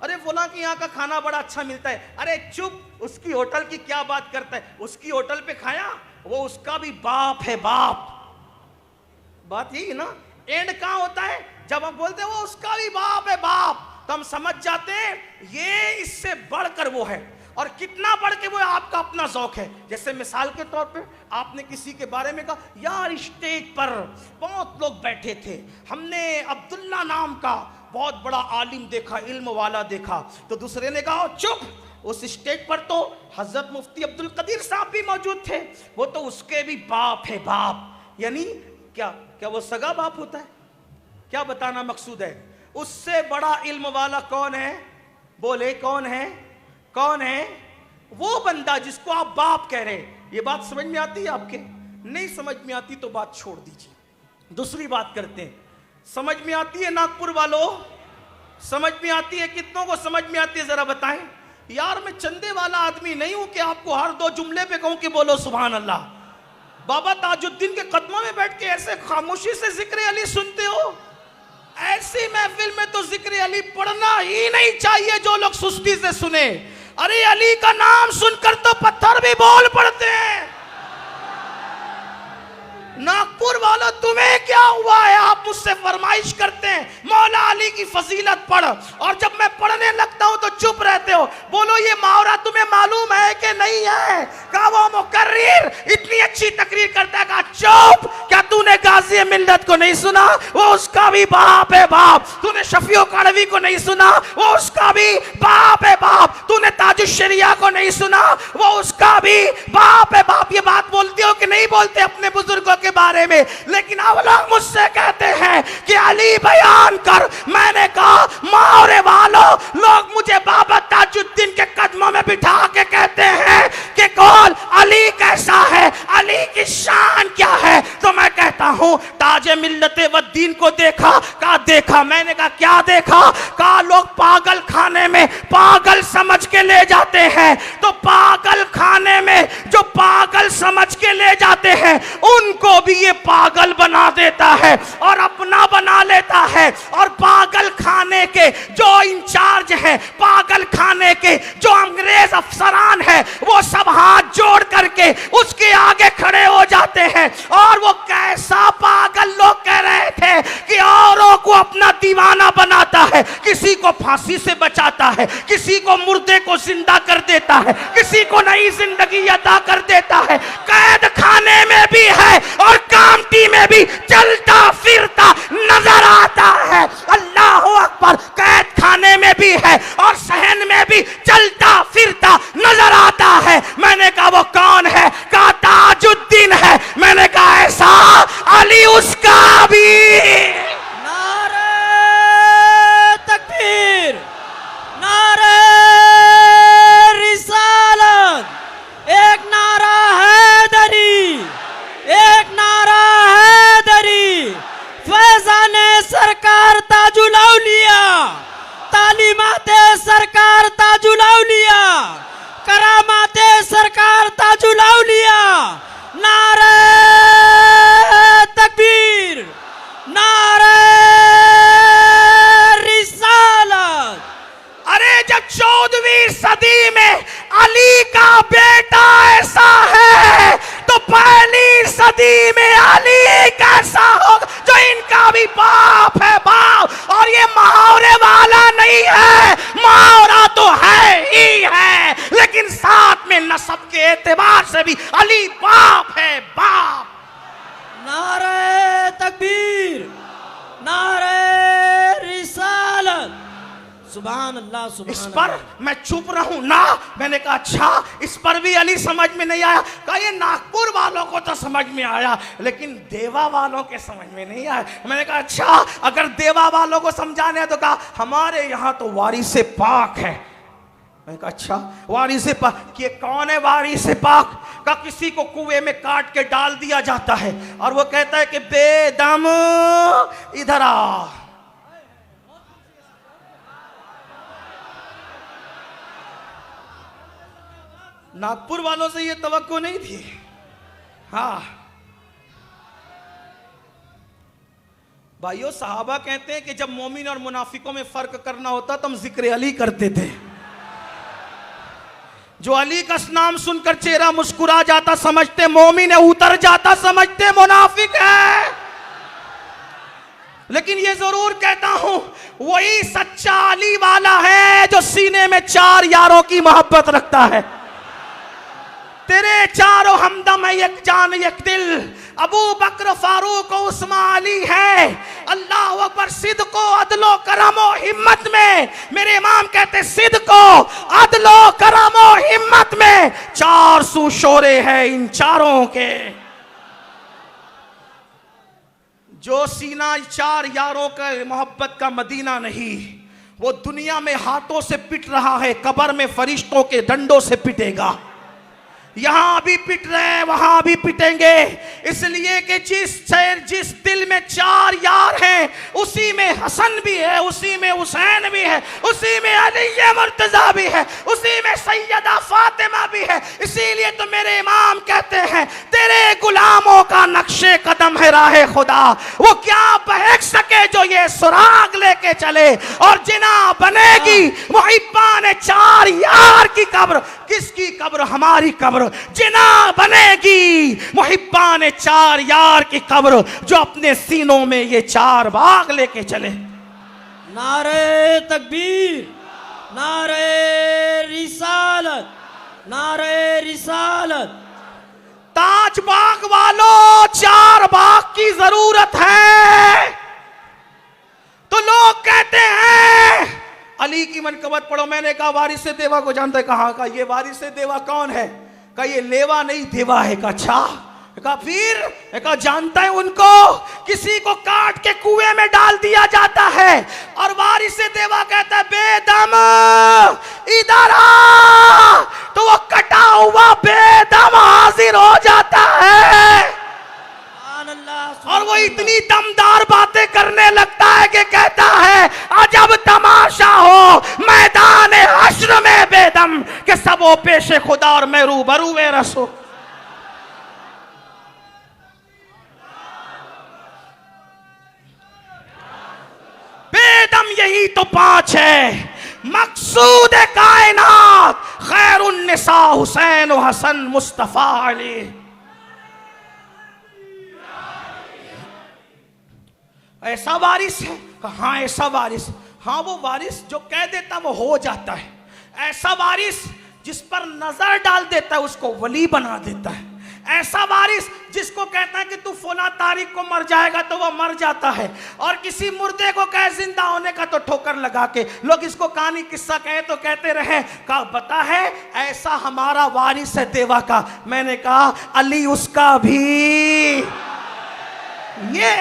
S2: अरे फलां की यहाँ का खाना बड़ा अच्छा मिलता है। अरे चुप, उसकी होटल की क्या बात करता है? उसकी होटल पे खाया, वो उसका भी बाप है, बाप। बात यही है ना। एंड कहाँ होता है? जब हम बोलते हैं वो उसका भी बाप है, बाप, तो हम समझ जाते हैं ये इससे बढ़कर वो है। और कितना बढ़ के वो है, आपका अपना ज़ौक है। जैसे मिसाल के तौर पे आपने किसी के बारे में कहा, यार स्टेज पर बहुत लोग बैठे थे, हमने अब्दुल्ला नाम का बहुत बड़ा आलिम देखा, इल्म वाला देखा। तो दूसरे ने कहा, चुप, उस स्टेज पर तो हजरत मुफ्ती अब्दुल कदीर साहब भी मौजूद थे, वो तो उसके भी बाप है, बाप। यानी क्या क्या वो सगा बाप होता है? क्या बताना मकसूद है? उससे बड़ा इल्म वाला कौन है? बोले कौन है? कौन है? वो बंदा जिसको आप बाप कह रहे हैं। ये बात समझ में आती है आपके? नहीं समझ में आती तो बात छोड़ दीजिए, दूसरी बात करते हैं। समझ में आती है नागपुर वालों? समझ में आती है? कितनों को समझ में आती है जरा बताएं। यार मैं चंदे वाला आदमी नहीं हूं कि आपको हर दो जुमले पे कहूं कि बोलो सुभान अल्लाह। बाबा ताजुद्दीन के कदमों में बैठ के ऐसे खामोशी से जिक्र अली सुनते हो? ऐसी महफिल में तो जिक्र अली पढ़ना ही नहीं चाहिए जो लोग सुस्ती से सुने। अरे अली का नाम सुनकर तो पत्थर भी बोल पड़ते हैं। नागपुर वालों तुम्हें क्या हुआ है? आप मुझसे फरमाइश करते हैं मौला अली की फजीलत पढ़, और जब मैं पढ़ने लगता हूं तो चुप रहते हो। बोलो ये मुहावरा तुम्हें मालूम है कि नहीं है? कहा वो मुकर्रिर इतनी अच्छी तकरीर करता है, कहा चुप, क्या तूने गाजी मिल्लत को नहीं सुना? वो उसका भी बाप है, बाप। तूने शफीउ काड़वी को नहीं सुना? वो उसका भी बाप है, बाप। तूने ताजुश्शरिया को नहीं सुना? वो उसका भी बाप है, बाप। ये बात बोलते हो कि नहीं बोलते अपने बुजुर्गों के बारे में? लेकिन अब लोग मुझसे कहते हैं कि अली बयान कर। मैंने कहा मावरे वालों, लोग मुझे बाबा ताजुद्दीन के कदमों में बिठा के कहते हैं कि कौन अली कैसा है, अली की शान क्या है? तो मैं कहता हूं ताजे मिल्लते व दीन को देखा? कहा देखा। मैंने कहा क्या देखा? कहा लोग पागल खाने में पागल समझ के ले जाते हैं, तो पागल खाने में जो पागल समझ के ले जाते हैं उनको भी ये पागल बना देता है और अपना बना लेता है। और पागल खाने के जो इंचार्ज हैं, पागल खाने के जो अंग्रेज अफसरान हैं, वो सब हाथ जोड़ करके उसके आगे खड़े हो जाते हैं। और वो कैसा पागल लोग कह रहे थे कि औरों को अपना दीवाना बनाता है, किसी को फांसी से बचाता है, किसी को मुर्दे को जिंदा कर देता है, किसी को नई जिंदगी अता कर देता है। कैद खाने में भी है और कामटी में भी चलता फिरता नजर आता है। अल्लाह अकबर। कैद खाने में भी है और सहन में भी चलता फिरता नजर आता है। मैंने कहा वो कौन है? कहा ताजुद्दीन है। मैंने कहा ऐसा अली उसका भी।
S1: नारे तकबीर, नारे रिसालत, एक नारा हैदरी, एक नारा हैदरी। फैजाने सरकार ताजुल औलिया, तालीमाते सरकार ताजुल औलिया, करामाते सरकार ताजुल औलिया। नारे तकबीर, नारे रिसालत।
S2: अरे जब 14वीं सदी में अली का बेटा ऐसा है तो पहली सदी में अली कैसा होगा जो इनका भी बाप है, बाप। और ये मुहावरे वाला नहीं है, मुहावरा तो है ही है, लेकिन साथ में नस्ब के एतबार से भी अली बाप है, बाप।
S1: नारे तकबीर, नारे रिसालत। सुभान अल्लाह, सुभान
S2: इस पर
S1: अल्लाह।
S2: मैं चुप रहूं ना। मैंने कहा अच्छा, इस पर भी अली समझ में नहीं आया। कहा ये नागपुर वालों को तो समझ में आया, लेकिन देवा वालों के समझ में नहीं आया। मैंने कहा अच्छा, अगर देवा वालों को समझाने हैं तो कहा हमारे यहाँ तो वारिस पाक है। मैंने कहा अच्छा, वारिस पाक, ये कौन है वारिस पाक? का किसी को कुएं में काट के डाल दिया जाता है और वो कहता है कि बेदम इधर आ। नागपुर वालों से ये तवक्को नहीं थी। हाँ भाइयों, सहाबा कहते हैं कि जब मोमिन और मुनाफिकों में फर्क करना होता तो हम जिक्र अली करते थे। जो अली का नाम सुनकर चेहरा मुस्कुरा जाता समझते मोमिन है, उतर जाता समझते मुनाफिक है। लेकिन ये जरूर कहता हूं, वही सच्चा अली वाला है जो सीने में 4 यारों की मोहब्बत रखता है। तेरे चारों हमदम है, एक जान एक दिल। अबू बकर, फारूक, उस्मान, अली है। अल्लाह अकबर। सिद्को, अदलो, करमो, हिम्मत में। मेरे इमाम कहते सिद्को, अदलो, करमो, हिम्मत में 400 शोरे हैं इन चारों के। जो सीना 4 यारों का मोहब्बत का मदीना नहीं, वो दुनिया में हाथों से पिट रहा है, कब्र में फरिश्तों के डंडों से पिटेगा। यहां भी पिट रहे हैं, वहां भी पिटेंगे। इसलिए कि जिस दिल में 4 यार हैं, उसी में हसन भी है, उसी में हुसैन भी है, उसी में अली मुर्तजा भी है, उसी में सैयदा फातिमा भी है। इसीलिए तो मेरे इमाम कहते हैं तेरे गुलामों का नक्शे कदम है राह खुदा, वो क्या बहक सके जो ये सुराग लेके चले। और जिना बनेगी मुहिब्बान 4 यार की कब्र। किसकी कब्र? हमारी कब्र। जिना बनेगी मुहिब्बान 4 यार की कब्र, जो अपने सीनों में ये 4 बाग लेके चले।
S1: नारे तकबीर, नारे रिसालत, नारे रिसालत।
S2: ताज बाग वालों, 4 बाग की जरूरत है। तो लोग कहते हैं अली की मनकबत पढ़ो। मैंने कहा वारिस देवा को जानते? कहा का ये वारिस देवा कौन है? का ये लेवा नहीं देवा है। का अच्छा, का फिर का जानता है उनको? किसी को काट के कुएं में डाल दिया जाता है और वारिस देवा कहता है बेदम इधर आ, तो वो कटा हुआ बेदम हाजिर हो जाता है। और वो इतनी दमदार बातें करने लगता है कि कहता है अजब तमाशा हो मैदान हश्र में बेदम के सब वो पेशे खुदा और मैं रूबरू वे रसो। बेदम यही तो 5 है। मकसूद कायनात खैरुन निसा हुसैन व हसन मुस्तफा अली। ऐसा वारिस है? हाँ ऐसा वारिस। हाँ वो वारिस जो कह देता वो हो जाता है। ऐसा वारिस जिस पर नजर डाल देता है उसको वली बना देता है। ऐसा वारिस जिसको कहता है कि तू फला तारीख को मर जाएगा तो वो मर जाता है। और किसी मुर्दे को कहे जिंदा होने का तो ठोकर लगा के लोग इसको कहानी किस्सा कहे तो कहते रहे। कहा बता है ऐसा हमारा वारिस है देवा का। मैंने कहा अली उसका भी। ये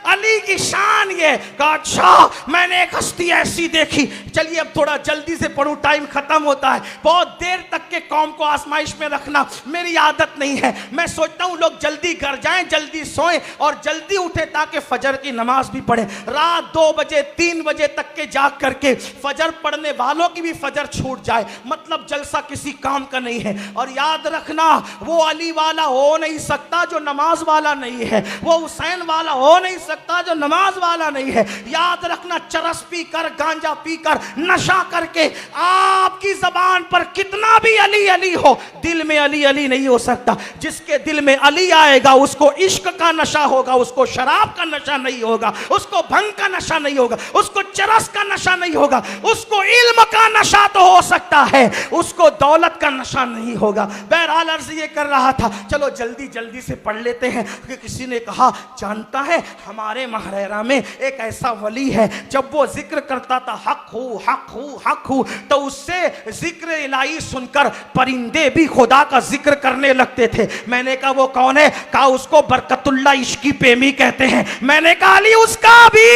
S2: अली की शान ये। कहा अच्छा मैंने एक हस्ती ऐसी देखी। चलिए अब थोड़ा जल्दी से पढ़ूं, टाइम खत्म होता है। बहुत देर तक के कौम को आजमाइश में रखना मेरी आदत नहीं है। मैं सोचता हूं लोग जल्दी घर जाएं, जल्दी सोएं और जल्दी उठे ताकि फजर की नमाज भी पढ़े। रात 2 बजे 3 बजे तक के जाग करके फजर पढ़ने वालों की भी फजर छूट जाए, मतलब जलसा किसी काम का नहीं है। और याद रखना वो अली वाला हो नहीं सकता जो नमाज वाला नहीं है, वो हुसैन वाला हो नहीं सकता जो नमाज वाला नहीं है। याद रखना चरस पीकर, गांजा पीकर, नशा करके आपकी जबान पर कितना भी अली अली हो, दिल में अली अली नहीं हो सकता। जिसके दिल में अली आएगा उसको इश्क का नशा होगा, उसको शराब का नशा नहीं होगा, उसको भंग का नशा नहीं होगा, उसको चरस का नशा नहीं होगा, उसको इल्म का नशा तो हो सकता है, उसको दौलत का नशा नहीं होगा। बहरहाल अर्ज ये कर रहा था, चलो जल्दी जल्दी से पढ़ लेते हैं कि किसी ने कहा जानता है हमारे महरेरा में एक ऐसा वली है, जब वो जिक्र करता था हक हूँ हक हूँ हक हूँ, तो उससे जिक्र इलाही सुनकर परिंदे भी खुदा का जिक्र करने लगते थे। मैंने कहा वो कौन है? कहा उसको बरकतुल्लाह इश्की प्रेमी कहते हैं। मैंने कहा अली उसका भी।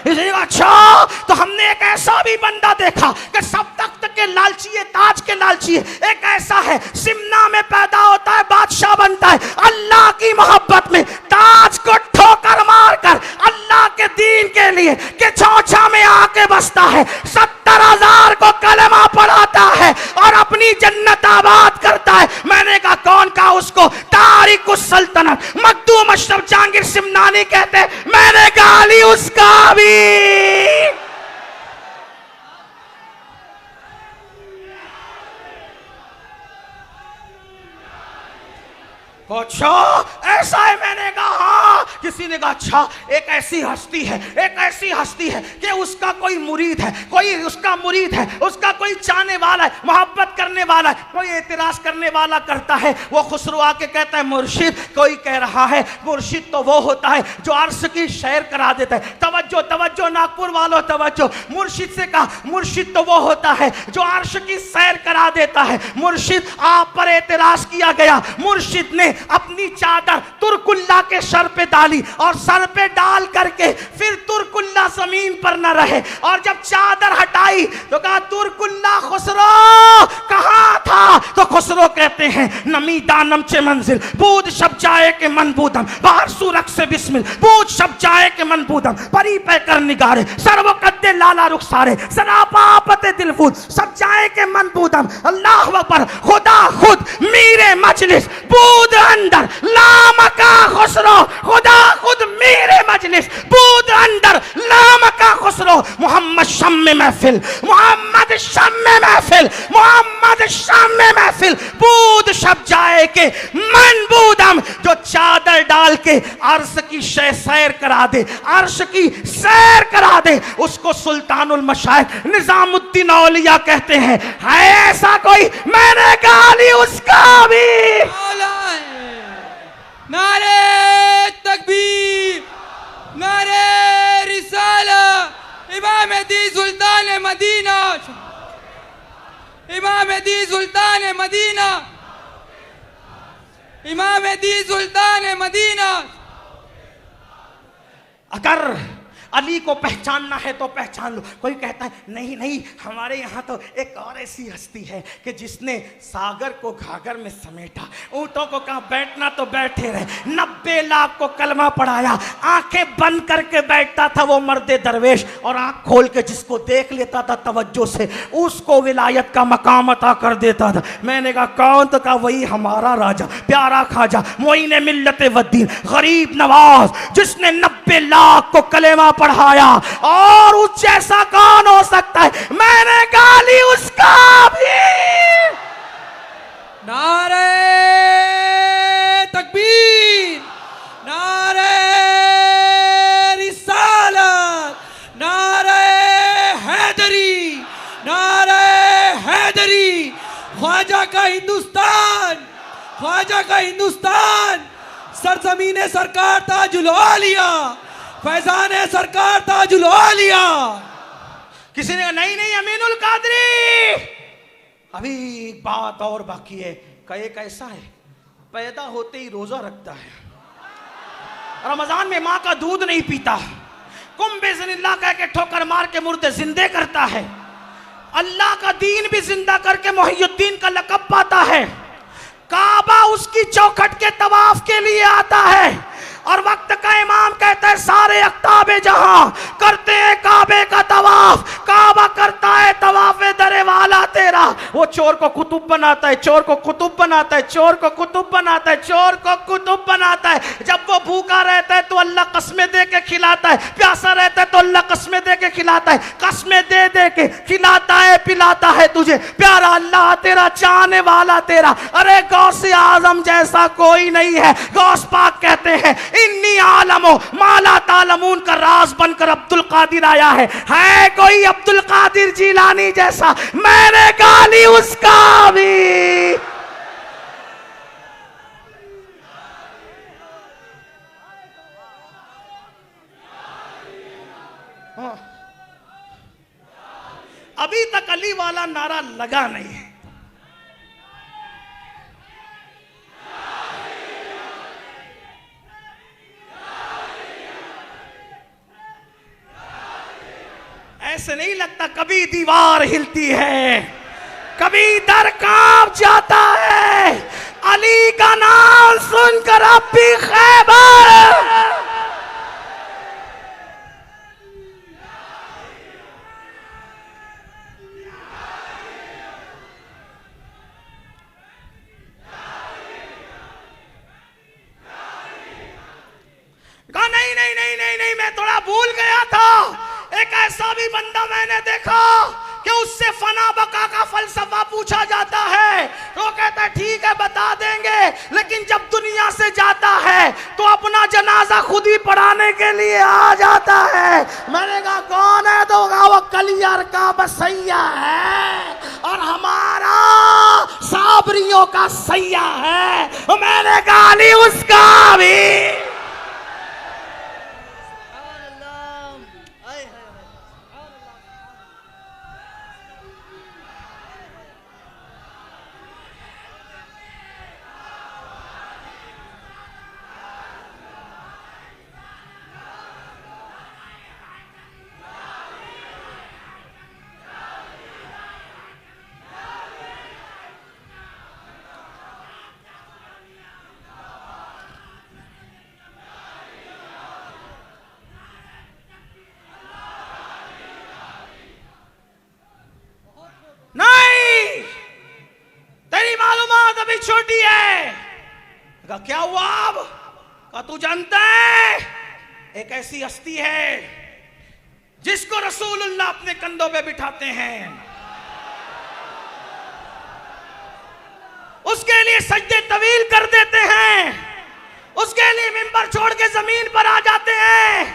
S2: अच्छा, तो हमने एक ऐसा भी बंदा देखा कि सब तख्त के लालची है, ताज के लालची है। एक ऐसा है सिमना में पैदा होता है, बादशाह बनता है, अल्लाह की मोहब्बत में ताज को ठोकर मारकर अल्लाह के दीन के लिए के चौचा में आके बसता है, 70,000 को कलमा पढ़ाता है और अपनी जन्नत आबाद करता है। मैंने कहा कौन? कहा उसको तारिक उस सल्तनत मखदूम अशरफ जहांगीर सिमनानी कहते हैं। मैंने कहा अली उसका भी। अच्छा ऐसा है? मैंने कहा हाँ। किसी ने कहा अच्छा, एक ऐसी हस्ती है, एक ऐसी हस्ती है कि उसका कोई मुरीद है, कोई उसका मुरीद है, उसका कोई चाहने वाला है, मोहब्बत करने वाला है, कोई एतराज करने वाला करता है। वो खुसरो आके कहता है मुर्शिद, कोई कह रहा है मुर्शिद तो वो होता है जो अर्श की सैर करा देता है। तवज्जो तवज्जो नागपुर वालों तवज्जो। मुर्शिद से कहा मुर्शिद तो वो होता है जो अर्श की सैर करा देता है। मुर्शिद आप पर एतराज किया गया। मुर्शिद ने अपनी चादर तुर्कुल्ला के सर पे डाली और सर पे डाल करके फिर तुर्कुल्ला जमीन पर न रहे, और जब चादर हटाई तो कहा तुर्कुल्ला खुसरो कहां था? तो खुसरो कहते हैं नमी दानम चे मंजिल बूद शब जाए के मन बूदम बाहर सूरख से बिस्मिल बूद शब जाए के मन बूदम परी पे कर निगारे सर्व कद्दे लाला रुखसारे सरापा आपते दिलफूद सब जाए के मन बूदम अल्लाह अकबर खुदा खुद मीरे मजलिस बूद अंदर लामका खुसरो खुदा खुद मेरे मजलिस बूद अंदर लामका खुसरो मोहम्मद शम्मे महफिल मोहम्मद शम्मे महफिल मोहम्मद शम्मे महफिल बूद शब जाए के मन बूदम जो चादर डाल के अर्श की सैर करा दे, अर्श की सैर करा दे, उसको सुल्तानुल मशाइख निजामुद्दीन औलिया कहते हैं। है ऐसा कोई? मैंने कहा अली उसका भी।
S3: नारे तकबीर, नारे रिसाला, इमाम दी सुल्तान मदीना, इमाम दी सुल्तान मदीना, इमाम दी सुल्तान मदीना।
S2: अगर अली को पहचानना है तो पहचान लो। कोई कहता है नहीं नहीं, हमारे यहाँ तो एक और ऐसी हस्ती है कि जिसने सागर को घाघर में समेटा, ऊँटों को कहा बैठना तो बैठे रहे, 90 लाख को कलमा पढ़ाया, आंखें बंद करके बैठता था वो मर्दे दरवेश, और आंख खोल के जिसको देख लेता था तवज्जो से उसको विलायत का मकाम अता कर देता था। मैंने कहा कौन? तो कहा वही हमारा राजा प्यारा खाजा मोइने मिल्लत वद्दीन गरीब नवाज, जिसने 90 लाख को कलेमा पढ़ाया, और उस जैसा कौन हो सकता है? मैंने गाली उसका भी।
S3: नारे तकबीर, नारे रिसालत, नारे हैदरी, नारे हैदरी। ख्वाजा का हिंदुस्तान, ख्वाजा का हिंदुस्तान, सरजमीने सरकार ताजुल औलिया, फैजान सरकार ताजुल औलिया।
S2: किसी ने कहा नहीं नहीं अमीनुल कादरी। अभी एक बात और बाकी है। कहे एक ऐसा है पैदा होते ही रोजा रखता है, रमजान में माँ का दूध नहीं पीता, कुम बेज़निल्लाह कह के ठोकर मार के मुर्दे जिंदे करता है, अल्लाह का दीन भी जिंदा करके मुहियुद्दीन का लक़ब पाता है, काबा उसकी चौखट के तवाफ के लिए आता है, और वक्त का इमाम कहता है सारे अख्ताबे जहां करते हैं काबे का तवाफ, काबा करता है तवाफे दरे वाला तेरा। वो चोर को कुतुब बनाता है, चोर को कुतुब बनाता है, चोर को कुतुब बनाता है, चोर को कुतुब बनाता है। जब वो भूखा रहता है तो अल्लाह कस्में दे के खिलाता है, प्यासा रहता है तो अल्लाह कस्में दे के खिलाता है, कस्में दे दे के खिलाता है पिलाता है तुझे। प्यारा अल्लाह तेरा, चाहने वाला तेरा। अरे गौसे आजम जैसा कोई नहीं है। गौस पाक कहते हैं इन्नी आलमो माला तालमून का राज बनकर अब्दुल कादिर आया है कोई अब्दुल कादिर जिलानी जैसा? मैंने गाली उसका भी। हाँ। अभी तक अली वाला नारा लगा नहीं है। ऐसे नहीं लगता कभी दीवार हिलती है, कभी दर कांप जाता है, अली का नाम सुनकर अब भी खैबर। कहा नहीं नहीं नहीं नहीं नहीं, मैं थोड़ा भूल गया था। एक ऐसा भी बंदा मैंने देखा कि उससे फना बका का फलसफा पूछा जाता है तो कहता है ठीक है बता देंगे, लेकिन जब दुनिया से जाता है तो अपना जनाजा खुद ही पढ़ाने के लिए आ जाता है। मैंने कहा कौन है? तो कहा वो कलियार का बसैया है और हमारा साबरियों का सैया है। मैंने कहा अली उसका भी। नहीं, तेरी मालूमात अभी छोटी है। कहा क्या हुआ अब? कहा तू जानता है एक ऐसी हस्ती है जिसको रसूलुल्लाह अपने कंधों पे बिठाते हैं, उसके लिए सजदे तवील कर देते हैं, उसके लिए मिंबर छोड़ के जमीन पर आ जाते हैं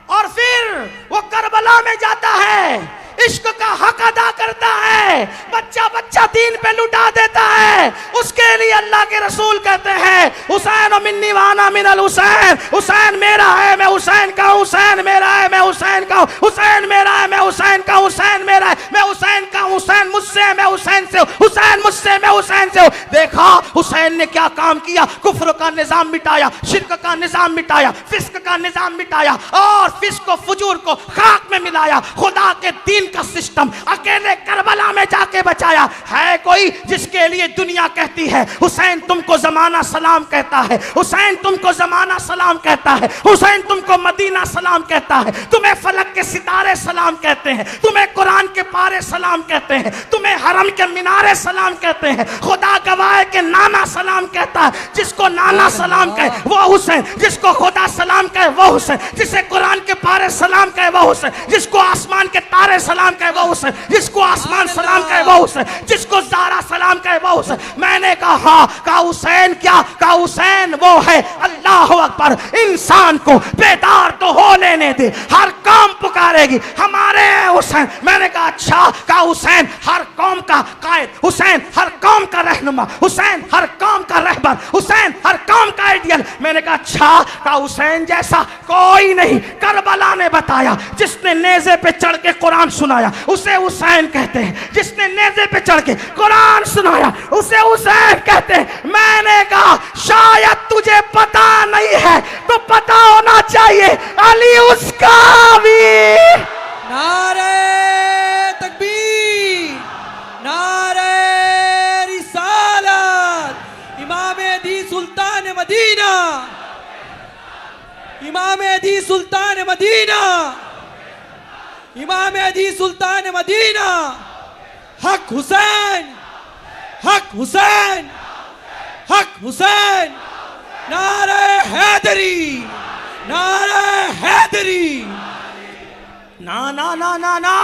S2: और फिर वो करबला में जाता है, इश्क का हक अदा करता है, बच्चा बच्चा दीन पे लुटा देता है। उसके लिए अल्लाह के रसूल कहते हैं हुसैन मिन्नी वाना मिनल हुसैन, हुसैन मेरा है मैं हुसैन का, हुसैन मेरा है मैं हुसैन का, हुसैन मेरा है मैं हुसैन का, हुसैन मेरा है मैं हुसैन का, हुसैन मुझसे है मैं हुसैन से हूं, हुसैन मुझसे मैं हुसैन से हूं। देखा हुसैन ने क्या काम किया? कुफ्र का निजाम मिटाया, शिर्क का निजाम मिटाया, फिस्क का निजाम मिटाया और फिस्क को फुजूर को खाक में मिलाया, खुदा के दीन का सिस्टम अकेले करबला में जाके बचाया। है कोई जिसके लिए दुनिया कहती है हुसैन तुमको जमाना सलाम कहता है, हुसैन तुमको जमाना सलाम कहता है, हुसैन तुमको मदीना सलाम कहता है, तुम्हें फलक के सितारे सलाम कहते हैं, तुम्हें कुरान के पारे सलाम कहते हैं, तुम्हें हरम के मिनारे सलाम कहते हैं, खुदा गवाह के नाना सलाम कहता है। जिसको नाना सलाम कहे वो हुसैन, जिसको खुदा सलाम कहे वो हुसैन, जिसे कुरान के पारे सलाम कहे वो हुसैन, जिसको आसमान के तारे सलाम कहे वो हुसैन, जिसको आसमान सलाम कहे वो हुसैन, जिसको ज़ारा सलाम कहे वो हुसैन। मैंने कहा हुसैन क्या? कहा हुसैन वो है। अल्लाह अकबर। इंसान को बेदार तो हो लेने दे, हर कौम पुकारेगी हमारे हुसैन। मैंने कहा अच्छा। कहा हुसैन हर कौम का कायद, हुसैन हर कौम का रहनुमा, हुसैन हर कौम का रहबर, हुसैन हर कौम का आइडियल। मैंने कहा अच्छा। कहा हुसैन जैसा कोई नहीं। करबला ने बताया जिसने नेज़े पे चढ़ के कुरान सुनाया उसे हुसैन कहते हैं, जिसने नेज़े पे चढ़ के कुरान सुनाया उसे हुसैन कहते हैं। मैंने कहा शायद तुझे पता नहीं है तो पता होना चाहिए अली उसका भी।
S3: नारे तकबीर, नारे रिसालत। इमाम अदी सुल्तान मदीना, इमाम अदी सुल्तान मदीना, इमाम अदी सुल्तान मदीना। हक हुसैन, हक हुसैन, हक हुसैन। नारे हैदरी, नारे हैदरी।
S2: ना ना ना ना ना,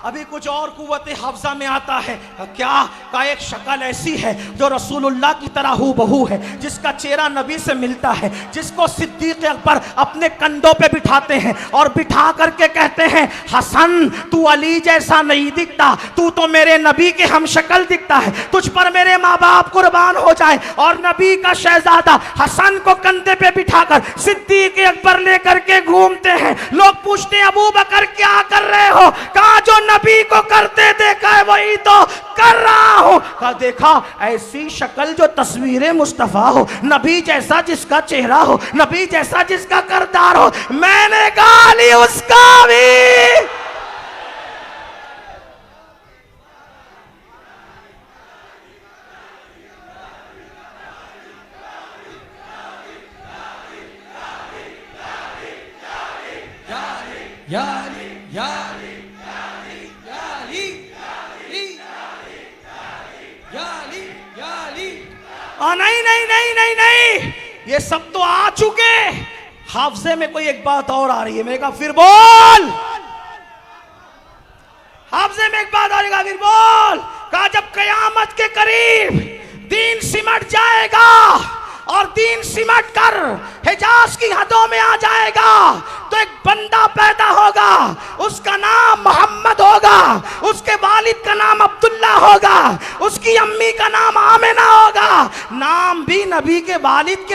S2: अभी कुछ और कुव्वत हफ्जा में आता है क्या का एक शक्ल ऐसी है जो रसूलुल्लाह की तरह हूबहू है, जिसका चेहरा नबी से मिलता है, जिसको सिद्दीक अकबर अपने कंधों पे बिठाते हैं और बिठा करके कहते हैं हसन तू अली जैसा नहीं दिखता, तू तो मेरे नबी के हम शक्ल दिखता है, तुझ पर मेरे माँ बाप कुर्बान हो जाए। और नबी का शहजादा हसन को कंधे पे बिठाकर सिद्दीक अकबर लेकर के घूमते हैं। लोग पूछते हैं अबू बकर क्या कर रहे हो? कहा जो नबी को करते देखा है वही तो कर रहा हूं। कहा देखा ऐसी शक्ल जो तस्वीर मुस्तफा हो, नबी जैसा जिसका चेहरा हो, नबी जैसा जिसका करदार हो, मैंने गाली उसका भी। नहीं नहीं नहीं नहीं नहीं, ये सब तो आ चुके। हाफजे में कोई एक बात और आ रही है। मैंने कहा फिर बोल। हाफजे में एक बात आ रही है, फिर बोल। कहा जब कयामत के करीब दीन सिमट जाएगा और दीन सिमट कर हिजाज की हदों में आ जाएगा तो एक बंदा पैदा होगा, उसका नाम मोहम्मद होगा, उसके वालिद का नाम अब्दुल्ला होगा, उसकी अम्मी का नाम आमिना होगा। नाम भी नबी के वालिद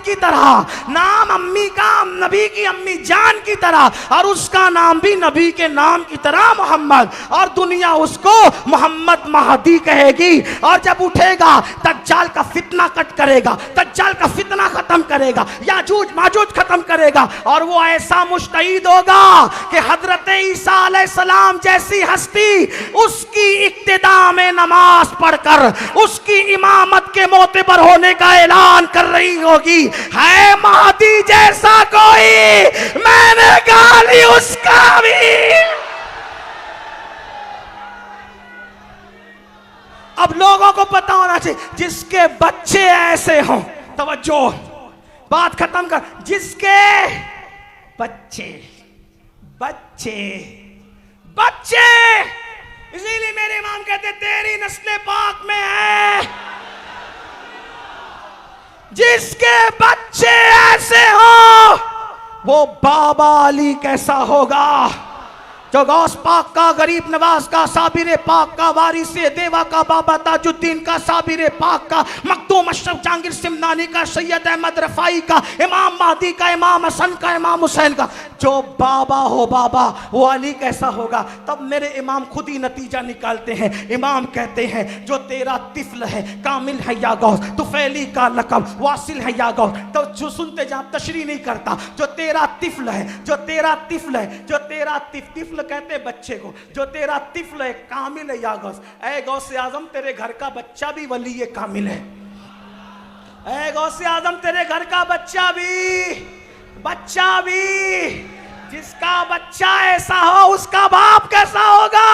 S2: की तरह, नाम अम्मी का नबी की अम्मी जान की तरह, और उसका नाम भी नबी के नाम की तरह मोहम्मद। और दुनिया उसको मोहम्मद महदी कहेगी। और जब उठेगा दज्जाल का फितना कट करेगा, दज्जाल का फितना खत्म करेगा, याजूज माजूज खत्म करेगा, और वो ऐसा मुस्तईद होगा कि हजरत ईसा अलैहिस्सलाम जैसी हस्ती उसकी इक्तिदा में नमाज पढ़कर उसकी इमामत के मोतबर होने का ऐलान कर रही होगी। है महदी जैसा कोई? मैंने गाली उसका भी। अब लोगों को पता होना चाहिए जिसके बच्चे ऐसे हों, तवज्जो बात खत्म कर, जिसके बच्चे बच्चे बच्चे, इसीलिए मेरे इमाम कहते तेरी नस्ल पाक में है, जिसके बच्चे ऐसे हो वो बाबा अली कैसा होगा, जो गौस पाक का, गरीब नवाज का, साबिर पाक का, वारिस देवा का, बाबा ताजुद्दीन का, साबिर पाक का, मखदूम अशरफ जहांगीर सिमनानी का, सैयद अहमद रफाई का, इमाम महदी का, इमाम हसन का, इमाम हुसैन का, जो बाबा हो बाबा वो अली कैसा होगा। तब मेरे इमाम खुद ही नतीजा निकालते हैं। इमाम कहते हैं जो तेरा तिफल है कामिल है या गौस, तुफैली का लकब वासिल है या गौस। तो जो सुनते जा तशरीह नहीं करता, जो तेरा तिफल है, जो तेरा तिफल है, जो तेरा तिफल कहते बच्चे को, जो तेरा तिफल है कामिल है या गौस। ऐ गौसे आजम तेरे घर का बच्चा भी वली है कामिल है। ऐ गौसे आजम तेरे घर का बच्चा भी जिसका बच्चा ऐसा हो उसका बाप कैसा होगा।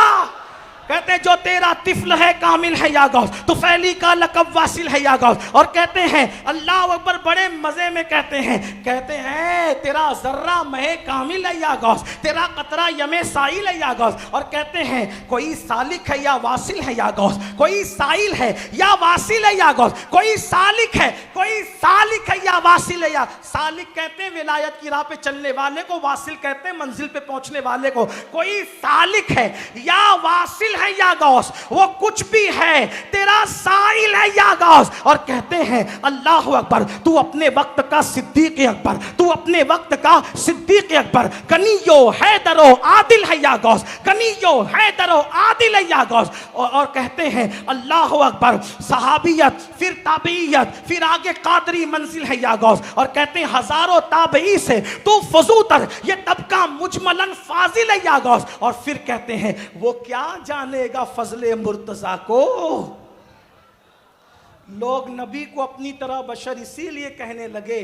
S2: कहते जो तेरा तिफल है कामिल है या गौस, तुफैली का लकब वासिल है या गौस। और कहते हैं अल्लाह अकबर बड़े मजे में कहते हैं तेरा जर्रा महे कामिल है या गौस, तेरा कतरा यमे साइल है या गौस। और कहते हैं कोई सालिक है या वासिल है या गौस, कोई साइल है या वासिल है या गौस, कोई सालिक है, कोई सालिक है या वासिल है या। सालिक कहते हैं विलायत की राह पे चलने वाले को, वासिल कहते हैं मंजिल पे पहुंचने वाले को। कोई सालिक है या वासिल है या गौस, वो कुछ भी है, तेरा साइल है या गौस। और कहते हैं अल्लाह अकबर, तू अपने वक्त का सिद्दीक अकबर, तू अपने वक्त का सिद्दीक अकबर, गनियो हैदरो आदिल है या गौस, गनियो हैदरो आदिल है या गौस। और कहते हैं अल्लाह अकबर, सहाबियत फिर ताबीयत फिर आगे कादरी मंजिल है या गौस। और कहते हैं हजारों ताबई से तू फजूतर, ये तबका मुजमलन फाजिल है या गौस। और फिर कहते हैं वो क्या जानेगा फजले मुर्तजा को। लोग नबी को अपनी तरह बशर इसीलिए कहने लगे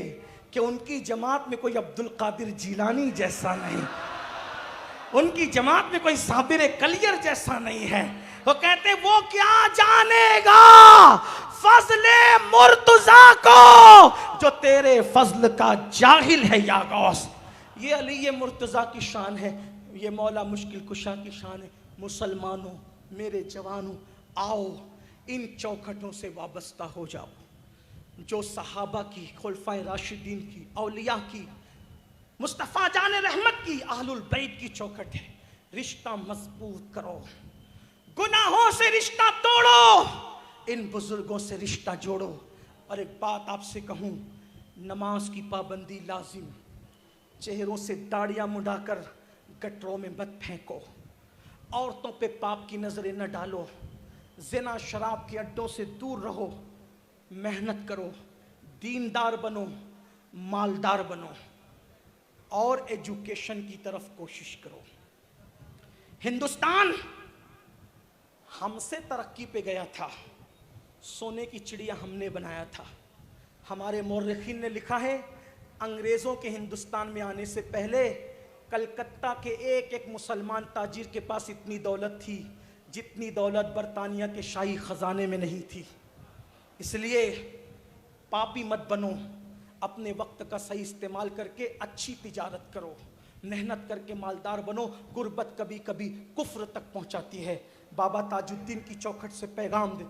S2: कि उनकी जमात में कोई अब्दुल कादिर जीलानी जैसा नहीं, उनकी जमात में कोई साबिर कलियर जैसा नहीं है। तो कहते वो क्या जानेगा फजले मुर्तजा को जो तेरे फजल का जाहिल है या गौस। ये अली मुर्तजा की शान है, ये मौला मुश्किल कुशा की शान है। मुसलमानों, मेरे जवानों, आओ इन चौखटों से वाबस्ता हो जाओ जो सहाबा की, खुलफाए राशिदीन की, औलिया की, मुस्तफ़ा जान रहमत की, अहलुल बैत की चौखट है। रिश्ता मजबूत करो, गुनाहों से रिश्ता तोड़ो, इन बुजुर्गों से रिश्ता जोड़ो। और एक बात आपसे कहूँ, नमाज की पाबंदी लाजिम, चेहरों से दाढ़ियाँ मुड़ाकर गटरों में मत फेंको, औरतों पे पाप की नजरें न डालो, जिना शराब के अड्डों से दूर रहो, मेहनत करो, दीनदार बनो, मालदार बनो और एजुकेशन की तरफ कोशिश करो। हिंदुस्तान हमसे तरक्की पे गया था, सोने की चिड़िया हमने बनाया था। हमारे मौर्रिखीन ने लिखा है, अंग्रेज़ों के हिंदुस्तान में आने से पहले कलकत्ता के एक एक मुसलमान ताजिर के पास इतनी दौलत थी जितनी दौलत बरतानिया के शाही ख़जाने में नहीं थी। इसलिए पापी मत बनो, अपने वक्त का सही इस्तेमाल करके अच्छी तिजारत करो, मेहनत करके मालदार बनो। गुर्बत कभी कभी कुफ्र तक पहुंचाती है। बाबा ताजुद्दीन की चौखट से पैगाम दे।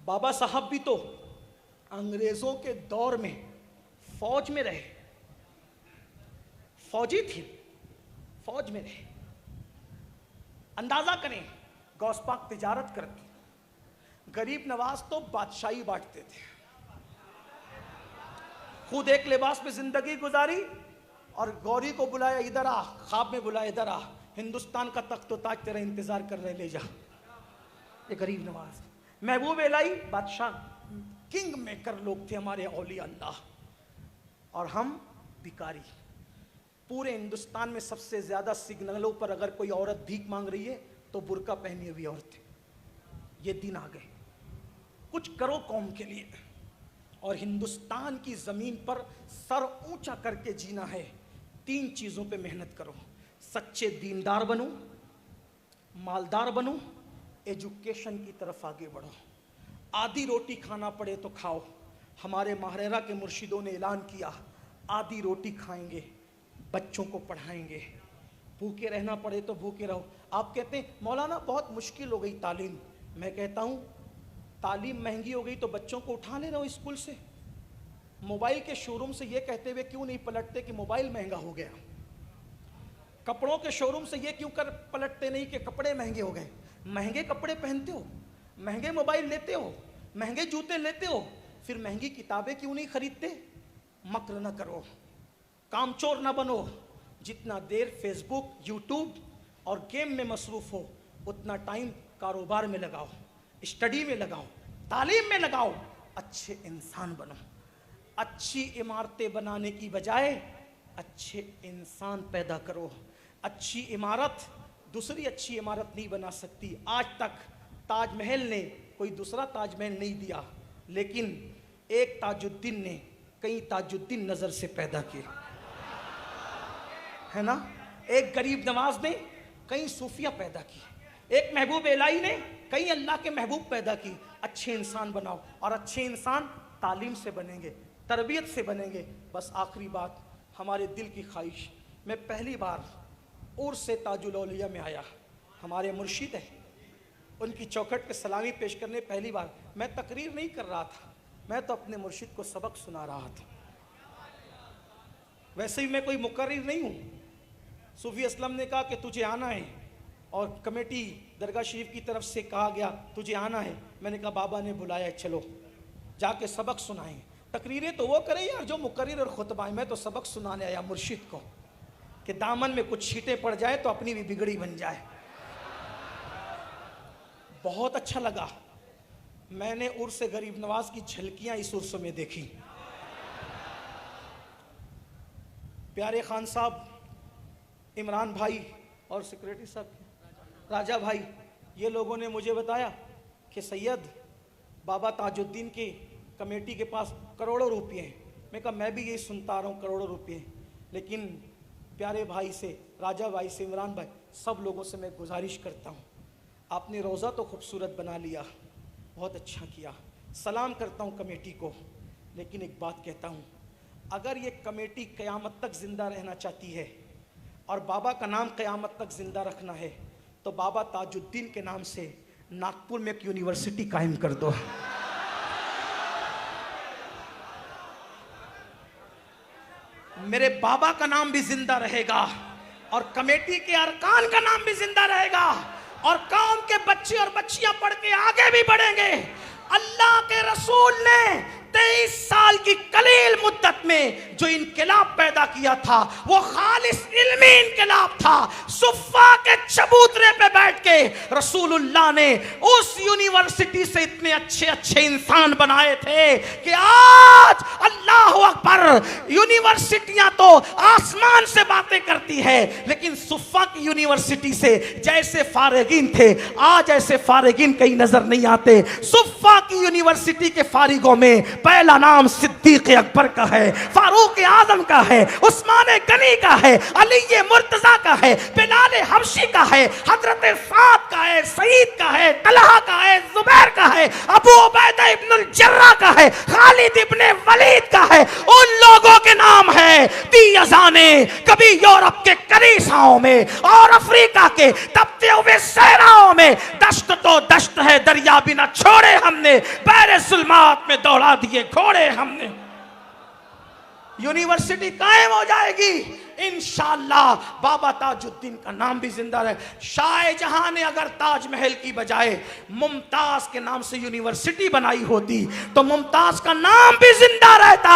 S2: बाबा साहब भी तो अंग्रेज़ों के दौर में फौज में रहे, फौजी थे, फौज में रहे। अंदाजा करें, गौसपाक तिजारत करते, गरीब नवाज तो बादशाही बांटते थे, खुद एक लिबास में जिंदगी गुजारी और गौरी को बुलाया, इधर आ, ख्वाब में बुलाया, इधर आ, हिंदुस्तान का तख्त तो ताज तेरा इंतजार कर रहे, ले जा। ये गरीब नवाज, महबूब इलाही बादशाह, किंग मेकर लोग थे हमारे औलिया अल्लाह, और हम भिखारी। पूरे हिंदुस्तान में सबसे ज्यादा सिग्नलों पर अगर कोई औरत भीख मांग रही है तो बुर्का पहनी हुई औरत है। ये दिन आ गए, कुछ करो कौम के लिए। और हिंदुस्तान की जमीन पर सर ऊंचा करके जीना है, 3 चीजों पे मेहनत करो। सच्चे दीनदार बनो, मालदार बनो, एजुकेशन की तरफ आगे बढ़ो। आधी रोटी खाना पड़े तो खाओ। हमारे महारेरा के मुर्शिदों ने ऐलान किया, आधी रोटी खाएंगे, बच्चों को पढ़ाएंगे, भूखे रहना पड़े तो भूखे रहो। आप कहते हैं मौलाना बहुत मुश्किल हो गई तालीम। मैं कहता हूँ तालीम महंगी हो गई तो बच्चों को उठा ले रहो स्कूल से। मोबाइल के शोरूम से ये कहते हुए क्यों नहीं पलटते कि मोबाइल महंगा हो गया? कपड़ों के शोरूम से ये क्यों कर पलटते नहीं कि कपड़े महंगे हो गए? महंगे कपड़े पहनते हो, महंगे मोबाइल लेते हो, महंगे जूते लेते हो, फिर महंगी किताबें क्यों नहीं खरीदते? मक्र न करो, कामचोर न बनो। जितना देर फेसबुक, यूट्यूब और गेम में मसरूफ हो उतना टाइम कारोबार में लगाओ, स्टडी में लगाओ, तालीम में लगाओ। अच्छे इंसान बनो। अच्छी इमारतें बनाने की बजाय अच्छे इंसान पैदा करो। अच्छी इमारत दूसरी अच्छी इमारत नहीं बना सकती। आज तक ताजमहल ने कोई दूसरा ताजमहल नहीं दिया, लेकिन एक ताजुद्दीन ने कई ताजुद्दीन नजर से पैदा किए, है ना? एक गरीब नवाज ने कई सूफिया पैदा किए, एक महबूब इलाही ने कई अल्लाह के महबूब पैदा की। अच्छे इंसान बनाओ, और अच्छे इंसान तालीम से बनेंगे, तरबियत से बनेंगे। बस आखिरी बात, हमारे दिल की ख्वाहिश, मैं पहली बार उर्स ताजुल औलिया में आया, हमारे मुर्शिद है, उनकी चौखट पे सलामी पेश करने पहली बार। मैं तकरीर नहीं कर रहा था, मैं तो अपने मुर्शिद को सबक सुना रहा था। वैसे ही मैं कोई मुकर्रिर नहीं हूँ। सूफी असलम ने कहा कि तुझे आना है, और कमेटी दरगाह शरीफ की तरफ से कहा गया तुझे आना है। मैंने कहा बाबा ने बुलाया, चलो जाके सबक सुनाएं। तकरीरें तो वो करें यार जो मुकर्रिर और खुतबा है, मैं तो सबक सुनाने आया मुर्शिद को कि दामन में कुछ छींटे पड़ जाए तो अपनी भी बिगड़ी बन जाए। बहुत अच्छा लगा। मैंने उर्स गरीब नवाज की झलकियां इस उर्स में देखी। प्यारे खान साहब, इमरान भाई और सेक्रेटरी साहब राजा भाई, ये लोगों ने मुझे बताया कि सैयद बाबा ताजुद्दीन की कमेटी के पास करोड़ों रुपये हैं। मैं कहा मैं भी यही सुनता आ रहा हूँ, करोड़ों रुपये। लेकिन प्यारे भाई से, राजा भाई से, इमरान भाई, सब लोगों से मैं गुजारिश करता हूँ, आपने रोज़ा तो खूबसूरत बना लिया, बहुत अच्छा किया, सलाम करता हूँ कमेटी को। लेकिन एक बात कहता हूँ, अगर ये कमेटी क़यामत तक ज़िंदा रहना चाहती है और बाबा का नाम क़यामत तक ज़िंदा रखना है, तो बाबा ताजुद्दीन के नाम से नागपुर में एक यूनिवर्सिटी कायम कर दो। मेरे बाबा का नाम भी जिंदा रहेगा और कमेटी के अरकान का नाम भी जिंदा रहेगा और कौम के बच्चे और बच्चियां पढ़ के आगे भी बढ़ेंगे। अल्लाह के रसूल ने 23 साल की कलील मुद्दत में जो इनकलाब पैदा किया था वो खालिस इल्मी इनकलाब था। सुफ़ा के चबूतरे पे बैठ के रसूलुल्लाह ने उस यूनिवर्सिटी से इतने अच्छे अच्छे इंसान बनाए थे कि आज अल्लाह अकबर, यूनिवर्सिटियां तो आसमान से बातें करती है, लेकिन सुफ़ा की यूनिवर्सिटी से जैसे फारिगीन थे आज ऐसे फारिगीन कहीं नजर नहीं आते। सुफ़ा की यूनिवर्सिटी के फारिगों में पहला नाम सिद्दीक अकबर का है, फारूक आजम का है, उस्मान गनी का है, अली मुर्तजा का है, बिलाल हबशी का है, हजरत साद का है, सईद का है, तलहा का है, जुबैर का है, अबू उबैदा इब्नुल जर्रा का है, खालिद इब्ने वलीद का है। उन लोगों के नाम है दी अज़ाने कभी यूरोप के कलीसियाओं में और अफ्रीका के तपते हुए सहराओं में। दश्त तो दश्त है, दरिया भी न छोड़े हमने, बैरे जुल्मात में दौड़ा दिए घोड़े हमने। यूनिवर्सिटी कायम हो जाएगी इंशाअल्लाह। बाबा ताजुद्दीन का नाम भी जिंदा रहे। शाहजहां ने अगर ताजमहल की बजाय मुमताज के नाम से यूनिवर्सिटी बनाई होती तो मुमताज का नाम भी जिंदा रहता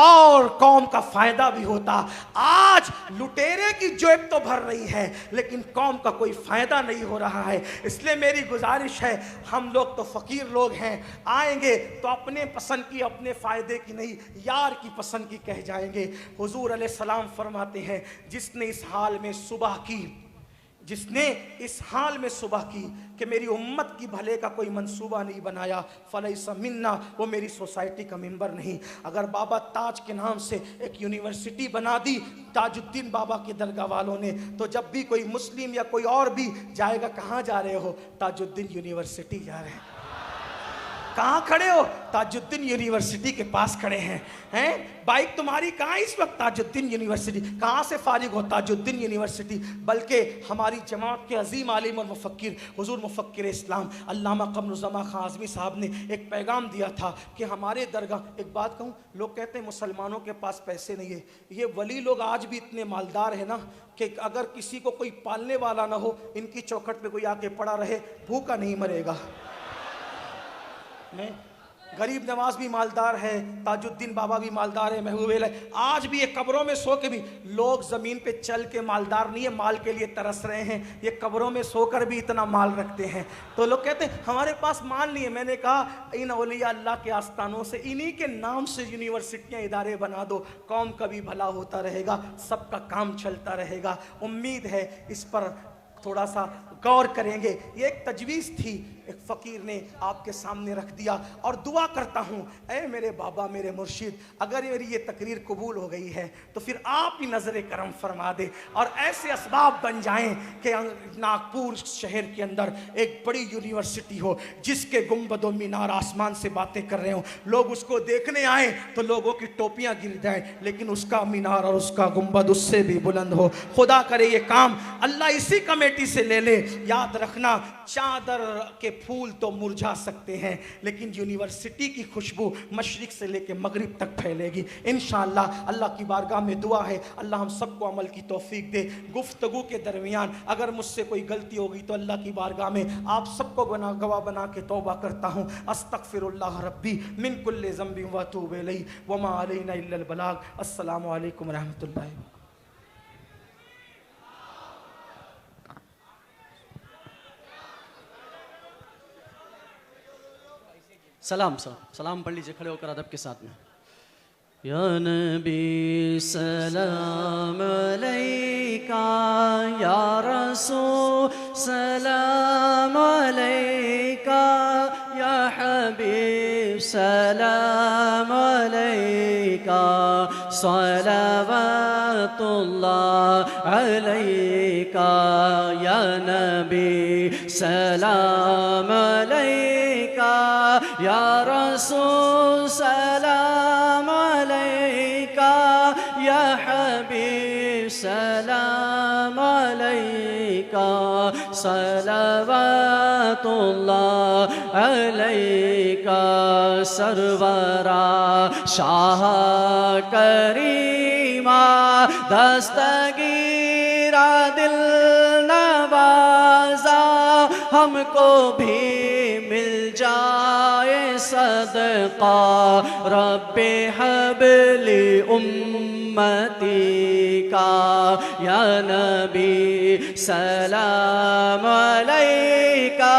S2: और कौम का फायदा भी होता। आज लुटेरे की जेब तो भर रही है लेकिन कौम का कोई फायदा नहीं हो रहा है। इसलिए मेरी गुजारिश है, हम लोग तो फकीर लोग हैं, आएंगे तो अपने पसंद की, अपने फायदे की नहीं, यार की पसंद की कह जाएंगे। हुजूर अलैहिस्सलाम फरमाते हैं, जिसने इस हाल में सुबह की कि मेरी उम्मत की भले का कोई मंसूबा नहीं बनाया, फलैसा मिन्ना, वो मेरी सोसाइटी का मेंबर नहीं। अगर बाबा ताज के नाम से एक यूनिवर्सिटी बना दी ताजुद्दीन बाबा के दरगाह वालों ने, तो जब भी कोई मुस्लिम या कोई और भी जाएगा, कहाँ जा रहे हो? ताजुद्दीन यूनिवर्सिटी जा रहे हैं। कहाँ खड़े हो? ताजुद्दीन यूनिवर्सिटी के पास खड़े हैं। बाइक तुम्हारी कहाँ इस वक्त? ताजुद्दीन यूनिवर्सिटी। कहाँ से फारिग हो? ताजुद्दीन यूनिवर्सिटी। बल्कि हमारी जमात के अजीम आलिम और मुफक्किर हुजूर मुफक्किर इस्लाम अल्लामा क़मरुज़्ज़मा खां आज़मी साहब ने एक पैगाम दिया था कि हमारे दरगाह, एक बात कहूँ, लोग कहते हैं मुसलमानों के पास पैसे नहीं है। ये वली लोग आज भी इतने मालदार है ना कि अगर किसी को कोई पालने वाला ना हो, इनकी चौखट पे कोई आके पड़ा रहे, भूखा नहीं मरेगा। गरीब नवाज भी मालदार है, ताजुद्दीन बाबा भी मालदार है, महबूब है। आज भी ये कब्रों में सो के भी लोग ज़मीन पे चल के मालदार नहीं है, माल के लिए तरस रहे हैं। ये कब्रों में सोकर भी इतना माल रखते हैं। तो लोग कहते हैं हमारे पास माल नहीं है। मैंने कहा इन औलिया अल्लाह के आस्थानों से, इन्हीं के नाम से यूनिवर्सिटियाँ, इदारे बना दो, कौम का भी भला होता रहेगा, सबका काम चलता रहेगा। उम्मीद है इस पर थोड़ा सा गौर करेंगे। ये एक तजवीज़ थी, एक फ़कीर ने आपके सामने रख दिया। और दुआ करता हूँ, ऐ मेरे बाबा, मेरे मुर्शिद, अगर मेरी ये तकरीर कबूल हो गई है तो फिर आप ही नज़र करम फरमा दे और ऐसे असबाब बन जाएं कि नागपुर शहर के अंदर एक बड़ी यूनिवर्सिटी हो जिसके गुंबद मीनार आसमान से बातें कर रहे हो। लोग उसको देखने आए तो लोगों की टोपियाँ गिर जाएं, लेकिन उसका मीनार और उसका गुंबद उससे भी बुलंद हो। खुदा करे ये काम अल्लाह इसी कमेटी से ले ले। याद रखना, चादर के फूल तो मुरझा सकते हैं लेकिन यूनिवर्सिटी की खुशबू मशरिक से लेके मगरिब तक फैलेगी इंशाअल्लाह। अल्लाह की बारगाह में दुआ है, अल्लाह हम सबको अमल की तौफीक दे। गुफ्तगू के दरमियान अगर मुझसे कोई गलती हो गई तो अल्लाह की बारगाह में आप सबको गवाह बना के तौबा करता हूँ। अस्तगफिरुल्लाह रब्बी मिन कुल्लि ज़ंबिन व अतूबु इलैहि व मा अलैना इल्लल बलाग। अस्सलामु अलैकुम व रहमतुल्लाहि।
S3: सलाम पढ़ लीजिए खड़े होकर अदब के साथ में। या नबी सलाम अलैका, या रसूल सलाम अलैका, या हबीब सलाम अलैका, सलावतुल्लाह अलैका, या नबी सलाम अलैका, या रसूल सलाम अलैका, या हबीब सलाम अलैका।
S4: अलैका सलवातुल्लाह अलैका सरवरा शाह करीमा दस्तगीरा दिल नवाजा हमको भी मिल जाए सदका रब्बे हबली उम्मती का या नबी सलाम अलैका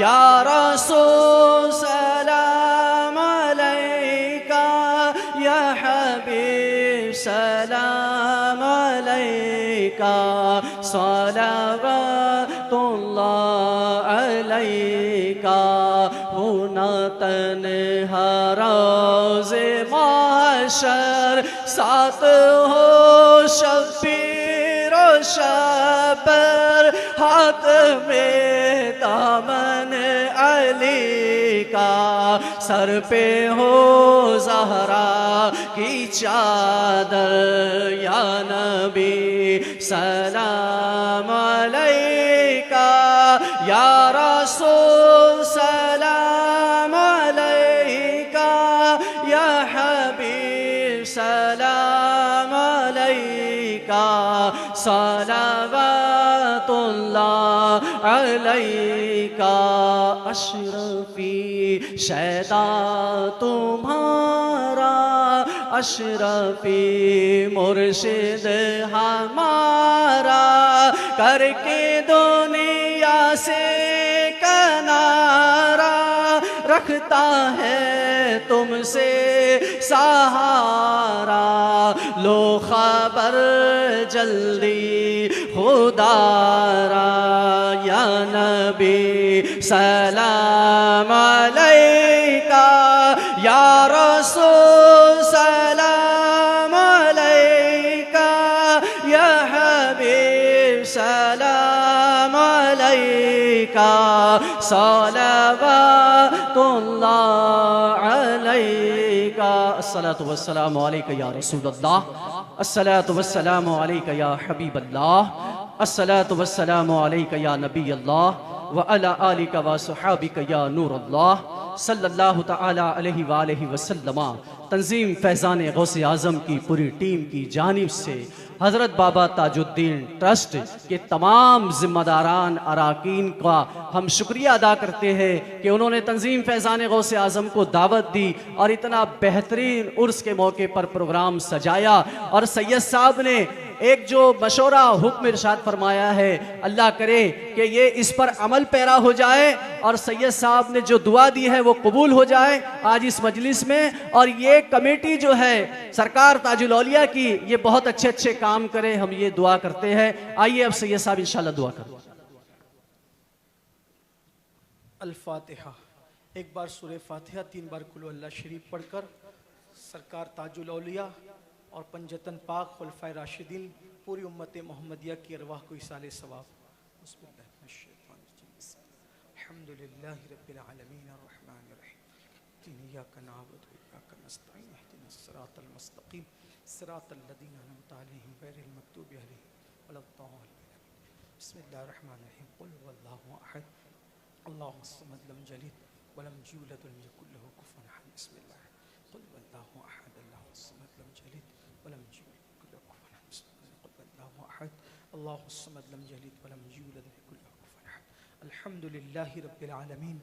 S4: या रसूल सलाम अलैका या हबीब सलाम अलैका सलावतुल्लाह अलैका होना तन्हा रोज़े महशर साथ हो शब्बीर व शबर हाथ में दामन अली का सर पे हो ज़हरा की चादर या नबी सलाम अलैका या रसूल सलाम अलैका या हबीब सलाम अलैका सलावतुल्लाह अलैका अशरफी शैदा तुम्हारा अशरफी मुर्शिद हमारा करके दुनिया से किनारा रखता है तुमसे सहारा लो खबर जल्दी खुदारा या नबी सलाम अलैका या रसूल सलाम अलैका या हबीब सलाम अलैका सलावतुल्लाह अलैका अस्सलातु वस्सलामु अलैका या रसूलल्लाह अस्सलातु वस्सलामु अलैका या हबीबल्लाह अस्सलातु वस्सलामु अलैका या नबीयल्लाह व अला आलिका व सहाबिका या नूरल्लाह सल्लल्लाहु तआला अलैहि व आलिहि वसल्लम। तंजीम फैज़ान गौसे आज़म की पूरी टीम की जानिब से हज़रत बाबा ताजुद्दीन ट्रस्ट के तमाम ज़िम्मेदारान अराकीन का हम शुक्रिया अदा करते हैं कि उन्होंने तंजीम फैज़ान गौसे आज़म को दावत दी और इतना बेहतरीन उर्स के मौके पर प्रोग्राम सजाया। और सैयद साहब ने एक जो मशवरा हुक्म इरशाद फरमाया है, अल्लाह करे कि ये इस पर अमल पैरा हो जाए और सैयद साहब ने जो दुआ दी है वो कबूल हो जाए आज इस मजलिस में। और ये कमेटी जो है सरकार ताजुल औलिया की, ये बहुत अच्छे अच्छे काम करे, हम ये दुआ करते हैं। आइए अब सैयद साहब इंशाल्लाह दुआ करें।
S2: अल-फातिहा। एक बार सूरह फातिहा 3 बार कुल अल्लाह शरीफ पढ़कर सरकार ताजुल औलिया और पंजतन पाक खुलफाए राशिदीन पूरी उम्मत मोहम्मदिया की अरवाह को इसाले सवाब। अल्हम्दुलिल्लाहि रब्बिल आलमीन अर्रहमानिर रहीम इय्याका नअबुदु व इय्याका नस्तईन इहदिनस सिरातल मुस्तकीम सिरातल लज़ीना अनअमता अलैहिम गैरिल मग़दूबि अलैहिम वलद्दाल्लीन। बिस्मिल्लाहिर रहमानिर रहीम कुल हुवल्लाहु अहद अल्लाहुस समद लम यलिद वलम यूलद वलम यकुल लहू कुफुवन अहद। बिस्मिल्लाह कुल हुवल्लाहु अहद अल्लाहुस समद लम यलिद वलम यूलद वलम यकुल लहू कुफुवन अहद। कुल हुवल्लाहु अहद अल्लाहुस समद लम यलिद वलम यूलद वलम यकुल लहू कुफुवन अहद। अल्हम्दुलिल्लाहि रब्बिल आलमीन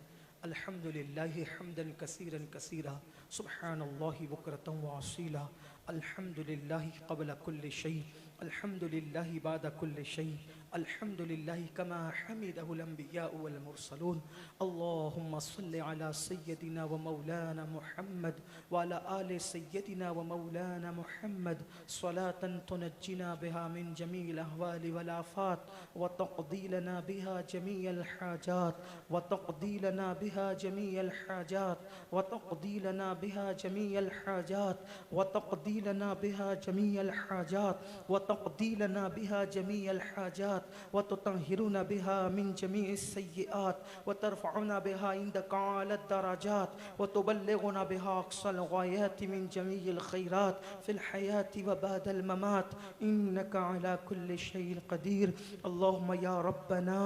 S2: अल्हम्दुलिल्लाहि हम्दन कसीरन कसीरा सुब्हानल्लाहि बुक्रतन व असीला अल्हम्दुलिल्लाहि क़ब्ल कुल्लि शै अल्हम्दुलिल्लाहि बाद कुल्लि शै अल्हम्दुलिल्लाहि कमा हमिदहुल अंबिया वल मुरसलून। अल्लाहुम्मा सल्लि अला सय्यदिना व मौलाना मुहम्मद व अला आलि सय्यदिना व मौलाना मुहम्मद सलातन तुनज्जिना बिहा मिन जमील अहवालि वल आफात व तक़दी लना बिहा जमीअल हाजात व तक़दी लना बिहा जमीअल हाजात व तक़दी लना बिहा जमीअल हाजात व तक़दी तक़दी लना बिहा जमीअल हाजात व तक़दी लना बिहा जमीअल हाजात व तुतहिरुना बिहा मिन जमीइस सय्यिआत व तरफ़उना बिहा इंदका अला दराजात व तुबल्लिगुना बिहा अक़सल गायात मिन जमीइल खैरात फिल हयाति व बादल ममात इन्नका अला कुल्लि शैइन क़दीर। अल्लाहुम्मा या रब्बना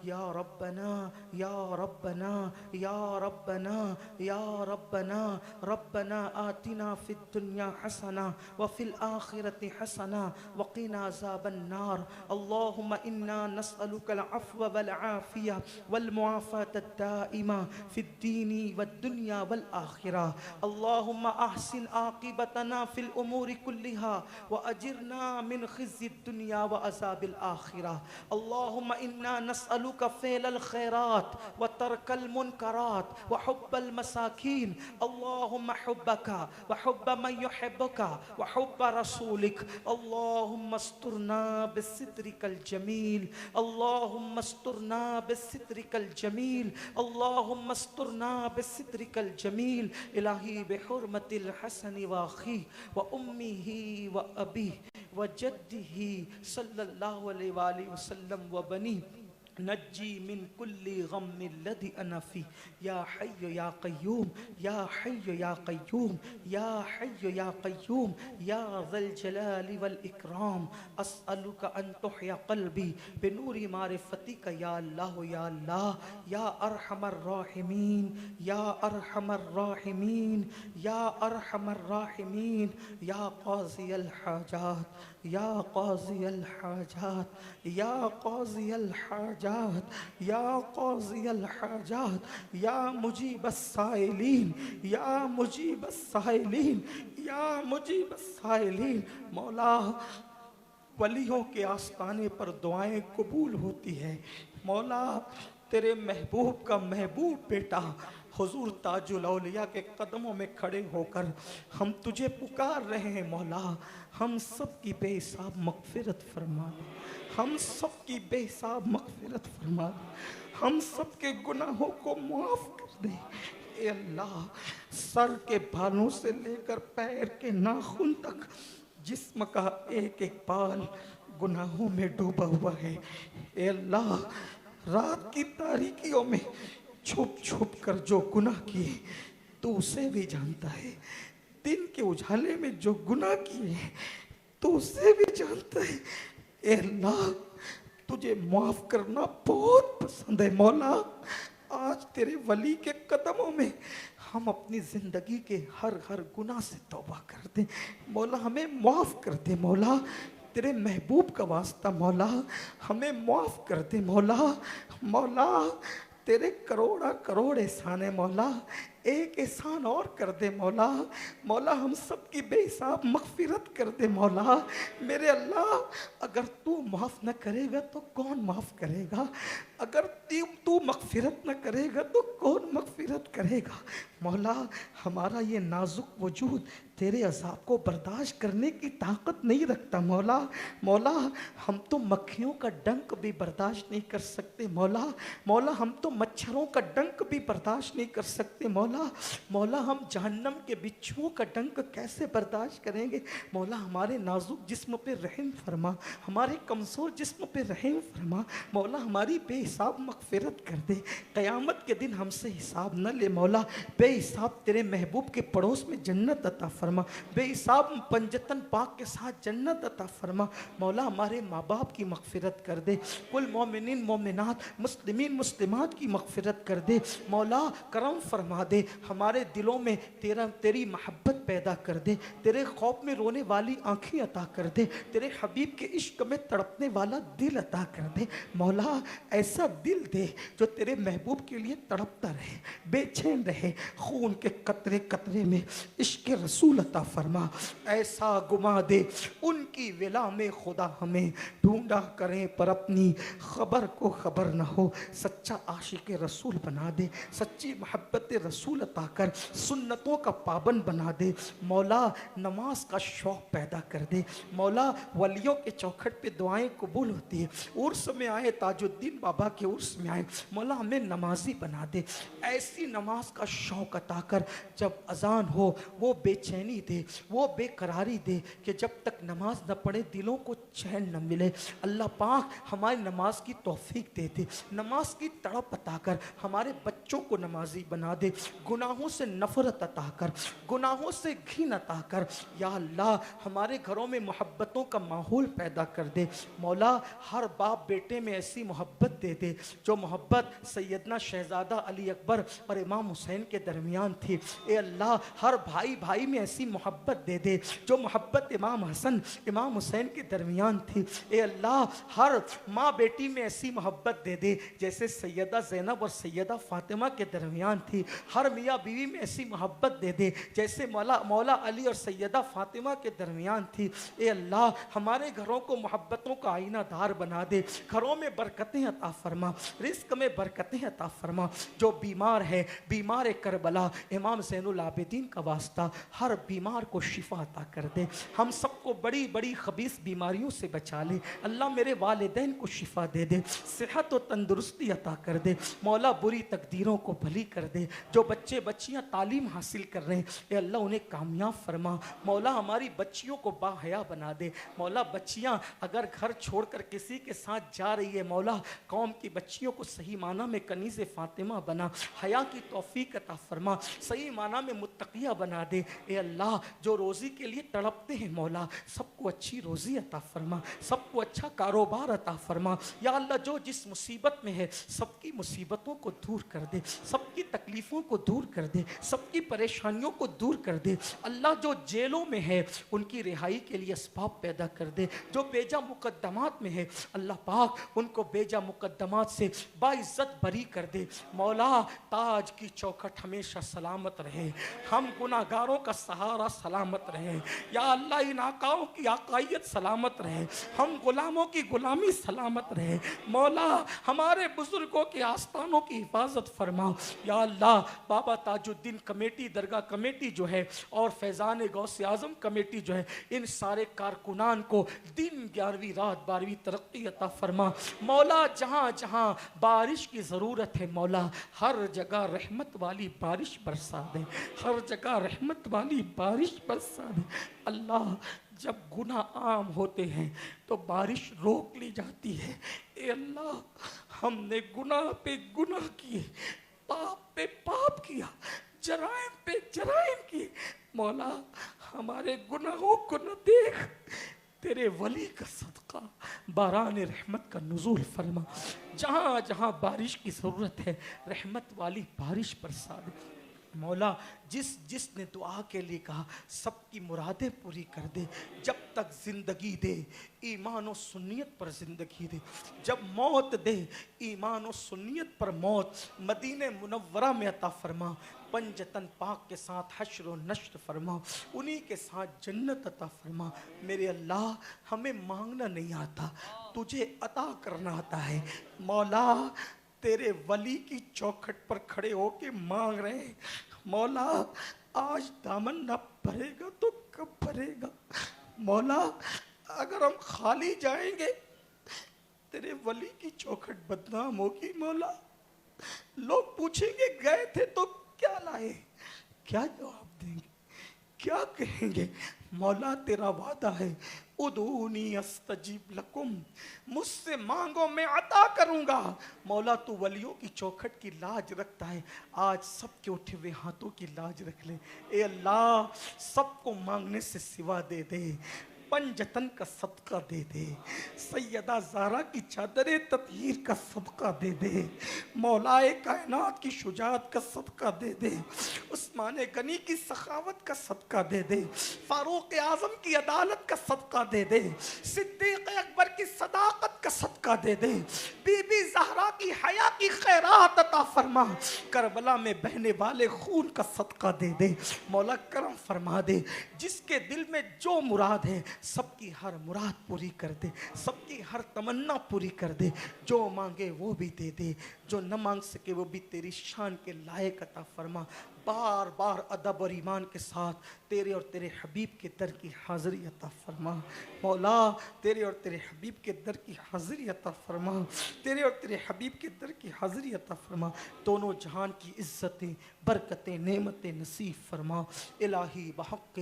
S2: या रब्बना या रब्बना या रब्बना या रब्बना रब्बना आतिना फिद दुनिया हसना व फिल आखिरति हसना व क़िना अज़ाबन नार। अल्लाहुम्मा इन्ना नस्अलुकल अफ़्व वल आफ़िया वल मुआफ़ात दाइमा फिद दीनी वद दुनिया वल आखिरा। अल्लाहुम्मा अहसिन आक़िबतना फिल उमूरि कुल्लिहा व अजिरना मिन ख़िज़्यिद दुनिया व अज़ाबिल आखिरा। अल्लाहुम्मा इन्ना नस्अलुका फ़िअलल खैरात व तर्कल मुनकरात व हुब्बल मसाकीन। अल्लाहुम्मा हुब्बका व हुब्ब मन युहिब्बुका व हुब्ब रसूलिक। अल्लाहुम्मा अस्तुरना बिसित्रिकल जमील। अल्लाहुम्मा अस्तुरना बिसित्रिकल जमील। अल्लाहुम्मा अस्तुरना बिसित्रिकल जमील। इलाही बिहुर्मतिल हसन व अखी व उम्मिही व अबी व जद्दिही सल्लल्लाहु अलैहि वसल्लम व बनी नज्जी मिन कुल्ली गम्मिल लदी अना फी या हय्य या क़य्यूम या हय्य या क़य्यूम या हय्य या क़य्यूम या ज़ल जलाली वल इकराम। अस्अलुका अन तुहया क़ल्बी बिनूरि मारिफ़तिका या अल्लाह या अल्लाह या अरहमर राहिमीन या अरहमर राहिमीन या अरहमर राहिमीन या क़ाज़ियल हाजात या क़ाज़ियल हाजात या क़ाज़ियल हाजात या क़ाज़ियल हाजात या मुजीबस साइलीन या मुजीबस साइलीन या मुजीबस साइलीन। मौला, वलियों के आस्ताने पर दुआएं कबूल होती है। मौला, तेरे महबूब का महबूब बेटा हुजूर ताजुल औलिया के कदमों में खड़े होकर हम तुझे पुकार रहे हैं। मौला, हम सब की बेहिसाब मग़फ़िरत फरमा, हम सब की बेहिसाब मग़फ़िरत फरमा, हम सब के गुनाहों को माफ़ कर दे। ए अल्लाह, सर के बालों से लेकर पैर के नाखून तक जिस्म का एक एक बाल गुनाहों में डूबा हुआ है। ए अल्लाह, रात की तारीकियों में छुप छुप कर जो गुनाह किए तू उसे भी जानता है। दिन के उजाले में जो गुनाह किए तू उसे भी जानता है। ए अल्लाह, तुझे माफ़ करना बहुत पसंद है। मौला, आज तेरे वली के कदमों में हम अपनी ज़िंदगी के हर हर गुनाह से तौबा कर दें। मौला, हमें माफ़ कर दे। मौला, तेरे महबूब का वास्ता मौला, हमें माफ़ कर दे। मौला, मौला, तेरे करोड़ा करोड़ एहसान है। मौला, एक एहसान और कर दे। मौला, मौला, हम सब की बेहिसाब मग़फ़िरत कर दे। मौला, मेरे अल्लाह, अगर तू माफ़ न करेगा तो कौन माफ़ करेगा? अगर तू मग़फ़िरत न करेगा तो कौन मग़फ़िरत करेगा? मौला, हमारा ये नाजुक वजूद तेरे अज़ाब को बर्दाश्त करने की ताकत नहीं रखता। मौला, मौला, हम तो मक्खियों का डंक भी बर्दाश्त नहीं कर सकते। मौला, मौला, हम तो मच्छरों का डंक भी बर्दाश्त नहीं कर सकते। मौला, मौला, हम जहन्नम के बिच्छुओं का डंक कैसे बर्दाश्त करेंगे? मौला, हमारे नाजुक जिस्म पे रहम फरमा, हमारे कमज़ोर जिस्म पे रहम फरमा। मौला, हमारी बेहिसाब मग़फ़िरत कर दे। क़यामत के दिन हमसे हिसाब न ले। मौला, बेहिसाब तेरे महबूब के पड़ोस में जन्नत अता फरमा, बेहिसाब पंजतन पाक के साथ जन्नत अता फरमा। मौला, हमारे माँ बाप की मग़फ़िरत कर दे। कुल मोमिनीन मोमिनात मुस्लिमीन मुस्लिमात की मग़फ़िरत कर दे। मौला, करम फरमा दे। हमारे दिलों में तेरी मोहब्बत पैदा कर दे। तेरे खौफ में रोने वाली आँखें अता कर दे। तेरे हबीब के इश्क में तड़पने वाला दिल अता कर दे। मौला, ऐसा दिल दे जो तेरे महबूब के लिए तड़पता रहे, बेचैन रहे, खून के कतरे कतरे में इश्क रसूल अता फरमा। ऐसा गुमा दे उनकी विला में खुदा हमें ढूंढा करें पर अपनी खबर को खबर न हो। सच्चा आशिक रसूल बना दे, सच्ची मोहब्बत रसूल अता कर, सुन्नतों का पाबंद बना दे। मौला, नमाज का शौक़ पैदा कर दे। मौला, वलियों के चौखट पे दुआएं कबूल होती है। उर्स में आए, ताजुद्दीन बाबा के उर्स में आए, मौला हमें नमाजी बना दे। ऐसी नमाज का शौक़ अता कर जब अजान हो वो बेचैनी बेचैनी दे, वो बेकरारी दे कि जब तक नमाज न पढ़े दिलों को चैन न मिले। अल्लाह पाक हमारी नमाज की तौफीक दे दे, नमाज की तड़प अता कर, हमारे बच्चों को नमाजी बना दे, गुनाहों से नफरत अता कर, गुनाहों से घिन अता कर। या अल्लाह हमारे घरों में मोहब्बतों का माहौल पैदा कर दे। मौला हर बाप बेटे में ऐसी मोहब्बत दे दे जो मोहब्बत सैयदना शहजादा अली अकबर और इमाम हुसैन के दरमियान थी। ए अल्लाह हर भाई भाई में ऐसी मोहब्बत दे दे जो मोहब्बत इमाम हसन इमाम हुसैन के दरमियान थी। ए अल्लाह हर माँ बेटी में ऐसी मोहब्बत दे दे जैसे सैयदा ज़ैनब और सैयदा फ़ातिमा के दरमियान थी। हर मियाँ बीवी में ऐसी मोहब्बत दे दे जैसे मौला अली और सैयदा फ़ातिमा के दरमियान थी। ए अल्लाह हमारे घरों को मोहब्बतों का आईना दार बना दे, घरों में बरकतें अता फरमा, रिस्क में बरकतें अता फरमा। जो बीमार है, बीमार करबला इमाम ज़ैनुल आबिदीन का वास्ता, हर बीमार को शिफा अता कर दे। हम सबको बड़ी बड़ी खबीस बीमारियों से बचा ले। अल्लाह मेरे वालिदैन को शिफा दे दे, सेहत और तंदुरुस्ती अता कर दे। मौला बुरी तकदीरों को भली कर दे। जो बच्चे बच्चियां तालीम हासिल कर रहे हैं ए अल्लाह उन्हें कामयाब फरमा। मौला हमारी बच्चियों को बाहया बना दे। मौला बच्चियां अगर घर छोड़कर किसी के साथ जा रही है, मौला कौम की बच्चियों को सही माना में कनीज़ फातिमा बना, हया की तौफीक अता फरमा, सही माना में मुत्तकिया बना दे। ए अल्लाह जो रोज़ी के लिए तड़पते हैं मौला सबको अच्छी रोज़ी अता फरमा, सबको अच्छा कारोबार अता फरमा। या अल्लाह जो जिस मुसीबत में है सबकी मुसीबतों को दूर कर दे, सबकी तकलीफ़ों को दूर कर दे, सबकी परेशानियों को दूर कर दे। अल्लाह जो जेलों में है उनकी रिहाई के लिए असबाब पैदा कर दे। जो बेजा मुकद्दमात में है अल्लाह पाक उनको बेजा मुकद्दमात से बाइज्जत बरी कर दे। मौला ताज की चौखट हमेशा सलामत रहे, हम गुनाहगारों का सहारा सलामत रहे। या अल्लाह इन आकाओं की आकायत सलामत रहे, हम गुलामों की गुलामी सलामत रहे। मौला हमारे बुजुर्गों के आस्थानों की हिफाजत फरमा। या अल्लाह बाबा ताजुद्दीन कमेटी, दरगाह कमेटी जो है और फैज़ान गौसे आज़म कमेटी जो है, इन सारे कारकुनान को दिन 11वीं रात 12वीं तरक्की अता फरमा। मौला जहाँ जहाँ बारिश की ज़रूरत है मौला हर जगह रहमत वाली बारिश बरसा दे, हर जगह रहमत वाली बारिश बरसा दे। अल्लाह जब गुनाह आम होते हैं तो बारिश रोक ली जाती है। ए अल्लाह हमने गुनाह पे गुनाह किए, पाप पे पाप किया, जराइम पे जराइम किए। मौला हमारे गुनाहों को न देख, तेरे वली का सदका बारान रहमत का नुज़ूल फरमा। जहाँ जहाँ बारिश की ज़रूरत है रहमत वाली बारिश बरसा दे। मौला जिसने दुआ के लिए कहा सबकी मुरादें पूरी कर दे। जब तक ज़िंदगी दे ईमान और सुन्नियत पर ज़िंदगी दे, जब मौत दे ईमान और सुन्नियत पर मौत मदीने मुनव्वरा में अता फरमा। पंजतन पाक के साथ हश्र और नश्र फरमा, उन्हीं के साथ जन्नत अता फरमा। मेरे अल्लाह हमें मांगना नहीं आता, तुझे अता करना आता है। मौला तेरे वली की चौखट पर खड़े होके मांग रहे हैं। मौला आज दामन न भरेगा तो कब भरेगा। मौला अगर हम खाली जाएंगे तेरे वली की चौखट बदनाम होगी। मौला लोग पूछेंगे गए थे तो क्या लाए, क्या जवाब देंगे, क्या कहेंगे। मौला तेरा वादा है उदूनी अस्तजीब लकुम, मुझसे मांगो मैं अता करूंगा। मौला तू वलियों की चौखट की लाज रखता है, आज सबके उठे हुए हाथों की लाज रख ले। ए अल्लाह सबको मांगने से सिवा दे दे, पंजतन का सदका दे दे, सैयदा ज़हरा की चादर ततहीर का सदका दे दे, मौलाए कायनात की शुजाअत का सदका दे दे, उस्मान गनी की सखावत का सदका दे दे, फारूक आज़म की अदालत का सदका दे दे, सिद्दीक़ अकबर की सदाकत का सदका दे दे, बीबी ज़हरा की हया की खैरात अता फरमा, करबला में बहने वाले खून का सदका दे दे। मौला करम फरमा दे, जिसके दिल में जो मुराद है सबकी हर मुराद पूरी कर दे, सबकी हर तमन्ना पूरी कर दे। जो मांगे वो भी दे दे, जो न मांग सके वो भी तेरी शान के लायक अता फरमा। बार बार अदब और ईमान के साथ तेरे और तेरे हबीब के दर की हाज़िरी अता फरमा। मौला तेरे और तेरे हबीब के दर की हाज़िरी अता फरमा, तेरे और तेरे हबीब के दर की हाज़िरी अता फरमा। दोनों जहान की इज़्ज़तें, बरकतें, नेमतें नसीब फरमा। इलाही बहक़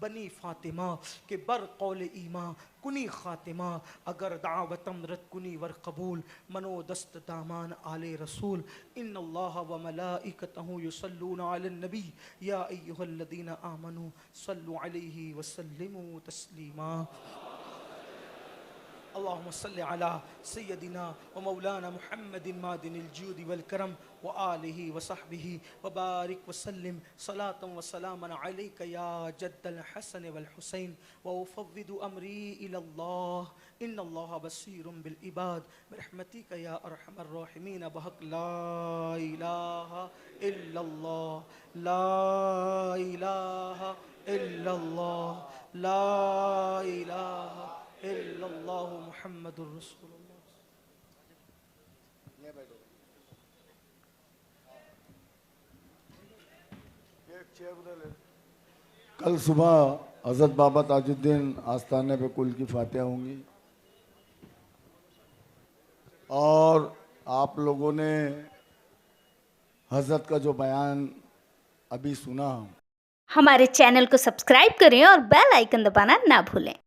S2: बनी फ़ातिमा के बर कौल ईमा कुनी ख़ातिमा, अगर दावतम रद कुनी वर कबूल, मनो दस्त दामान आले रसूल। इन्नल्लाह व मलाइकतहु युसल्लूना अलन नबी या अय्युहल्लज़ीना आमनू सल्लु अलैहि व सल्लिमू तस्लीमा। अल्लाहुम्मा सल्लि अला सय्यदिना व मौलाना मुहम्मदिन मादिनिल जूदि वल करम व आलिहि व सहबिहि व बारिक व सल्लिम सलातन व सलामन अलैका या जद्दल हसन वल हुसैन व उफव्विदु अमरी इलल्लाह इन्नल्लाह बसीरुम बिल इबाद बिरहमतिका या अरहमर राहिमीन बहक ला इलाहा इल्लल्लाह, ला इलाहा इल्लल्लाह, ला इलाहा इल्लल्लाह मुहम्मदुर रसूलुल्लाह।
S5: कल सुबह हज़रत बाबा ताजुद्दीन आस्थाने पे कुल की फातिहा होंगी और आप लोगों ने हज़रत का जो बयान अभी सुना,
S6: हमारे चैनल को सब्सक्राइब करें और बेल आइकन दबाना ना भूलें।